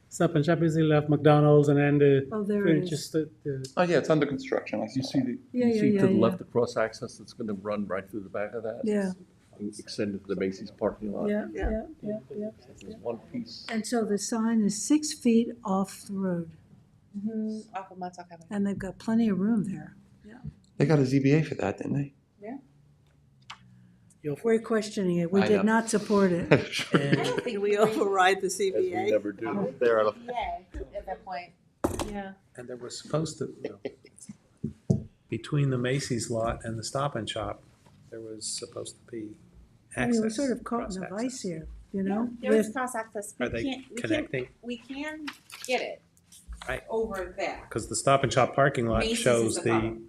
Stop and Shop is the left McDonald's and then the Oh, there it furniture, is. the Oh, yeah, it's under construction. I You saw see the, Yeah, you yeah, see yeah, to the yeah. left, the cross access that's gonna run right through the back of that? Yeah. And extend it to the Macy's parking lot. Yeah, Yeah. yeah, yeah, yeah. There's one piece. And so the sign is 6 feet off the road, Off of Montauk Avenue. and they've got plenty of room there. They got a ZBA for that, didn't they? We're questioning it. We I know. did not support it. Can we override the As we CBA? never do. They're out of. Yeah, at that point. Yeah. And there was supposed to, you know, between the Macy's lot and the Stop and Shop, there was supposed to be I mean, access. we're sort of caught in a cross-access. vice here, you know? There is with- cross access. Are they connecting? We can get it Right. over there. Because the Stop and Shop parking lot Macy's shows is the the problem.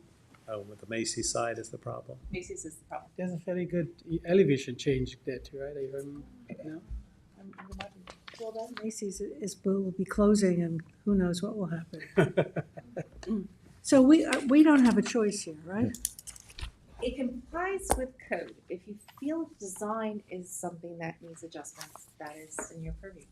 Oh, with the Macy's side is the problem. Macy's is the problem. There's a very good elevation change there too, right? No? Well, that Macy's will be closing, and who knows what will happen. So we don't have a choice here, right? It complies with code. If you feel design is something that needs adjustments, that is in your purview.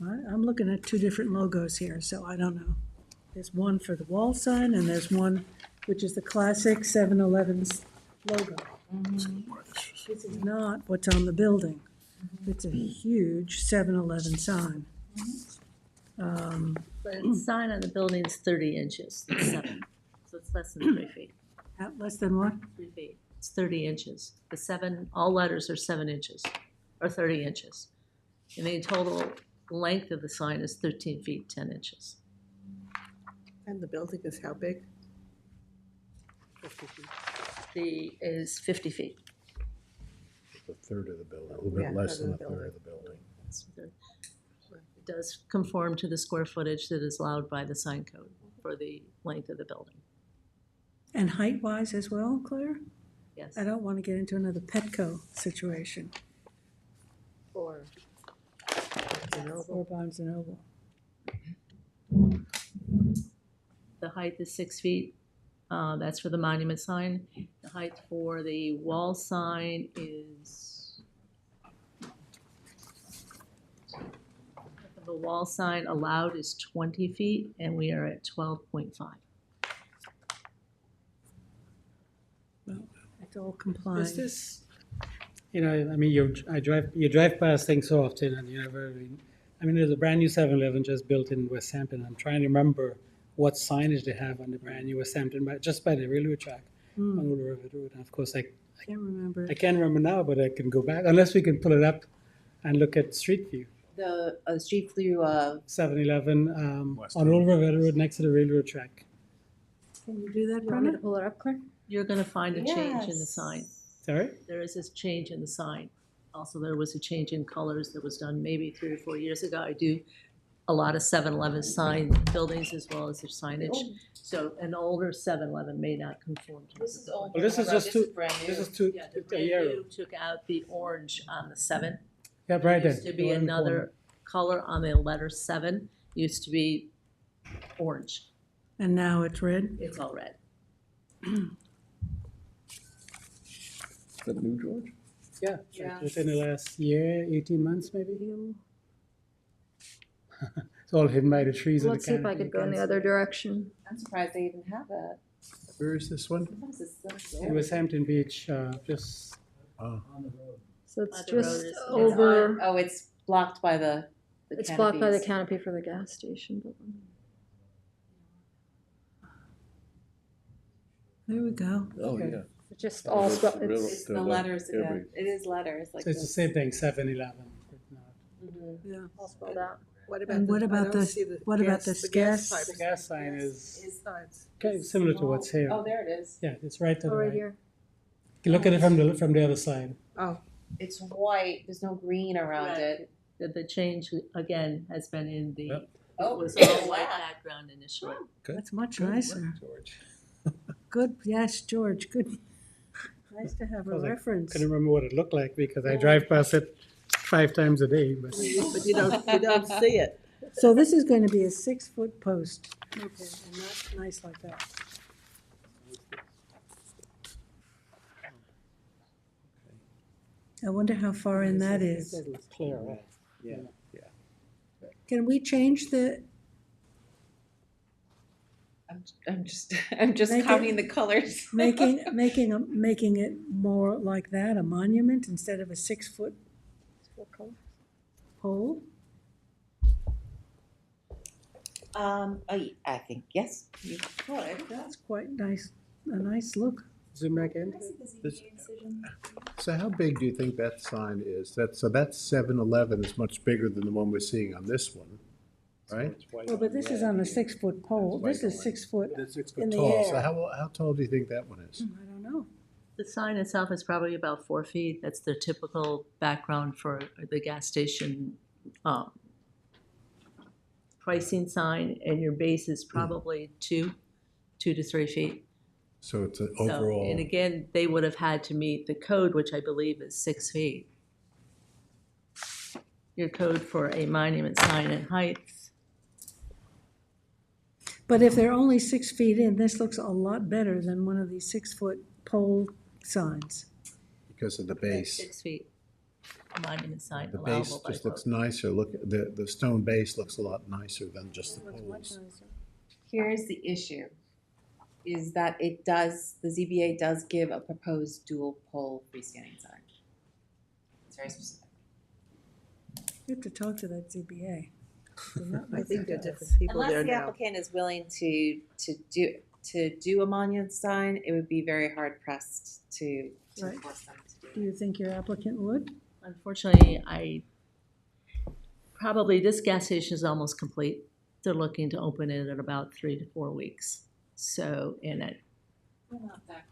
I'm looking at two different logos here, so I don't know. There's one for the wall sign, and there's one which is the classic 7-Eleven's logo. This is not what's on the building. It's a huge 7-Eleven sign. But the sign on the building is 30 inches, it's 7, so it's less than 3 feet. At less than what? 3 feet, it's 30 inches. The 7, all letters are 7 inches, or 30 inches. And the total length of the sign is 13 feet, 10 inches. And the building is how big? 50 feet. Is 50 feet. A third of the building, a little bit Yeah, less third than of a the third of the building. It does conform to the square footage that is allowed by the sign code for the length of the building. And height-wise as well, Claire? Yes. I don't want to get into another Petco situation. Or Or Barnes and Noble. The height is 6 feet. That's for the monument sign. The height for the wall sign is, the wall sign allowed is 20 feet, and we are at 12.5. It's all compliant. Is this, you know, I mean, you drive past things so often, and you never really, I mean, there's a brand new 7-Eleven just built in West Hampton. I'm trying to remember what signage they have on the brand new West Hampton, just by the railroad track on Old River Road. And of course, Can't remember. I can't remember now, but I can go back, unless we can pull it up and look at Street View. The street view of 7-Eleven on Old River Road next to the railroad track. Can you do that, You want me Brenda? to pull it up, Claire? You're gonna find a change in the Yes. sign. Sorry? There is this change in the sign. Also, there was a change in colors that was done maybe 3 or 4 years ago. I do a lot of 7-Eleven sign buildings as well as their signage. So an older 7-Eleven may not conform to this. Well, this is just two, this is two, Yeah, the a brand year. new took out the orange on the 7. Yeah, right There there. used to be the one in the corner. another color on the letter 7, used to be orange. And now it's red? It's all red. Is that new, George? Yeah, Yeah. within the last year, 18 months maybe. It's all hidden by the trees and the Let's see if I canopy. could go in the other direction. I'm surprised they even have that. Where is this one? Sometimes it's In West Hampton Beach, just Oh. So it's Other road just is- over, Oh, it's blocked by the it's blocked by the canopies. canopy for the gas station building. There we go. Oh, Okay. yeah. It's just all, spelled- Railroad- it's, It's the letters again. every- It is letters like so it's the this. same thing, 7-Eleven. Yeah. all spelled out. what about And what I about don't the- see what about this gas? pipe. The gas sign is Signs. kind of similar to what's here. Oh, there it is. Yeah, it's right to the Oh, right right. here. You can look at it from the other side. Oh, It's white. There's no green around Right. it. The change, again, has been in the, Yep. Oh, it was it's all white black. background initially. That's much Good work, nicer. George. Good, yes, George, good. Nice to have a Because I reference. couldn't remember what it looked like because I drive past it 5 times a day, but. but you don't see it. So this is going to be a 6-foot post. Okay, and that's nice like that. I wonder how far in that is. It's clear, right? Yeah. Can we change the, I'm just I'm just Make it- counting the colors. making it more like that, a monument instead of a 6-foot pole? I think yes, you could. That's quite nice, a nice look. Zoom back in. So how big do you think that sign is? So that's 7-Eleven is much bigger than the one we're seeing on this one, right? Well, but this is on a 6-foot pole. This is 6 foot It's 6 in foot the tall. So air. how tall do you think that one is? I don't know. The sign itself is probably about 4 feet. That's the typical background for the gas station pricing sign, and your base is probably 2 to 3 feet. So it's an So, overall. and again, they would have had to meet the code, which I believe is 6 feet. Your code for a monument sign and heights. But if they're only 6 feet in, this looks a lot better than one of these 6-foot pole signs. Because of the base. 6 feet. Monument sign The allowable base by just code. looks nicer. Look, the stone base looks a lot nicer than just the poles. Here's the issue, is that it does, the ZBA does give a proposed dual pole freestanding sign. It's very specific. You have to talk to that ZBA. I think they're different people Unless there the now. applicant is willing to do a monument sign, it would be very hard pressed to Right. force them to do it. Do you think your applicant would? Unfortunately, probably this gas station is almost complete. They're looking to open it in about 3 to 4 weeks. So, in it. We're not that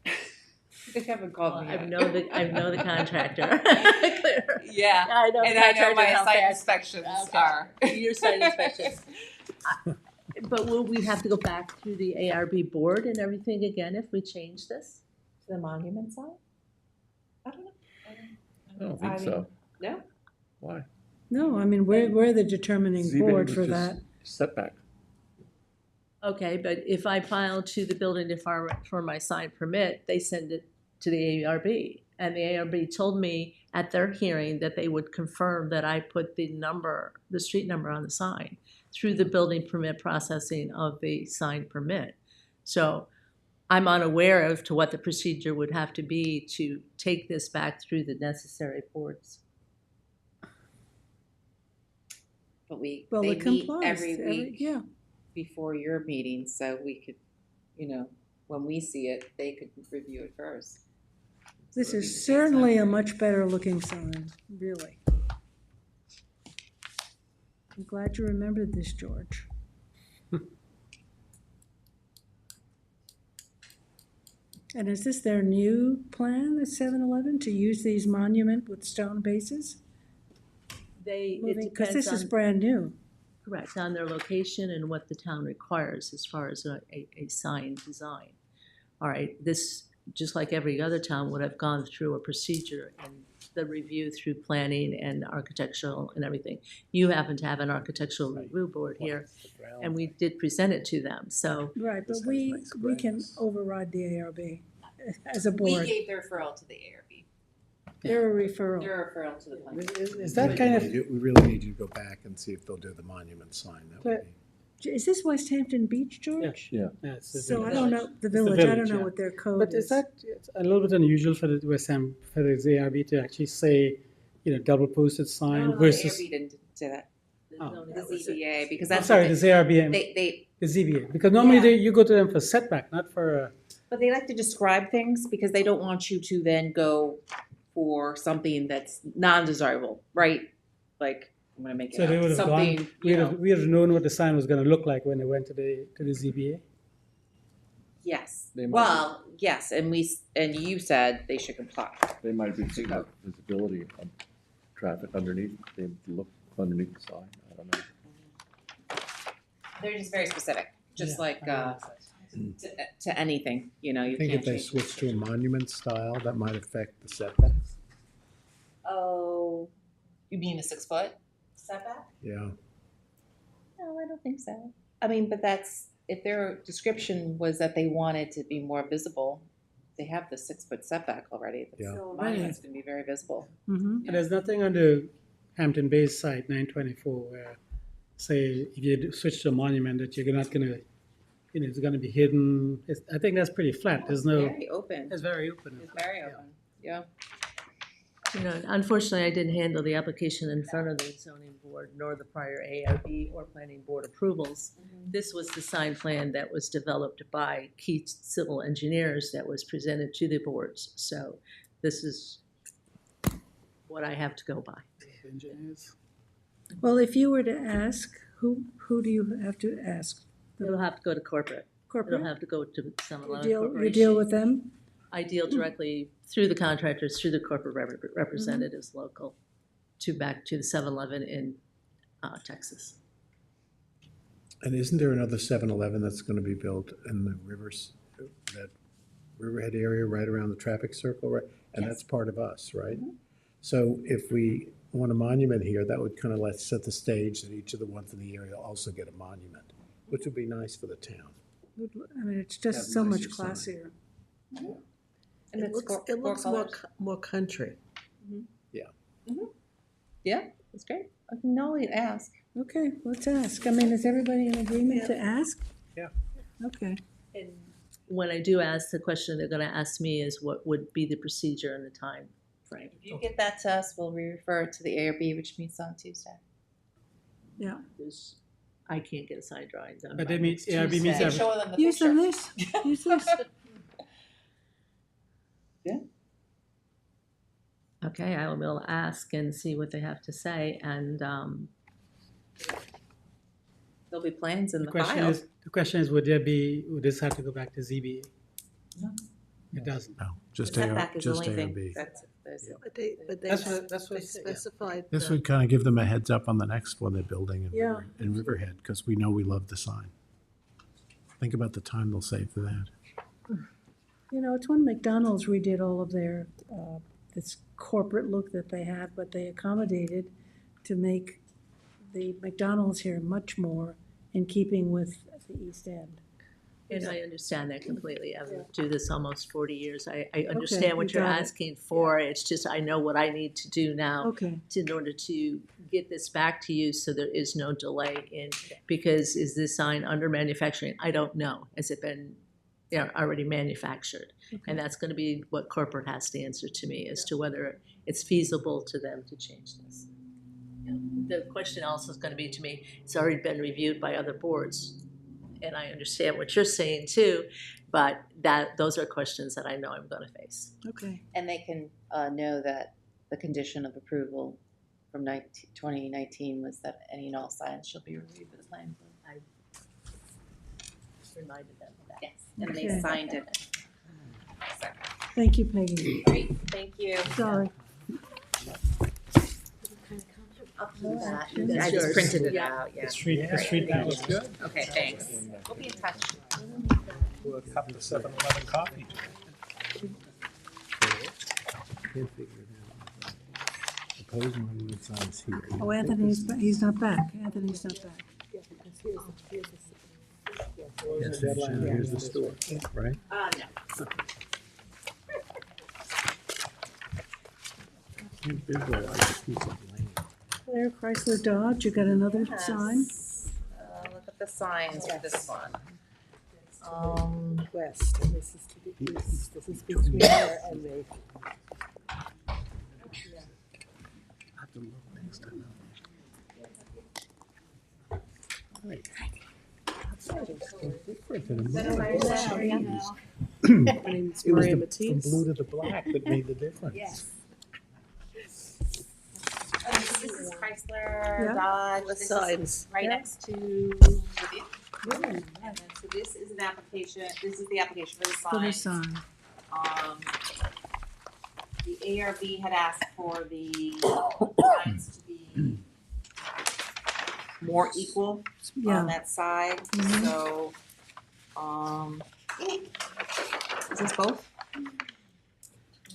close. They haven't called me I yet. know the contractor. Clear. Yeah, I know the and I know contractor, my how site fast- inspections Okay. are. Your site inspections. But will we have to go back through the ARB board and everything again if we change this? To the monument sign? I don't know. I don't think so. No? Why? No, I mean, we're the determining ZBA board was for just that. Setback. Okay, but if I file to the building department for my sign permit, they send it to the ARB. And the ARB told me at their hearing that they would confirm that I put the street number on the sign through the building permit processing of the sign permit. So I'm unaware of to what the procedure would have to be to take this back through the necessary boards. But they Well, it meet complies. every week Yeah. before your meeting, so we could, when we see it, they could review it first. This is certainly a much better looking sign, really. I'm glad you remembered this, George. And is this their new plan, the 7-Eleven, to use these monument with stone bases? Because this is brand new. Correct, on their location and what the town requires as far as a sign design. All right, this, just like every other town, would have gone through a procedure and the review through planning and architectural and everything. You happen to have an architectural review board here, and we did present it to them, so. Right, but we can override the ARB as a We board. gave the referral to the ARB. They're a referral. They're a referral to the planning. Is that kind of? We really need you to go back and see if they'll do the monument sign. That would be. Is this West Hampton Beach, George? Yeah. it's the So I village. don't know, the It's the village, I don't village, know yeah. what their code But is that it's a little bit unusual for the West Ham, for the ARB to actually say, double posted sign No, versus? The ARB didn't do that. Oh. The ZBA, because I'm that's. sorry, what the ARB, They, the ZBA, because normally Yeah. you go to them for setback, not for, but they like to describe things because they don't want you to then go for something that's non-desirable, right? Like, I'm gonna make so it they up, would have something, gone, we would have known what the sign was gonna look like when they went to the ZBA. Yes, They might- well, yes, and you said they should comply. They might be seeing the visibility of traffic underneath, they look underneath the sign, I don't know. They're just very specific, just Yeah, like, to anything, you I think if can't they change. switch to a monument style, that might affect the setbacks. Oh, you mean a 6-foot setback? Yeah. No, I don't think so. I mean, but that's, if their description was that they wanted to be more visible, they have the 6-foot setback already. Yeah. The monument's gonna be very visible. Mm-hmm. And there's nothing on the Hampton Bays site, 924, where, say, if you switch to a monument, that you're not gonna, it's gonna be hidden. I think that's pretty flat, there's no, Very open. it's very open. It's very open, yeah. Unfortunately, I didn't handle the application in front of the zoning board, nor the prior ARB or planning board approvals. This was the sign plan that was developed by key civil engineers that was presented to the boards. So this is what I have to go by. Engineers. Well, if you were to ask, who do you have to ask? It'll have to go to corporate. Corporate? It'll have to go to some You corporation. deal with them? I deal directly through the contractors, through the corporate representatives local, back to the 7-Eleven in Texas. And isn't there another 7-Eleven that's gonna be built in the rivers, that Riverhead area right around the traffic circle, right? And that's part of us, right? So if we want a monument here, that would kind of let set the stage that each of the ones in the area also get a monument, which would be nice for the town. I mean, it's just so much classier. And it looks more country. Yeah, that's great. I can only ask. Okay, let's ask. I mean, is everybody in agreement to ask? Yeah. Okay. And when I do ask, the question they're gonna ask me is what would be the procedure and the time frame. If you get that to us, we'll refer it to the ARB, which meets on Tuesday. Yeah. Because I can't get a sign drawing done. But by they mean, next ARB Tuesday. means every. Show them the Use picture. this, use this. Okay, I will ask and see what they have to say, and, There'll be plans in The the question file. is, would this have to go back to ZBA? No. It doesn't. No, just Setback is the just only thing ARB. that's, there's. But they That's what they specified. This would kind of give them a heads up on the next one they're building Yeah. in Riverhead, because we know we love the sign. Think about the time they'll save for that. You know, it's when McDonald's redid all of their, this corporate look that they have, but they accommodated to make the McDonald's here much more in keeping with the East End. and I understand that completely. I've do this almost 40 years. I Okay, understand what you you're got it. asking for. It's just, I know what I need to do now Okay, in order to get this back to you so there is no delay in, because is this sign under manufacturing? I don't know. Has it been, already manufactured? And that's gonna be what corporate has to answer to me as to whether it's feasible to them to change this. The question also is gonna be to me, it's already been reviewed by other boards. And I understand what you're saying too, but those are questions that I know I'm gonna face. okay. And they can know that the condition of approval from 2019 was that any and all signs shall be reviewed by the planning board. I reminded them of that. Yes, and Okay. they signed it. Thank you, Peggy. Great, thank you. Sorry. Up to that. That's I just yours. printed it Yeah. out, yeah. The street that was good. Okay, thanks. We'll be in touch. We'll a cup of 7-Eleven coffee. Can't figure it out. Proposed monument signs here. Oh, he's not back. Anthony's not back. Yes, here's the store, right? No. Can't visualize this piece of land. Claire Chrysler Dodge, you got another sign? Look at the signs for this one. West, and this is to the east. This is between there and the. I have to look next time. Right. Different than the My name's It was Maria the from Matisse. blue to the black that made the difference. This is Chrysler Yeah. Dodge. The This is signs. right Yeah. next to the. And then, so this is an application, this is the application for the For the signs. sign. The ARB had asked for the signs to be more equal Yeah. on that side, Mhm. so, is this both?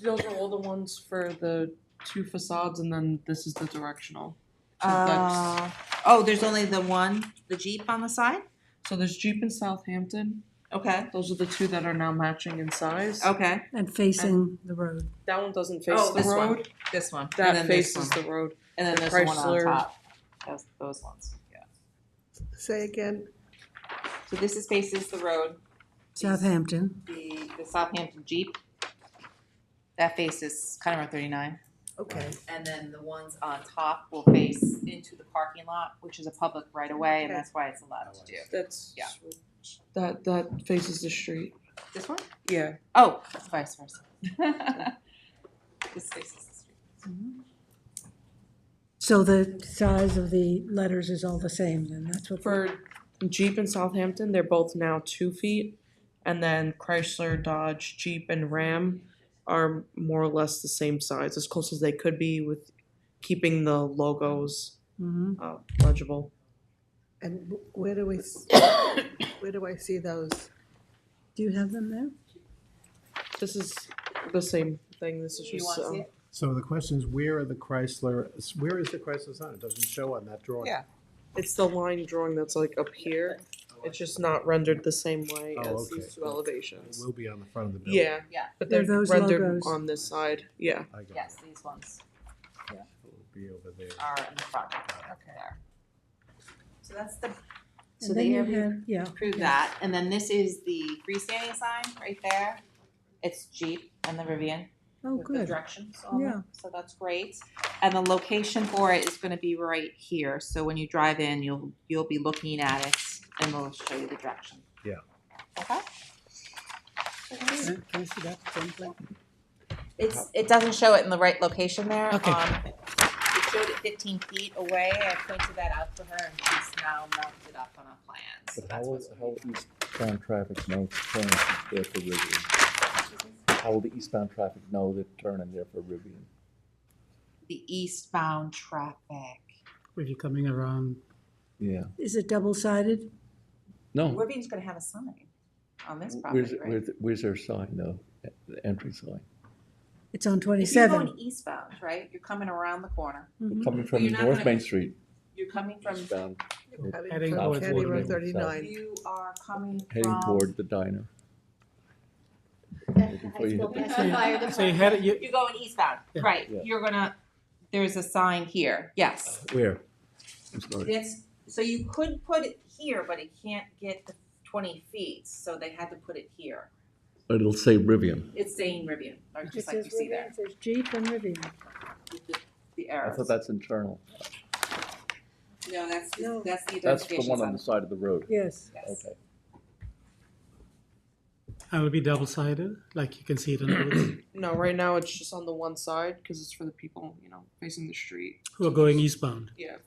Those are all the ones for the two facades, and then this is the directional. So that's, There's only the one, the Jeep on the side? so there's Jeep in Southampton. Okay, Those are the two that are now matching in size. okay. And facing the road. That one doesn't face Oh, the this one. road. This one. And That then this faces one. the road. And then the there's the one on Chrysler- top. Those ones, yeah. Say again. So this is faces the road, Southampton. the Southampton Jeep. That faces County Road 39. Okay. And then the ones on top will face into the parking lot, which is a public right of way, and Okay. that's why it's allowed to do. That's Yeah. that faces the street. This one? Yeah. Oh, it's vice versa. This faces the street. So the size of the letters is all the same then, that's what. For Jeep and Southampton, they're both now 2 feet, and then Chrysler, Dodge, Jeep, and Ram are more or less the same size, as close as they could be with keeping the logos Mhm. legible. And where do I see those? Do you have them there? This is the same thing. This is You just. want to see it? So the question is, where is the Chrysler sign? It doesn't show on that drawing. Yeah. It's the line drawing that's like up here. It's just not rendered the same way Oh, as okay. these two elevations. It will be on the front of the building. Yeah, Yeah. but They're they're those rendered logos. on this side. Yeah. I got Yes, these ones it. It'll be over there. are in the front. Okay. There. So that's the. So And they then have you had, yeah. approved that, and then this is the freestanding sign right there. It's Jeep and the Rivian. Oh, with the good. directions on Yeah. it, so that's great. And the location for it is gonna be right here, so when you drive in, you'll be looking at it and we'll show you the direction. Yeah. Okay? Can I see that same thing? It doesn't show it in the right location there. Okay. It showed it 15 feet away, I pointed that out for her and she's now mounted it up on a plan. So But that's what's how will eastbound traffic know to turn there for Rivian? How will the eastbound traffic know that turn in there for Rivian? the eastbound traffic. If you're coming around. Yeah. Is it double-sided? No. Rivian's gonna have a sign on this property, right? Where's their sign though? The entry sign? It's on If you're 27. going eastbound, right, you're coming around the corner. Mhm. Coming But from you're not North gonna- Main Street. You're coming from. Eastbound. Heading South towards County Road 39. You are coming Heading from. toward the diner. Before you hit the- So you had, You're going eastbound, Yeah. right, Yeah. you're gonna, there's a sign here, yes. Where? I'm sorry. That's, so you could put it here, but it can't get the 20 feet, so they had to put it here. It'll say Rivian. It's saying Rivian, or It just says like you see Rivian, there, it says Jeep and Rivian. with the I arrows. thought that's internal. No, that's the That's the identification one on sign. the side of the road. Yes. Yes. Okay. and it'll be double-sided, like you can see it on the roads, No, right now it's just on the one side because it's for the people, you know, facing the street. who are going eastbound. Yeah.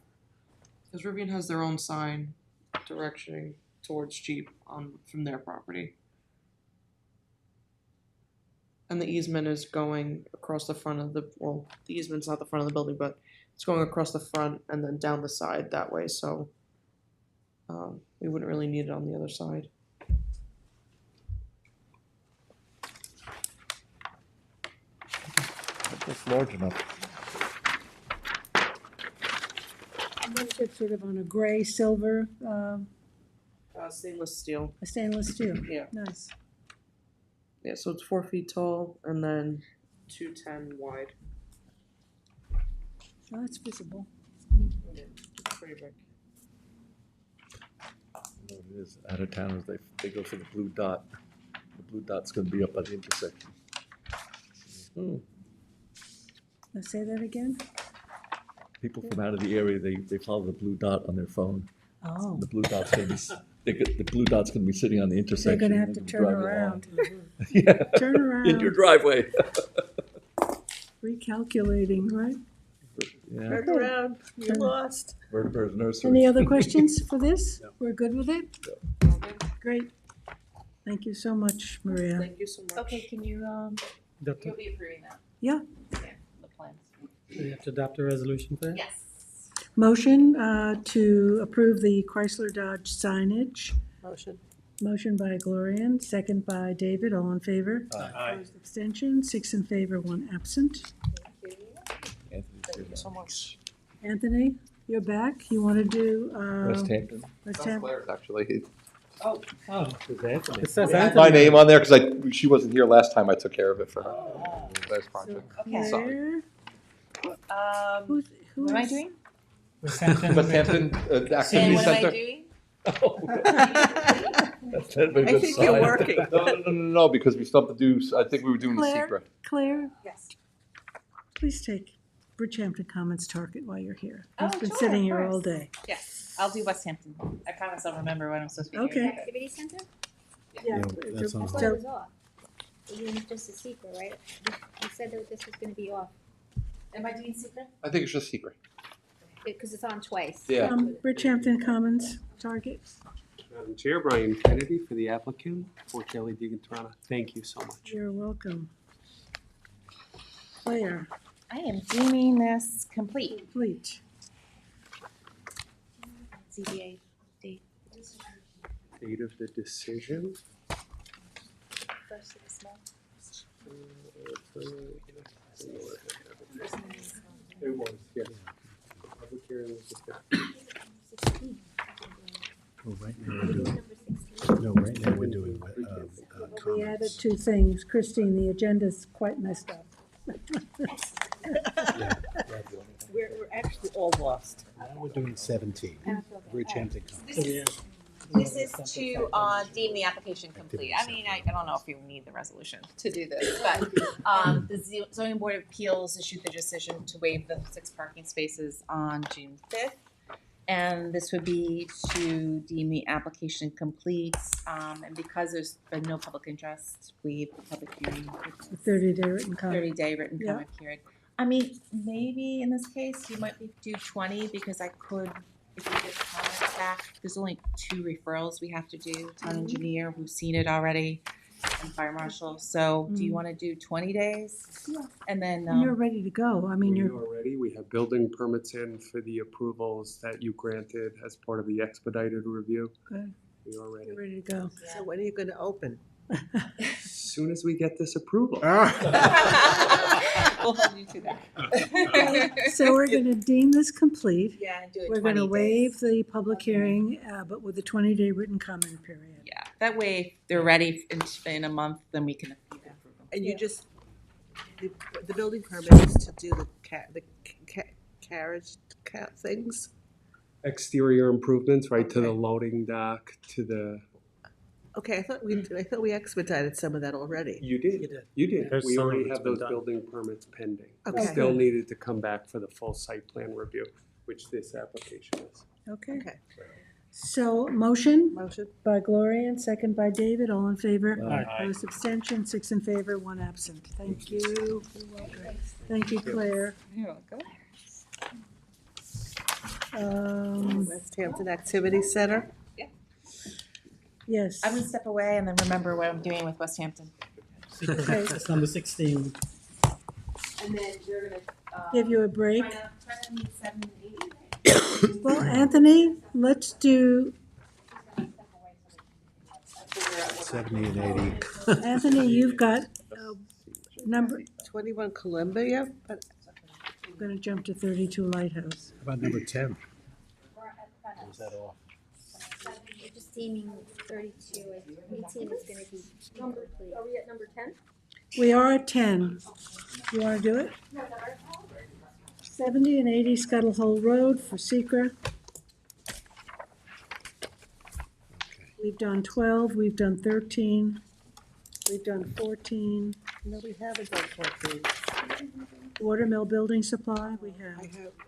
Because Rivian has their own sign directioning towards Jeep on from their property. And the easement is going across the front of the, well, the easement's not the front of the building, but it's going across the front and then down the side that way, so we wouldn't really need it on the other side. That's large enough. It's sort of on a gray silver, Stainless steel. a stainless steel. Yeah. Nice. Yeah, so it's 4 feet tall and then 210 wide. Oh, it's visible. Yeah, it's pretty big. What it is, out of towners, they go for the blue dot. The blue dot's gonna be up by the intersection. Hmm. Let's say that again. People from out of the area, they follow the blue dot on their phone. Oh. The blue dot's gonna be, the blue dot's gonna be sitting on the They're intersection. gonna have and to they'll turn drive you around. along. Yeah. Turn around. In your driveway. Recalculating, right? Yeah. Turn around, you're lost. Vertebrae's nursery. Any other questions for this? We're good with it? Great. Thank you so much, Maria. Thank you so much. Okay, can you, Adopt you'll it. be approving that? Yeah. Yeah, the plans. So you have to adopt a resolution for that? Yes. Motion to approve the Chrysler Dodge signage. Motion. Motion by Gloria, second by David, all in favor? Aye. Opposed, abstention, 6 in favor, 1 absent. Thank you so much. Anthony, you're back. You want to do? West Hampton. West That's Hampton. Claire's, actually. Oh. Oh, It says I had Anthony. my name on there because she wasn't here last time I took care of it for her. Claire's project. Okay. Claire, What am I doing? West Hampton And Activity what am I Center. doing? That's a very I good think you're sign. working. No, because we still have to do, I think we were doing the Claire, secret. Claire, Yes. please take Bridgehampton Commons Target while you're here. Oh, He's been sure, sitting of here all course. day. Yes, I'll do West Hampton. I promise I'll remember when I'm supposed to be Okay. here. Activity center? Yeah. that sounds I thought So- it was off. Even just a secret, right? You said that this was gonna be off, Am I doing secret? I think it's just secret. because it's on twice. Yeah. Bridgehampton Commons Target. Madam Chair, Brian Kennedy for the applicant, 4 Kelly Digantarana. Thank you so much. You're welcome. Claire, I am deeming this complete. complete. ZBA Date of the decision. First of this month. It was, yes. Public hearing was the 15th. Well, right now we're doing, no, right now we're doing, We added two things. Christine, the agenda's quite messed up. We're actually all lost. Now we're doing 17, Bridgehampton Commons. This is to deem the application complete. I mean, I don't know if you need the resolution to do this, but the zoning board of appeals issued the decision to waive the 6 parking spaces on June 5th. And this would be to deem the application complete, and because there's been no public interest, waive the public hearing. 30-day written comment. 30-day written Yeah. comment period. I mean, maybe in this case, you might do 20, because I could, if we get comments back, there's only 2 referrals we have to do, town engineer who's seen it already, and fire marshal. So do you want to do 20 days? Yeah. And then. And you're ready to go. I mean, We you're, are ready. We have building permits in for the approvals that you granted as part of the expedited review. good. We are ready. You're ready to go. So when are you gonna open? As soon as we get this approval. We'll hold you to that. So we're gonna deem this complete. Yeah, and do it We're 20 gonna days. waive the public hearing, but with a 20-day written comment period. Yeah, that way, if they're ready in a month, then we can approve them. And you just, the building permit is to do the carriage things? Exterior improvements, right, to the loading dock, to the. Okay, I thought we expedited some of that already. You did. You did. There's We some of already it's have been those done. building permits pending. Okay. We still needed to come back for the full site plan review, which this application is. Okay. Okay. So motion Motion? by Gloria and second by David. All in favor? Aye. Opposed, abstention, 6 in favor, 1 absent. Thank you. Thank you, Claire. You're welcome. West Hampton Activity Center? Yes. I'm gonna step away and then remember what I'm doing with West Hampton. Okay. That's number 16. And then we're gonna. Give you a break. Try to meet 7 and 8. Well, Anthony, let's do, 70 and 80. Anthony, you've got number, 21 Columbia, but we're gonna jump to 32 Lighthouse. How about number 10? Or is that off? You're just deeming 32, 18 is gonna be number, are we at number 10? We are at 10. You wanna do it? 70 and 80 Scuttle Hole Road for Secra. We've done 12, we've done 13, we've done 14. no, we haven't done 14. Watermill Building Supply, we have.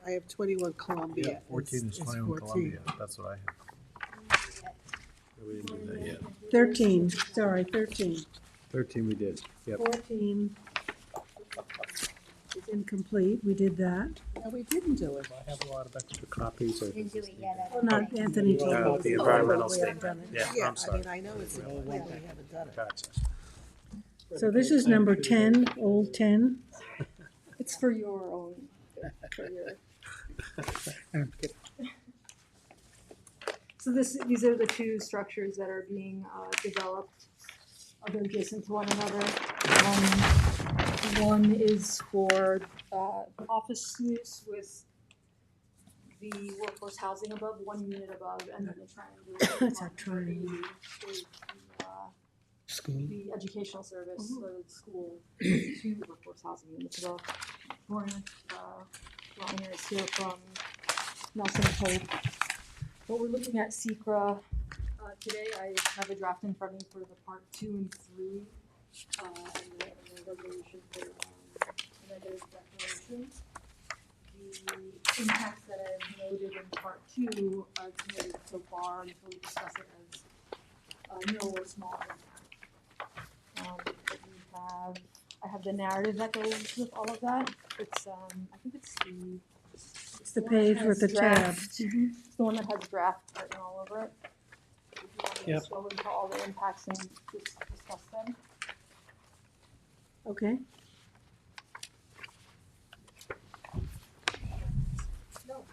I have 21 Columbia. Yeah, 14 is 21 Columbia, that's what I have. We didn't do that yet. 13, sorry, 13. 13 we did, yep. 14 is incomplete, we did that. No, we didn't do it. I have a lot of extra copies of. Didn't do it yet. Well, not Anthony told us. The environmental We haven't statement. done it. Yeah, Yeah, I'm sorry. I know it's in the plan, we haven't done it. Gotcha. So this is number 10, old 10. It's for your own, for your. So these are the two structures that are being developed. They're adjacent to one another. One is for office use with the workforce housing above, 1 unit above, and then the triangle. That's a triangle. School. The educational service, the school, 2 workforce housing units above. Lauren is here from Nelson and Pope. What we're looking at SECRA today, I have a draft in front of me for the part 2 and 3, and the resolution for negative declaration. The impacts that I've noted in part 2 are noted so far until we discuss it as no or small impact. I have the narrative that goes with all of that. It's I think it's the one that page with has the tab. It's the one that has draft written all over it. If you want to Yep. just go into all the impacts and discuss them. Okay. No.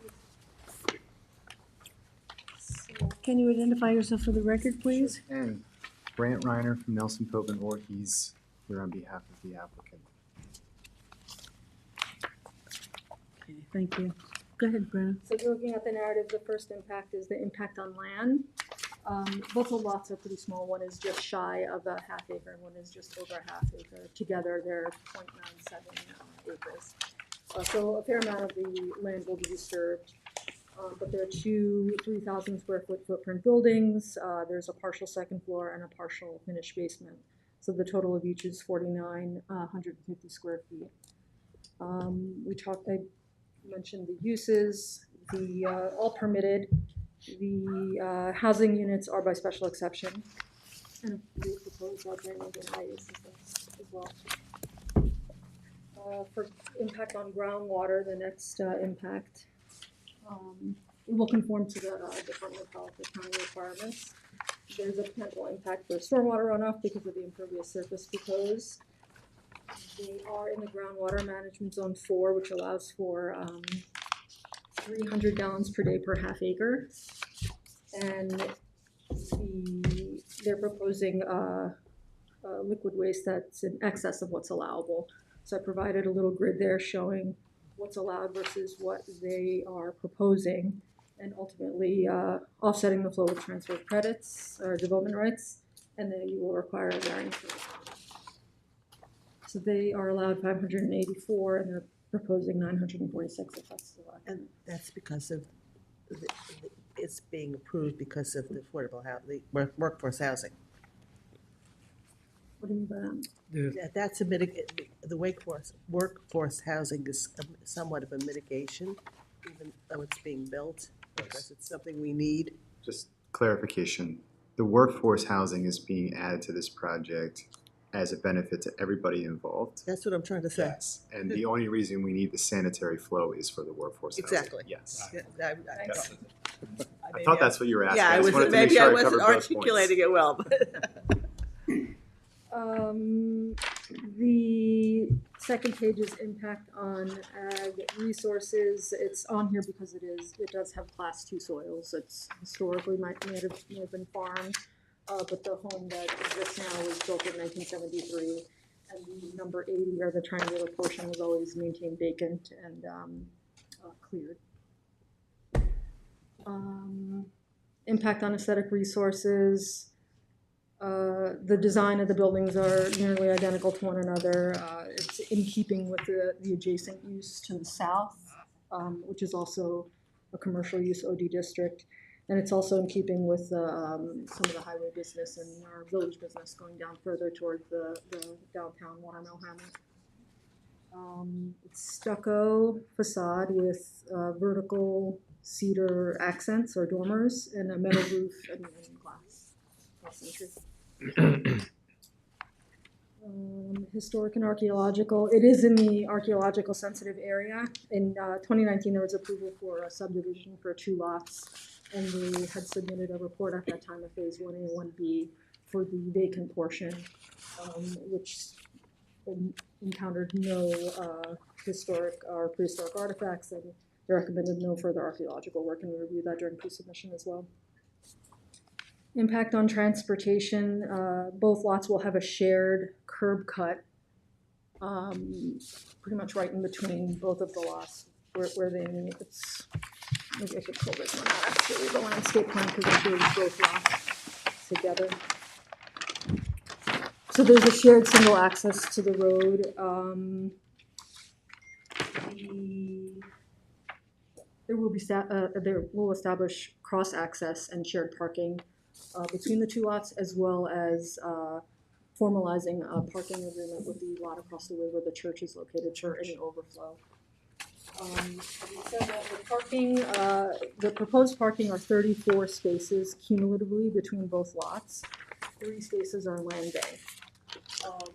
So Can you identify yourself for the record, please? And Brant Reiner from Nelson Pope and Voorhees here on behalf of the applicant. Okay, thank you. Go ahead, Brenna. So if you're looking at the narrative, the first impact is the impact on land. Both the lots are pretty small. One is just shy of a half acre and one is just over a half acre. Together, they're 0.97 acres. So a fair amount of the land will be disturbed. But there are two 3,000 square foot footprint buildings. There's a partial second floor and a partial finished basement. So the total of each is 4,950 square feet. I mentioned the uses, all permitted. The housing units are by special exception. And we propose drainage and IA systems as well. For impact on groundwater, the next impact, it will conform to the Department of Health and County requirements. There's a potential impact for stormwater runoff because of the impervious surface proposed. They are in the groundwater management zone 4, which allows for 300 gallons per day per half acre. And they're proposing liquid waste that's in excess of what's allowable. So I provided a little grid there showing what's allowed versus what they are proposing, and ultimately offsetting the flow of transfer of credits or development rights, and then you will require a variance. So they are allowed 584, and they're proposing 946 if that's the law. And that's because of it's being approved because of the affordable housing, workforce housing. What do you mean by that? Yeah, that's the workforce housing is somewhat of a mitigation, even though it's being built, because it's something we need. Just clarification, the workforce housing is being added to this project as a benefit to everybody involved. That's what I'm trying to say. Yes, and the only reason we need the sanitary flow is for the workforce housing. Exactly. Yes. Yeah, I thought that's what you were asking. Yeah, I just wanted to make maybe sure I I wasn't covered both articulating points. it well. The second page is impact on ag resources. It's on here because it does have class 2 soils. It's historically may have been farmed, but the home that exists now was built in 1973, and the number 80, or the triangular portion, was always maintained vacant and cleared. Impact on aesthetic resources. The design of the buildings are nearly identical to one another. It's in keeping with the adjacent use to the south, which is also a commercial use OD district. And it's also in keeping with some of the highway business and our village business going down further toward the downtown Watermill Hamlet. It's stucco facade with vertical cedar accents or dormers and a metal roof and glass entry. Historic and archaeological. It is in the archaeological sensitive area. In 2019, there was approval for a subdivision for 2 lots, and we had submitted a report at that time of phase 1A, 1B for the vacant portion, which encountered no historic or prehistoric artifacts, and they recommended no further archaeological work, and we reviewed that during pre-submission as well. Impact on transportation. Both lots will have a shared curb cut, pretty much right in between both of the lots where they meet. Maybe I could pull this one out, actually, the landscape plan, because it shows both lots together. So there's a shared single access to the road. There will establish cross access and shared parking between the 2 lots, as well as formalizing a parking agreement with the lot across the way where the church is located for any overflow. So the parking, the proposed parking are 34 spaces cumulatively between both lots. 3 spaces are land bank.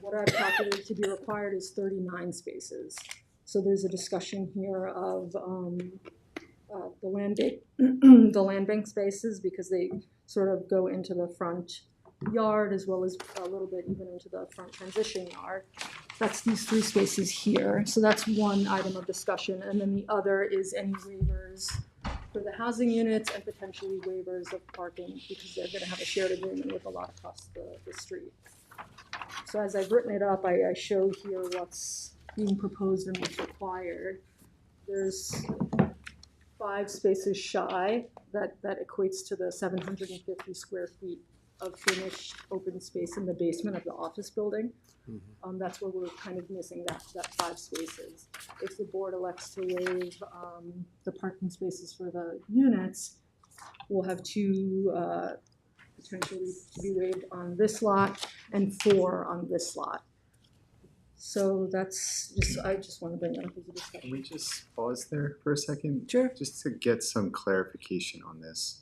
What I've calculated to be required is 39 spaces. So there's a discussion here of the land bank spaces, because they sort of go into the front yard as well as a little bit even into the front transition yard. That's these 3 spaces here. So that's one item of discussion. And then the other is any waivers for the housing units and potentially waivers of parking because they're gonna have a shared agreement with a lot across the street. So as I've written it up, I show here what's being proposed and what's required. There's 5 spaces shy, that equates to the 750 square feet of finished open space in the basement of the office building. That's where we're kind of missing that 5 spaces. If the board elects to waive the parking spaces for the units, we'll have 2 potentially to be waived on this lot and 4 on this lot. So that's just, I just want to bring that up as a discussion. Can we just pause there for a second? Sure. Just to get some clarification on this.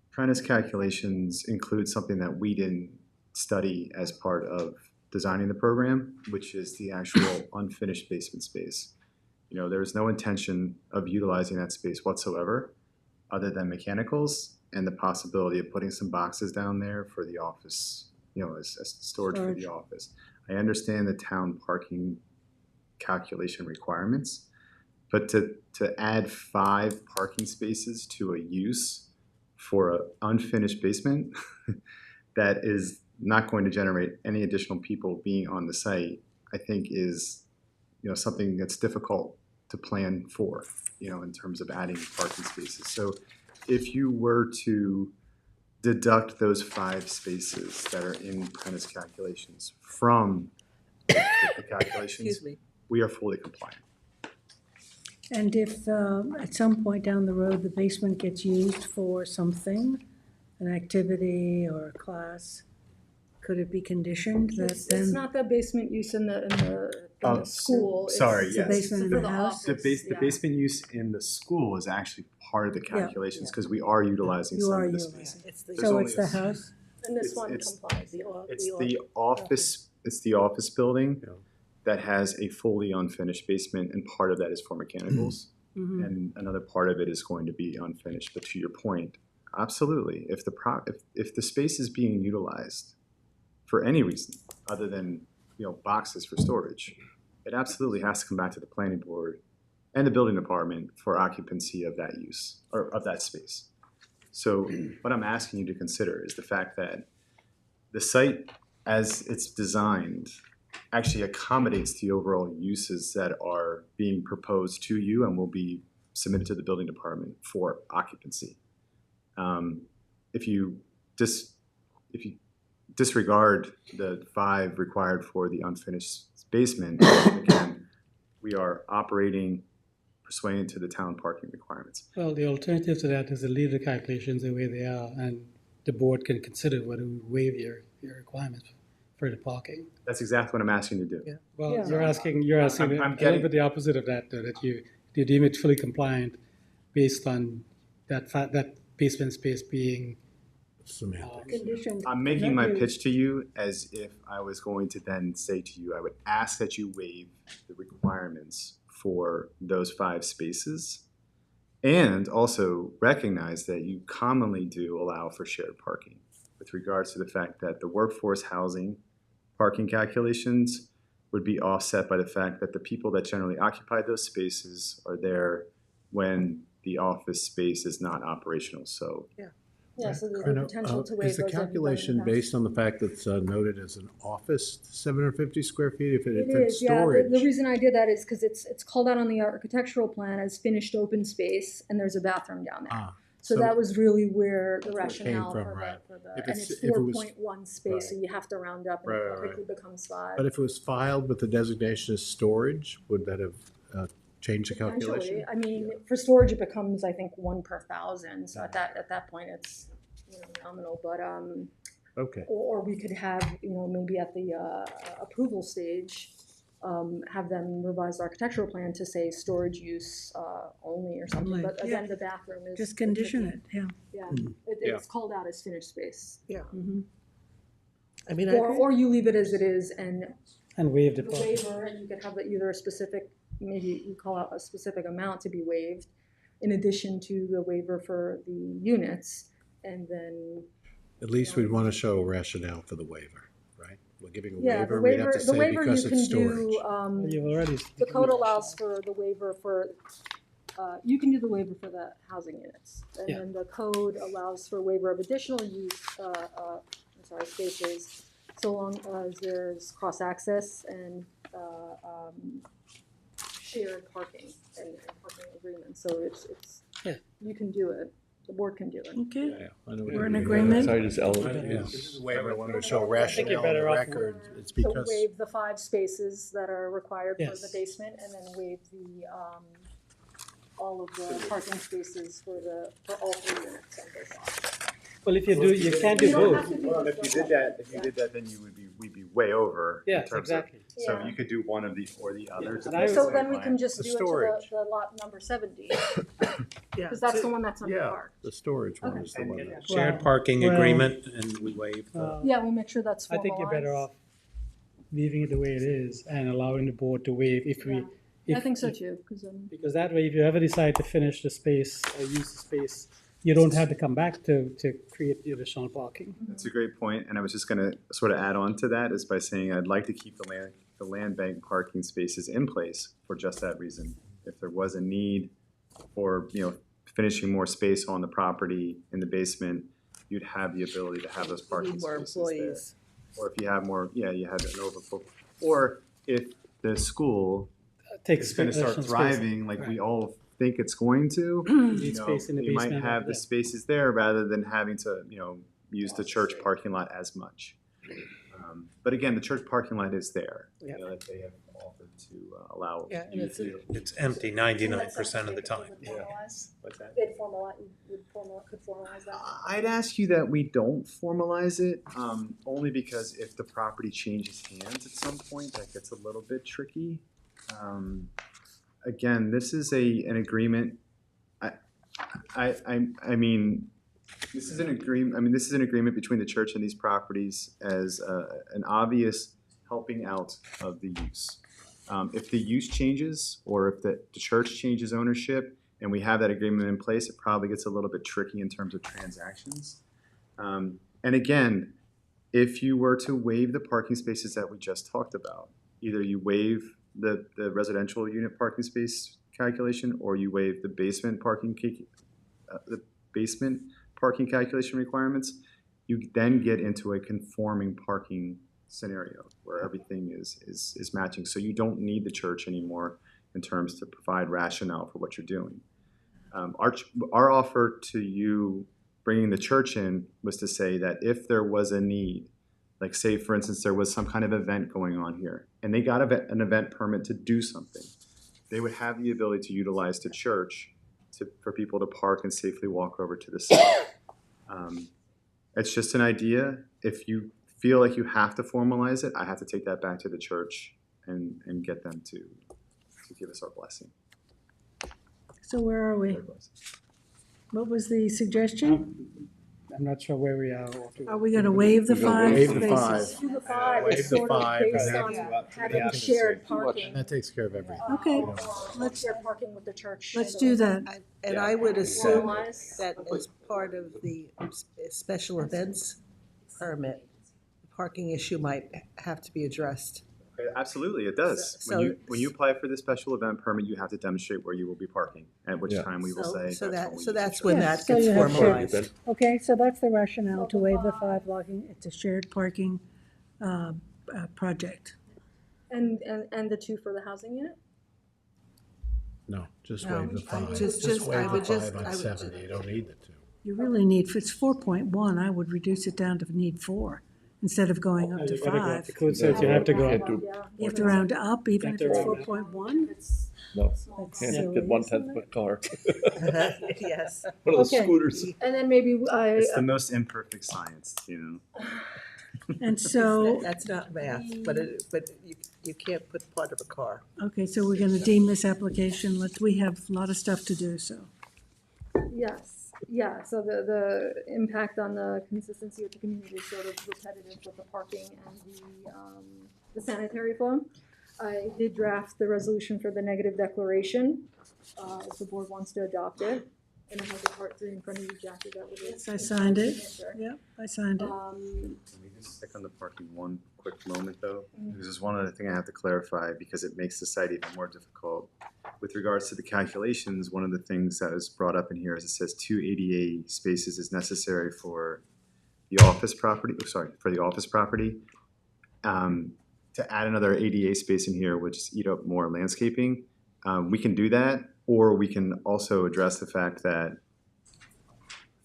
Prentice calculations include something that we didn't study as part of designing the program, which is the actual unfinished basement space. You know, there was no intention of utilizing that space whatsoever, other than mechanicals and the possibility of putting some boxes down there for the office, you know, as storage for the office. I understand the town parking calculation requirements, but to add 5 parking spaces to a use for an unfinished basement that is not going to generate any additional people being on the site, I think is, you know, something that's difficult to plan for, you know, in terms of adding parking spaces. So if you were to deduct those 5 spaces that are in Prentice calculations from the calculations, we are fully compliant. And if at some point down the road, the basement gets used for something, an activity or a class, could it be conditioned that then? It's not the basement use in the school. Sorry, it's yes. The basement in for the house? The basement use in the school is actually part of the calculations because we are utilizing some of the space. So it's the house? And this one complies. It's the office building that has a fully unfinished basement, and part of that is for mechanicals, and another part of it is going to be unfinished. But to your point, absolutely, if the space is being utilized for any reason other than, you know, boxes for storage, it absolutely has to come back to the planning board and the building department for occupancy of that use or of that space. So what I'm asking you to consider is the fact that the site, as it's designed, actually accommodates the overall uses that are being proposed to you and will be submitted to the building department for occupancy. If you disregard the 5 required for the unfinished basement, again, we are operating pursuant to the town parking requirements. Well, the alternative to that is to leave the calculations the way they are, and the board can consider whether we waive your requirements for the parking. That's exactly what I'm asking you to do. Well, Yeah. you're asking I'm a getting- little bit the opposite of that, though, that you deem it fully compliant based on that basement space being Conditioned. I'm making my not used. pitch to you as if I was going to then say to you, I would ask that you waive the requirements for those 5 spaces, and also recognize that you commonly do allow for shared parking with regards to the fact that the workforce housing parking calculations would be offset by the fact that the people that generally occupy those spaces are there when the office space is not operational. So Yeah, so there's I a know, potential to waive is the those. calculation based on the fact that it's noted as an office, 750 square feet? If It it's is, yeah. storage, The reason I did that is because it's called out on the architectural plan as finished open space, and there's a bathroom down there. So that was really where the That's where it came rationale from, for right. the, If and it's- it's if it was- 4.1 space, so you have to round up and Right, it right, quickly becomes 5. but if it was filed with the designation as storage, would that have changed the calculation? Potentially, I mean, for storage, it becomes, I think, 1 per 1,000, so at that point, it's, you know, nominal, but, Okay. or we could have, you know, maybe at the approval stage, have them revise the architectural plan to say storage use only or something, Only, but yeah. again, the bathroom is. Just condition it, yeah. Yeah, Yeah. it's called out as finished space. Yeah. Mhm. I mean, Or you leave it as it is and waive the the parking. waiver, and you could have either a specific, maybe you call out a specific amount to be waived in addition to the waiver for the units, and then. At least we'd want to show a rationale for the waiver, right? We're giving a Yeah, waiver, the we'd have waiver, to the say waiver you because can it's storage. do, You've already. the code allows for the waiver for you can do the waiver for the housing units. And Yeah. then the code allows for waiver of additional use, spaces, so long as there's cross-access and, shared parking and parking agreements. So it's, Yeah. you can do it, the board can do it. Okay, Yeah, I know what we're you in mean. agreement. Site is Yeah, elevated. this is the waiver I wanted to show you're rationale on better the off- record. It's So because, waive the 5 spaces that are required for the Yes. basement, and then waive the, all of the parking spaces for all 3 units on both sides. Well, if you do, you can't do You don't have both. to do Well, this if you one. did that, then we'd be way over. in Yes, terms of- exactly. So Yeah. you could do one of the, or the other. And I- So then we can just The do it to storage. the lot number 70, Yeah. because that's the one that's under Yeah, park. the storage one Okay. is the one that. Shared Well- parking well, agreement, and we waive the. Yeah, we make sure that's I formalized. think you're better off leaving it the way it is and allowing the board to waive if we. I think so too, because Because that way, if you ever decide to finish the space or use the space, you don't have to come back to create the additional parking. That's a great point, and I was just gonna sort of add on to that is by saying I'd like to keep the land bank parking spaces in place for just that reason. If there was a need for, finishing more space on the property in the basement, you'd have the ability to have those parking Need more spaces there. employees. Or if you have more, you had an overflow, or if the school Takes is gonna start additional space. thriving like we all think it's going to, Need space in the you might basement, have the yeah. spaces there rather than having to, use the church parking lot as much. But again, the church parking lot is there, that they have offered to allow. Yeah, and it's It's empty 99% of the time. What's that? could formalize that. I'd ask you that we don't formalize it, only because if the property changes hands at some point, that gets a little bit tricky. Again, this is an agreement. I mean, this is an agreement. This is an agreement between the church and these properties as an obvious helping out of the use. If the use changes, or if the church changes ownership, and we have that agreement in place, it probably gets a little bit tricky in terms of transactions. And again, if you were to waive the parking spaces that we just talked about, either you waive the residential unit parking space calculation, or you waive the basement parking calculation requirements, you then get into a conforming parking scenario where everything is matching. So you don't need the church anymore in terms to provide rationale for what you're doing. Our offer to you, bringing the church in, was to say that if there was a need, like say for instance there was some kind of event going on here, and they got an event permit to do something, they would have the ability to utilize the church for people to park and safely walk over to the site. It's just an idea. If you feel like you have to formalize it, I have to take that back to the church and get them to give us our blessing. So where are we? What was the suggestion? I'm not sure where we are. Are we gonna waive the 5 waive the spaces? 5. Do the 5, Waive it's the sort of 5, based and on then- having shared parking. That takes care of everything. Okay, Let's share parking with the church. let's do that. And I would assume Formalize. that as part of the special events permit, the parking issue might have to be addressed. Absolutely, it does. So- When you apply for the special event permit, you have to demonstrate where you will be parking, at which Yeah. time we will say. So that's when we use that's the when church. that So gets you have shared- formalized. Okay, so that's the rationale to waive the 5 blocking. It's a shared parking project. And the 2 for the housing unit? No, just No, waive the 5. just- Just I waive would the just- 5 I on would- 70. You don't need the 2. You really need, if it's 4.1, I would reduce it down to need 4 instead of going up to You gotta go up. 5. The code says you have to go up. You have to round up even if You have it's to round up. 4.1? No, That's can't silly, get 1/10 isn't of a it? car. Yes. One of those Okay. scooters. And then maybe It's the most imperfect science, And so, That's not math, but you can't put part of a car. okay, so we're gonna deem this application, we have a lot of stuff to do, so. Yes, yeah, so the impact on the consistency of the community is sort of repetitive with the parking and the sanitary flow. I did draft the resolution for the negative declaration, if the board wants to adopt it. And it has a part 3 in front of you, Jack, is that what it is? Yes, I signed it. Signature. Yep, I signed it. Can we just stick on the parking one quick moment though? Because there's one other thing I have to clarify because it makes the site even more difficult. with regards to the calculations, one of the things that was brought up in here is it says 2 ADA spaces is necessary for the office property, for the office property. To add another ADA space in here would just eat up more landscaping. We can do that, or we can also address the fact that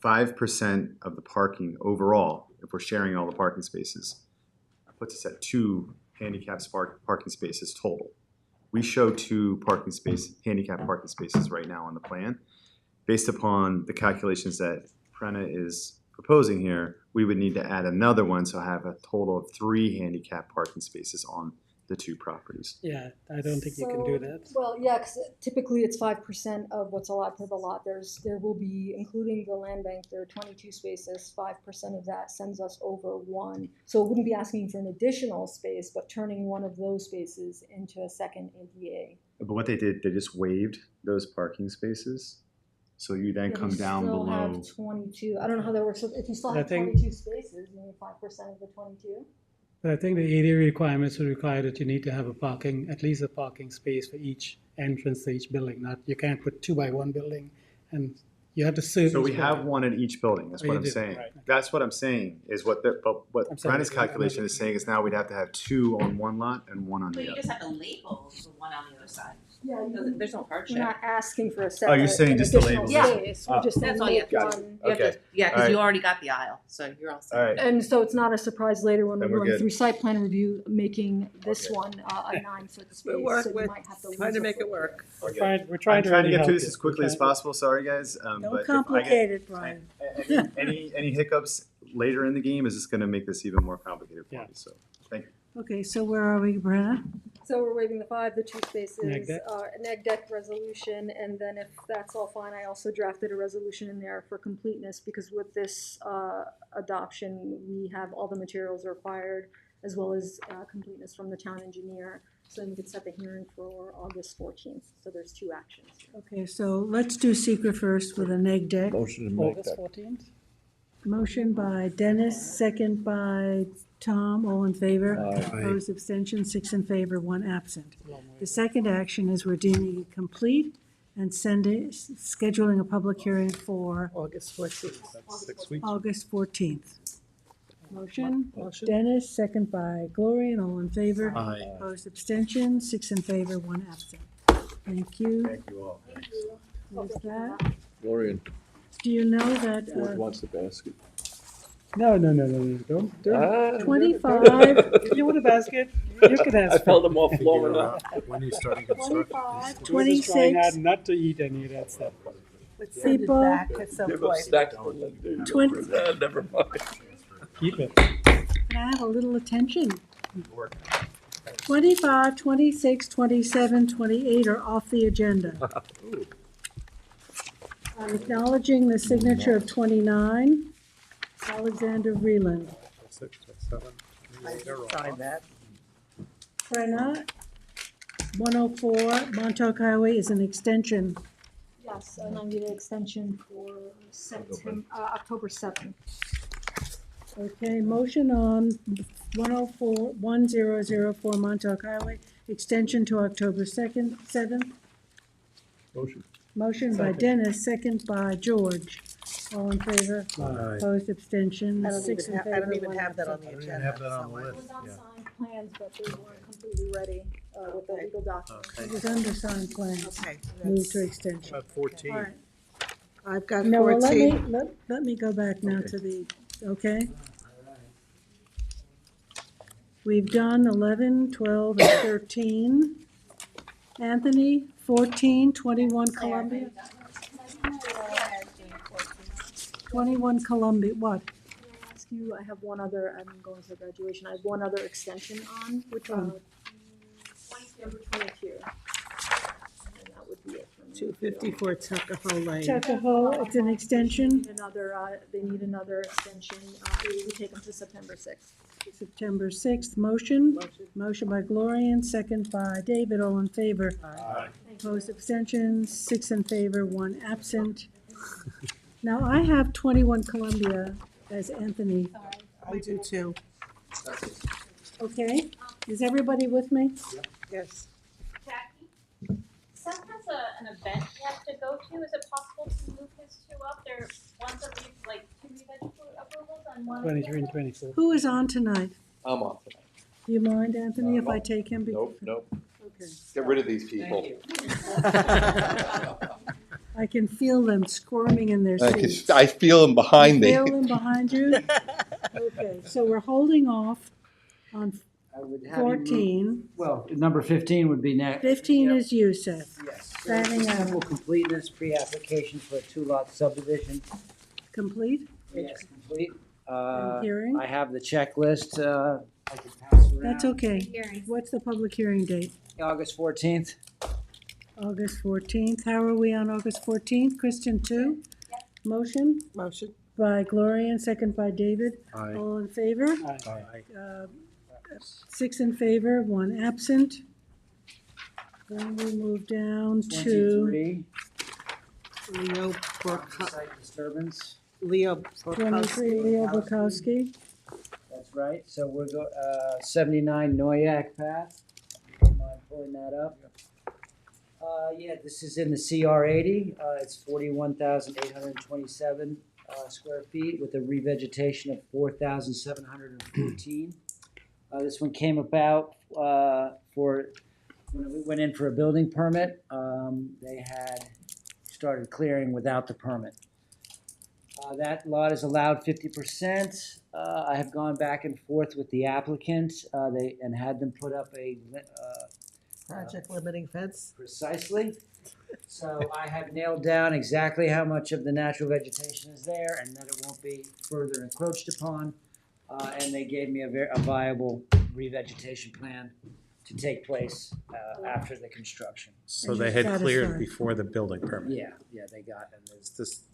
5% of the parking overall, if we're sharing all the parking spaces, puts us at 2 handicapped parking spaces total. We show 2 handicapped parking spaces right now on the plan. Based upon the calculations that Prena is proposing here, we would need to add another one, so have a total of 3 handicapped parking spaces on the 2 properties. Yeah, I don't think you can do that. Well, yeah, because typically it's 5% of what's allowed per the lot. There will be, including the land bank, there are 22 spaces. 5% of that sends us over 1. So it wouldn't be asking for an additional space, but turning one of those spaces into a second ADA. But what they did, they just waived those parking spaces. So you then come down still below. have 22. I don't know how that works. If you still I have think- 22 spaces, you need 5% of the 22. But I think the ADA requirements would require that you need to have at least a parking space for each entrance to each building. You can't put 2 by 1 building, and you have to serve. So we have one at each building, that's Oh, what you I'm do, saying. right. That's what I'm saying, is what I'm saying Brenna's calculation is saying is now we'd have to have 2 on one lot and 1 on But the you other. just have to label the one on the other side. Yeah, There's no we're hardship. not asking for a Oh, you're saying just the additional labels. Yeah. space. We're just saying That's all you have make to do. one. You have to- Okay. Yeah, because All you right. already got the aisle, so you're all set. All right. And so it's not a surprise later when Then we're we're going good. through site plan review, making this Okay. one a 9-foot space. We're So you trying might have to to lose a make it foot. work. We're Okay. trying I'm to trying to really get help through this you. as quickly as possible, sorry guys. But Don't if I complicate it, get Brian. any hiccups later in the game is just gonna make this even more complicated for Yeah. me, so, thank you. Okay, so where are we, Brenna? So we're waiving the 5, the 2 spaces, Neg deck. neg deck resolution, and then if that's all fine, I also drafted a resolution in there for completeness, because with this adoption, we have all the materials required, as well as completeness from the town engineer. So we could set the hearing for August 14th. So there's 2 actions. Okay, so let's do secret first with a neg deck. Motion to make August that. 14th? Motion by Dennis, second by Tom, all in favor. Aye. Opposed, abstention, 6 in favor, 1 absent. The second action is we're deeming it complete and scheduling a public hearing for August 14th. That's 6 weeks. August 14th. Motion, Motion. Dennis, second by Gloria, and all in favor. Aye. Opposed, abstention, 6 in favor, 1 absent. Thank you. Thank you all. There's that. Gloria, Do you know that George wants the basket. No, don't. Ah. 25, You want a basket? You can I ask. felt them all flowing up. When are you starting construction? 25, George is trying 26, hard not to eat any of that stuff. Let's send it People- back at some Give up point. snacks. Never mind. Keep it. can I have a little attention? 25, 26, 27, 28 are off the agenda. I'm acknowledging the signature of 29, Alexander Vreeland. 6, 7, I signed that. Brenna, 104 Montauk Highway is an extension. Yes, a 90-day extension for October 7th. Okay, motion on 1004 Montauk Highway, extension to October 2nd, 7th. Motion. Motion by Dennis, second by George. All in favor? Aye. Opposed, abstentions, I don't 6 even in have, favor, I don't even 1 have that on absent. the I agenda. didn't have that on the so I- list. It was on Yeah. signed plans, but they weren't completely ready with the legal documents. It was undersigned plans. Okay. Move to extension. About 14. All right. I've got No, well, 14. let me go back now to the, okay? We've done 11, 12, and 13. Anthony, 14, 21 Columbia. 21 Columbia, what? Ask you, I have one other, I'm going to graduation, I have one other extension on. Which one? Number 22. And that would be it for me. 254 Tuckahoe Lane. Tuckahoe, it's an extension, They need another extension, we take them to September 6th. September 6th. Motion? Motion by Gloria, second by David, all in favor. Aye. Opposed, abstentions, 6 in favor, 1 absent. Now, I have 21 Columbia as Anthony. I do too. Okay, is everybody with me? Yes. Seth has an event he has to go to. Is it possible to move his two up? There, one's two re-veg approvals and one. 23 and 24. Who is on tonight? I'm on tonight. Do you mind, Anthony, if I take him? Nope. Okay. Get rid of these people. I can feel them squirming in their seats. I feel them behind me. Feel them behind you? Okay, so we're holding off on I would have you move- 14. Well, number 15 would be next. 15 is you, Seth. Yes. Standing out. Simple completeness pre-application for a two-lot subdivision. Complete? Yes, complete. hearing? I have the checklist, I can pass around. That's okay. What's the public hearing date? August 14th. August 14th. How are we on August 14th? Kristen, 2? Motion? Motion. By Gloria and second by David. Aye. All in favor? Aye. 6 in favor, 1 absent. Then we move down to 23. Leo Site disturbance. Leo 23, Leo Bukowski. That's right. So we're 79 Noyak Path. Don't mind pulling that up. Yeah, this is in the CR 80. It's 41,827 square feet with a revegetation of 4,714. This one came about for when we went in for a building permit. They had started clearing without the permit. That lot is allowed 50%. I have gone back and forth with the applicant and had them put up a project limiting fence. Precisely. So I have nailed down exactly how much of the natural vegetation is there and that it won't be further encroached upon. And they gave me a viable revegetation plan to take place after the construction. So they had cleared before the building permit? Yeah, they got it. Is this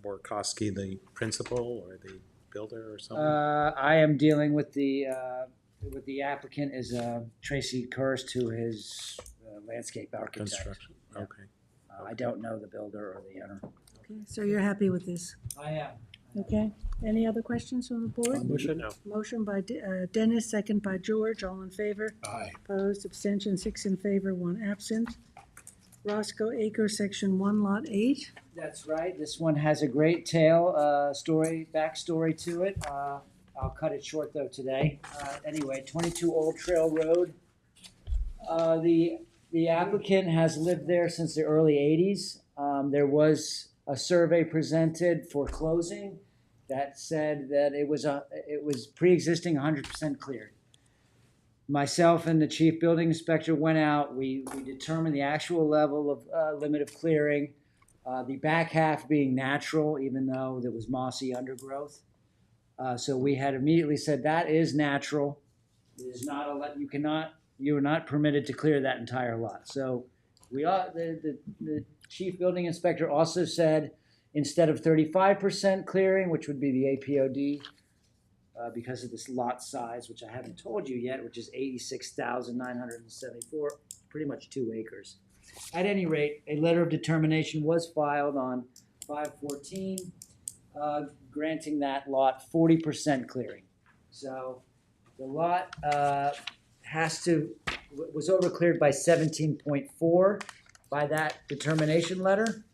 Borkowski the principal or the builder or something? I am dealing with the applicant is Tracy Kirst, who is landscape architect. Construction, okay. I don't know the builder or the owner. Okay, so you're happy with this? I am. Okay. Any other questions from the board? Motion? No. Motion by Dennis, second by George. All in favor? Aye. Opposed, abstention, 6 in favor, 1 absent. Roscoe Acres, Section 1, Lot 8. That's right. This one has a great backstory to it. I'll cut it short though today. Anyway, 22 Old Trail Road. The applicant has lived there since the early 80s. There was a survey presented for closing that said that it was pre-existing 100% cleared. Myself and the chief building inspector went out. We determined the actual level of limit of clearing. The back half being natural, even though there was mossy undergrowth. So we had immediately said that is natural. It is not you are not permitted to clear that entire lot. So the chief building inspector also said instead of 35% clearing, which would be the APOD, because of this lot size, which I haven't told you yet, which is 86,974, pretty much 2 acres. At any rate, a letter of determination was filed on 5/14, granting that lot 40% clearing. So the lot was overcleared by 17.4 by that determination letter.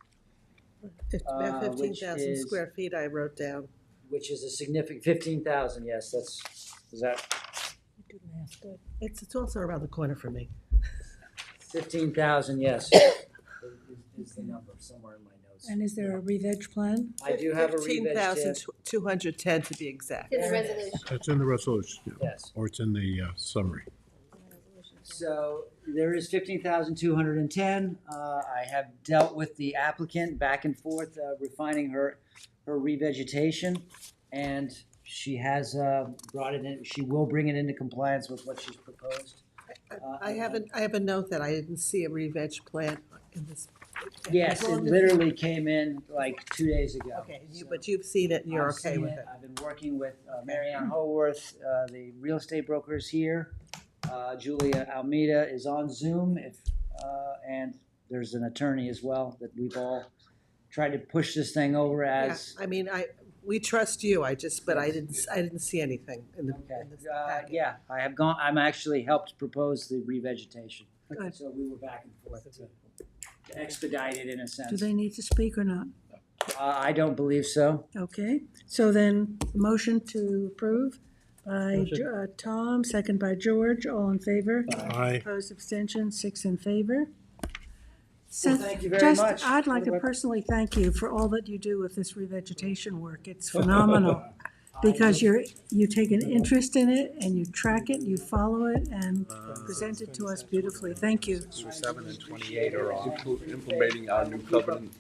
About 15,000 which is- square feet I wrote down. Which is a significant, 15,000, yes, is that It's also around the corner for me. 15,000, yes, is the number somewhere in my notes. And is there a re-veg plan? I do have a re-veg 15,210 to be exact. To the resolution. It's in the resolution. Yes. Or it's in the summary. So there is 15,210. I have dealt with the applicant back and forth, refining her revegetation, and she has brought it in. She will bring it into compliance with what she's proposed. I have a note that I didn't see a re-veg plan in this. Yes, it literally came in like 2 days ago. Okay, but you've seen it and you're I've okay seen with it. I've been working with Marianne Holworth, the real estate broker is here. Julia Almeida is on Zoom, and there's an attorney as well that we've all tried to push this thing over as. Yeah, I mean, we trust you. I didn't see anything in the packet. Yeah, I have gone. I'm actually helped propose the revegetation. Good. So we were back and forth to expedite it in a Do sense. they need to speak or not? I don't believe so. Okay, so then, motion to approve by Motion. Tom, second by George, all in favor? Aye. Opposed, abstentions, 6 in favor. Well, thank you very much. I'd like to What about- personally thank you for all that you do with this revegetation work. It's phenomenal. Because you take an interest in it and you track it, you follow it and present it to us beautifully. Thank you. 7 and 28 are all. Implementing our new covenant,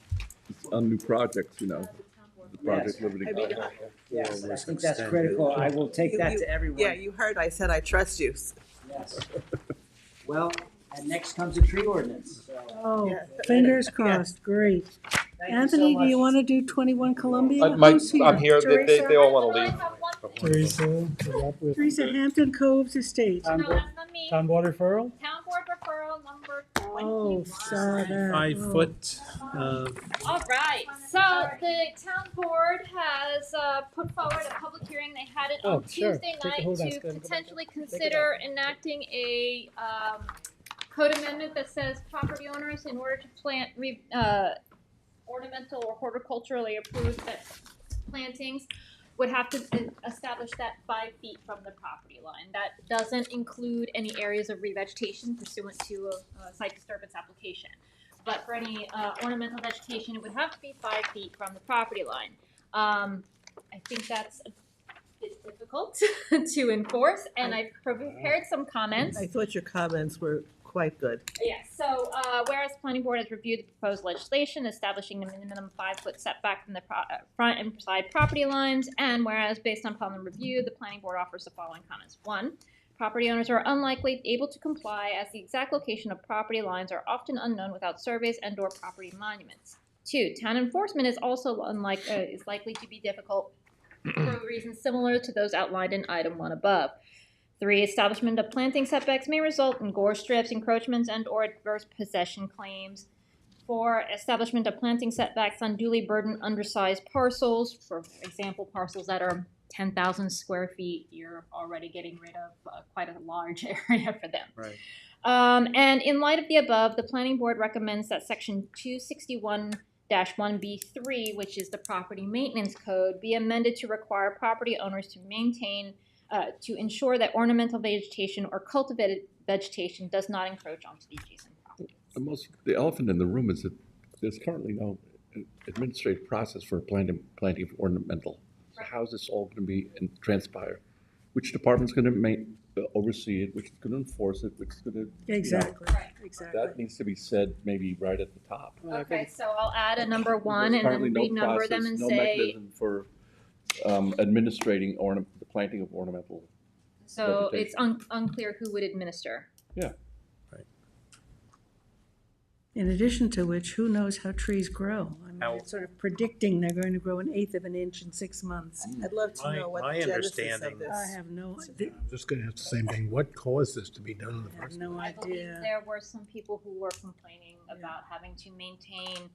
on new projects, you know, the project limiting. I mean, Yes, I think that's critical. I will take that to everyone. Yeah, you heard I said I trust you. Yes. Well, and next comes the tree ordinance. So, Oh, Yeah. fingers crossed, great. thank you so Anthony, do you much. want to do 21 Columbia? Mike, Who's I'm here, Teresa? they all wanna leave. Teresa, you're up with Teresa, Hampton Coves Estate. Town No, board, that's not me. town board referral? Town board referral number 21. Oh, saw that. 5 Oh. foot, All right, so the town board has put forward a public hearing. They had it Oh, on sure. Tuesday Take the whole night desk, to go back potentially up. Take it consider enacting a code amendment that says property owners, in order to plant ornamental or horticulturally approved plantings, would have to establish that 5 feet from the property line. That doesn't include any areas of revegetation pursuant to a site disturbance application. But for any ornamental vegetation, it would have to be 5 feet from the property line. I think that's a bit difficult to enforce, and I've prepared some comments. I thought your comments were quite good. Yes, so whereas the planning board has reviewed the proposed legislation establishing a minimum 5-foot setback from the front and side property lines, and whereas based upon the review, the planning board offers the following comments. 1, property owners are unlikely able to comply as the exact location of property lines are often unknown without surveys and/or property monuments. 2, town enforcement is also is likely to be difficult for reasons similar to those outlined in item 1 above. 3, establishment of planting setbacks may result in gore strips, encroachments, and/or adverse possession claims. 4, establishment of planting setbacks unduly burden undersized parcels. For example, parcels that are 10,000 square feet, you're already getting rid of quite a large area for them. right. And in light of the above, the planning board recommends that section 261-1B3, which is the property maintenance code, be amended to require property owners to maintain to ensure that ornamental vegetation or cultivated vegetation does not encroach onto the adjacent property. The elephant in the room is that there's currently no administrative process for planting of ornamental. So how's this all going to be and transpire? Which department's going to oversee it? Which is going to enforce it? Which is going to Exactly, exactly. That needs to be said maybe right at the top. Okay, so I'll add a number 1 and Currently, then no renumber them process, and no say, mechanism for administrating the planting of ornamental. so it's unclear who would administer. Yeah. In addition to which, who knows how trees grow? I mean, How- it's sort of predicting they're going to grow 1/8 of an inch in 6 months. I'd love to know what My the genesis understanding- of this. I have no idea. I'm just gonna ask the same thing. What caused this to be done in the I have first? no I believe idea. there were some people who were complaining about having to maintain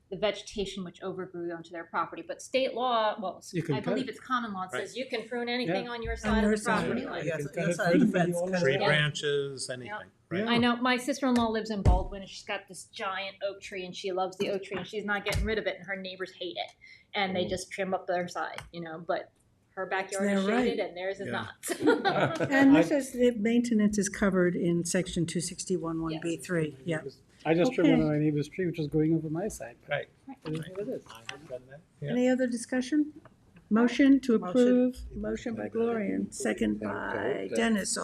the vegetation which overgrew onto their property. But state law, well, You can I cut believe it. it's common law, it says Right. you can prune anything Yeah. on your side your of the side, property yeah. line. You Yes, can cut your it side of the right fence, from the cut it Tree off. Yeah. branches, anything, right? I know my sister-in-law lives in Baldwin, and she's got this giant oak tree, and she loves the oak tree, and she's not getting rid of it, and her neighbors hate it, and they just trim up their side, but her backyard is They're shaded right. and theirs is Yeah. not. And this is, the maintenance is covered in section 261-1B3, yeah. I just trimmed one Okay. of my neighbor's tree, which was going over my side. Right. It is what it is. I've done that. Yeah. Any other discussion? Motion to approve, motion by Gloria, and second by Dennis.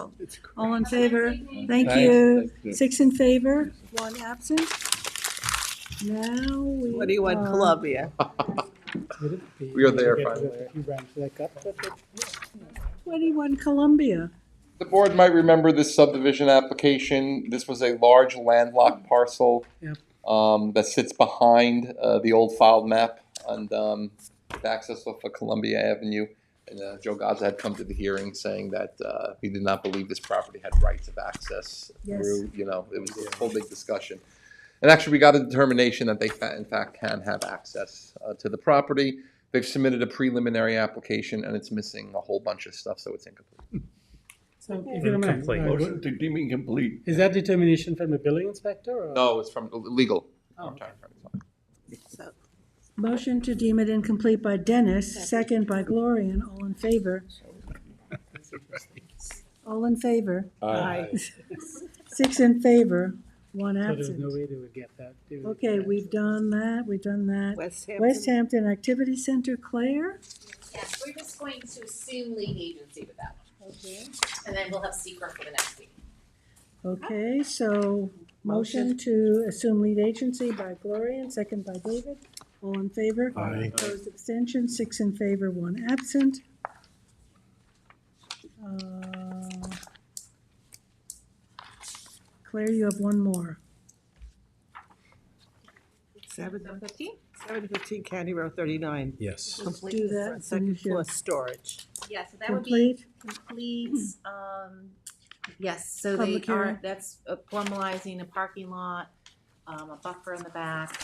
All in favor? Thank you. 6 in favor, 1 absent. Now we 21 are- Columbia. We are there, Get finally. a few branches that cut, but 21 Columbia. The board might remember this subdivision application. This was a large landlocked parcel Yep. that sits behind the old filed map and access off of Columbia Avenue. And Joe Gaza had come to the hearing saying that he did not believe this property had rights of access Yes. through, it was a whole big discussion. And actually, we got a determination that they in fact can have access to the property. They've submitted a preliminary application and it's missing a whole bunch of stuff, so it's incomplete. so if you don't mind, Incomplete. Motion to deem incomplete. is that determination from the building inspector or? No, it's from legal. Oh, Town attorney's office. So, Motion to deem it incomplete by Dennis, second by Gloria, and all in favor. All in favor? Aye. 6 in favor, 1 So there's absent. no way they would get that. They would- Okay, we've done that. West Hampton. West Hampton Activity Center, Claire? Yes, we're just going to assume lead agency with that one. Okay. And then we'll have secret for the next week. Okay, so motion to assume lead agency by Gloria and second by David. All in favor? Aye. Opposed, abstention, 6 in favor, 1 absent. Claire, you have one more. 715 County Road 39. Yes. Let's do that. Second Finish floor it. storage. Yeah, so that would be Complete? complete, yes, so they Public hearing. are, that's formalizing a parking lot, a buffer in the back,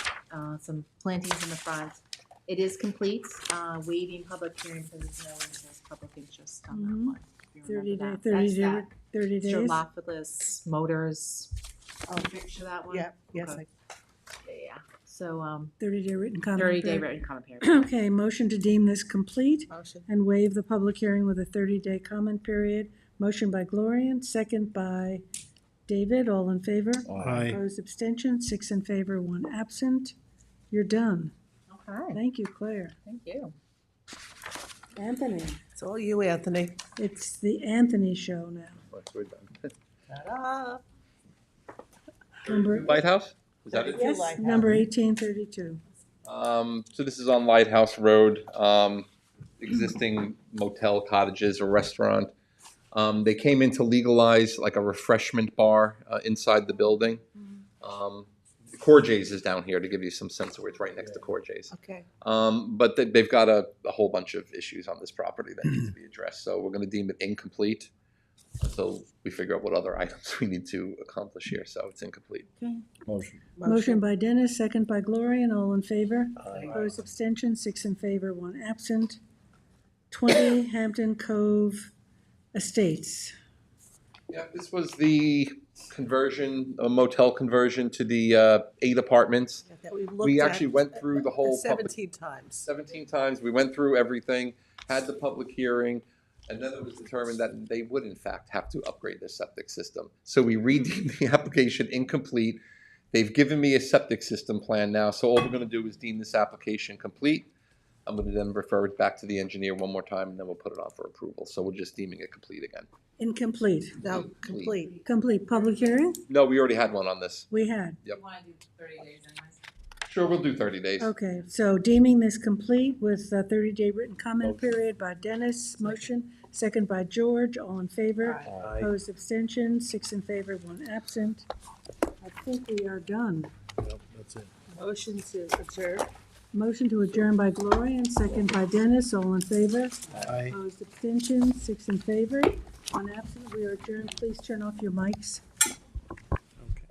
some plantings in the front. It is complete, waiving public hearing because there's no interest, public interest on that Mhm. one. if you 30 remember day, that. 30 That's day, that. 30 days? Strollopoulos Motors, picture that one? Yeah, yes, Okay. Yeah, so, 30-day written comment 30-day period. written comment period. Okay, motion to deem this complete Motion. and waive the public hearing with a 30-day comment period. Motion by Gloria, second by David, all in favor? Aye. Opposed, abstention, 6 in favor, 1 absent. You're done. Okay, Thank you, Claire. thank you. Anthony, It's all you, Anthony. it's the Anthony show now. We're done. Ta-da. Number, Lighthouse, is that it? yes, Lighthouse. number 1832. So this is on Lighthouse Road, existing motel, cottages, or restaurant. They came in to legalize like a refreshment bar inside the building. Corjay's is down here to give you some sense of where it's right next to Corjay's. Okay. But they've got a whole bunch of issues on this property that need to be addressed. So we're gonna deem it incomplete until we figure out what other items we need to accomplish here. So it's incomplete. Okay. Motion. Motion by Dennis, second by Gloria, and all in favor. Opposed, abstention, 6 in favor, 1 absent. 20 Hampton Cove Estates. Yeah, this was the conversion, a motel conversion to the 8 apartments. That we've We looked at actually went through the whole public 17 times. 17 times. We went through everything, had the public hearing, and then it was determined that they would in fact have to upgrade their septic system. So we redeemed the application incomplete. They've given me a septic system plan now, so all we're gonna do is deem this application complete. I'm gonna then refer it back to the engineer one more time, and then we'll put it on for approval. So we're just deeming it complete again. Incomplete. No, complete. Complete. Public hearing? No, we already had one on this. We had. Yep. You wanna do 30 days anyways? Sure, we'll do 30 days. Okay, so deeming this complete with a 30-day written comment period by Dennis, motion, second by George, all in favor. Aye. Opposed, abstention, 6 in favor, 1 absent. I think we are done. Yep, that's it. Motion to adjourn. Motion to adjourn by Gloria and second by Dennis, all in favor. Aye. Opposed, abstention, 6 in favor, 1 absent. We are adjourned. Please turn off your mics.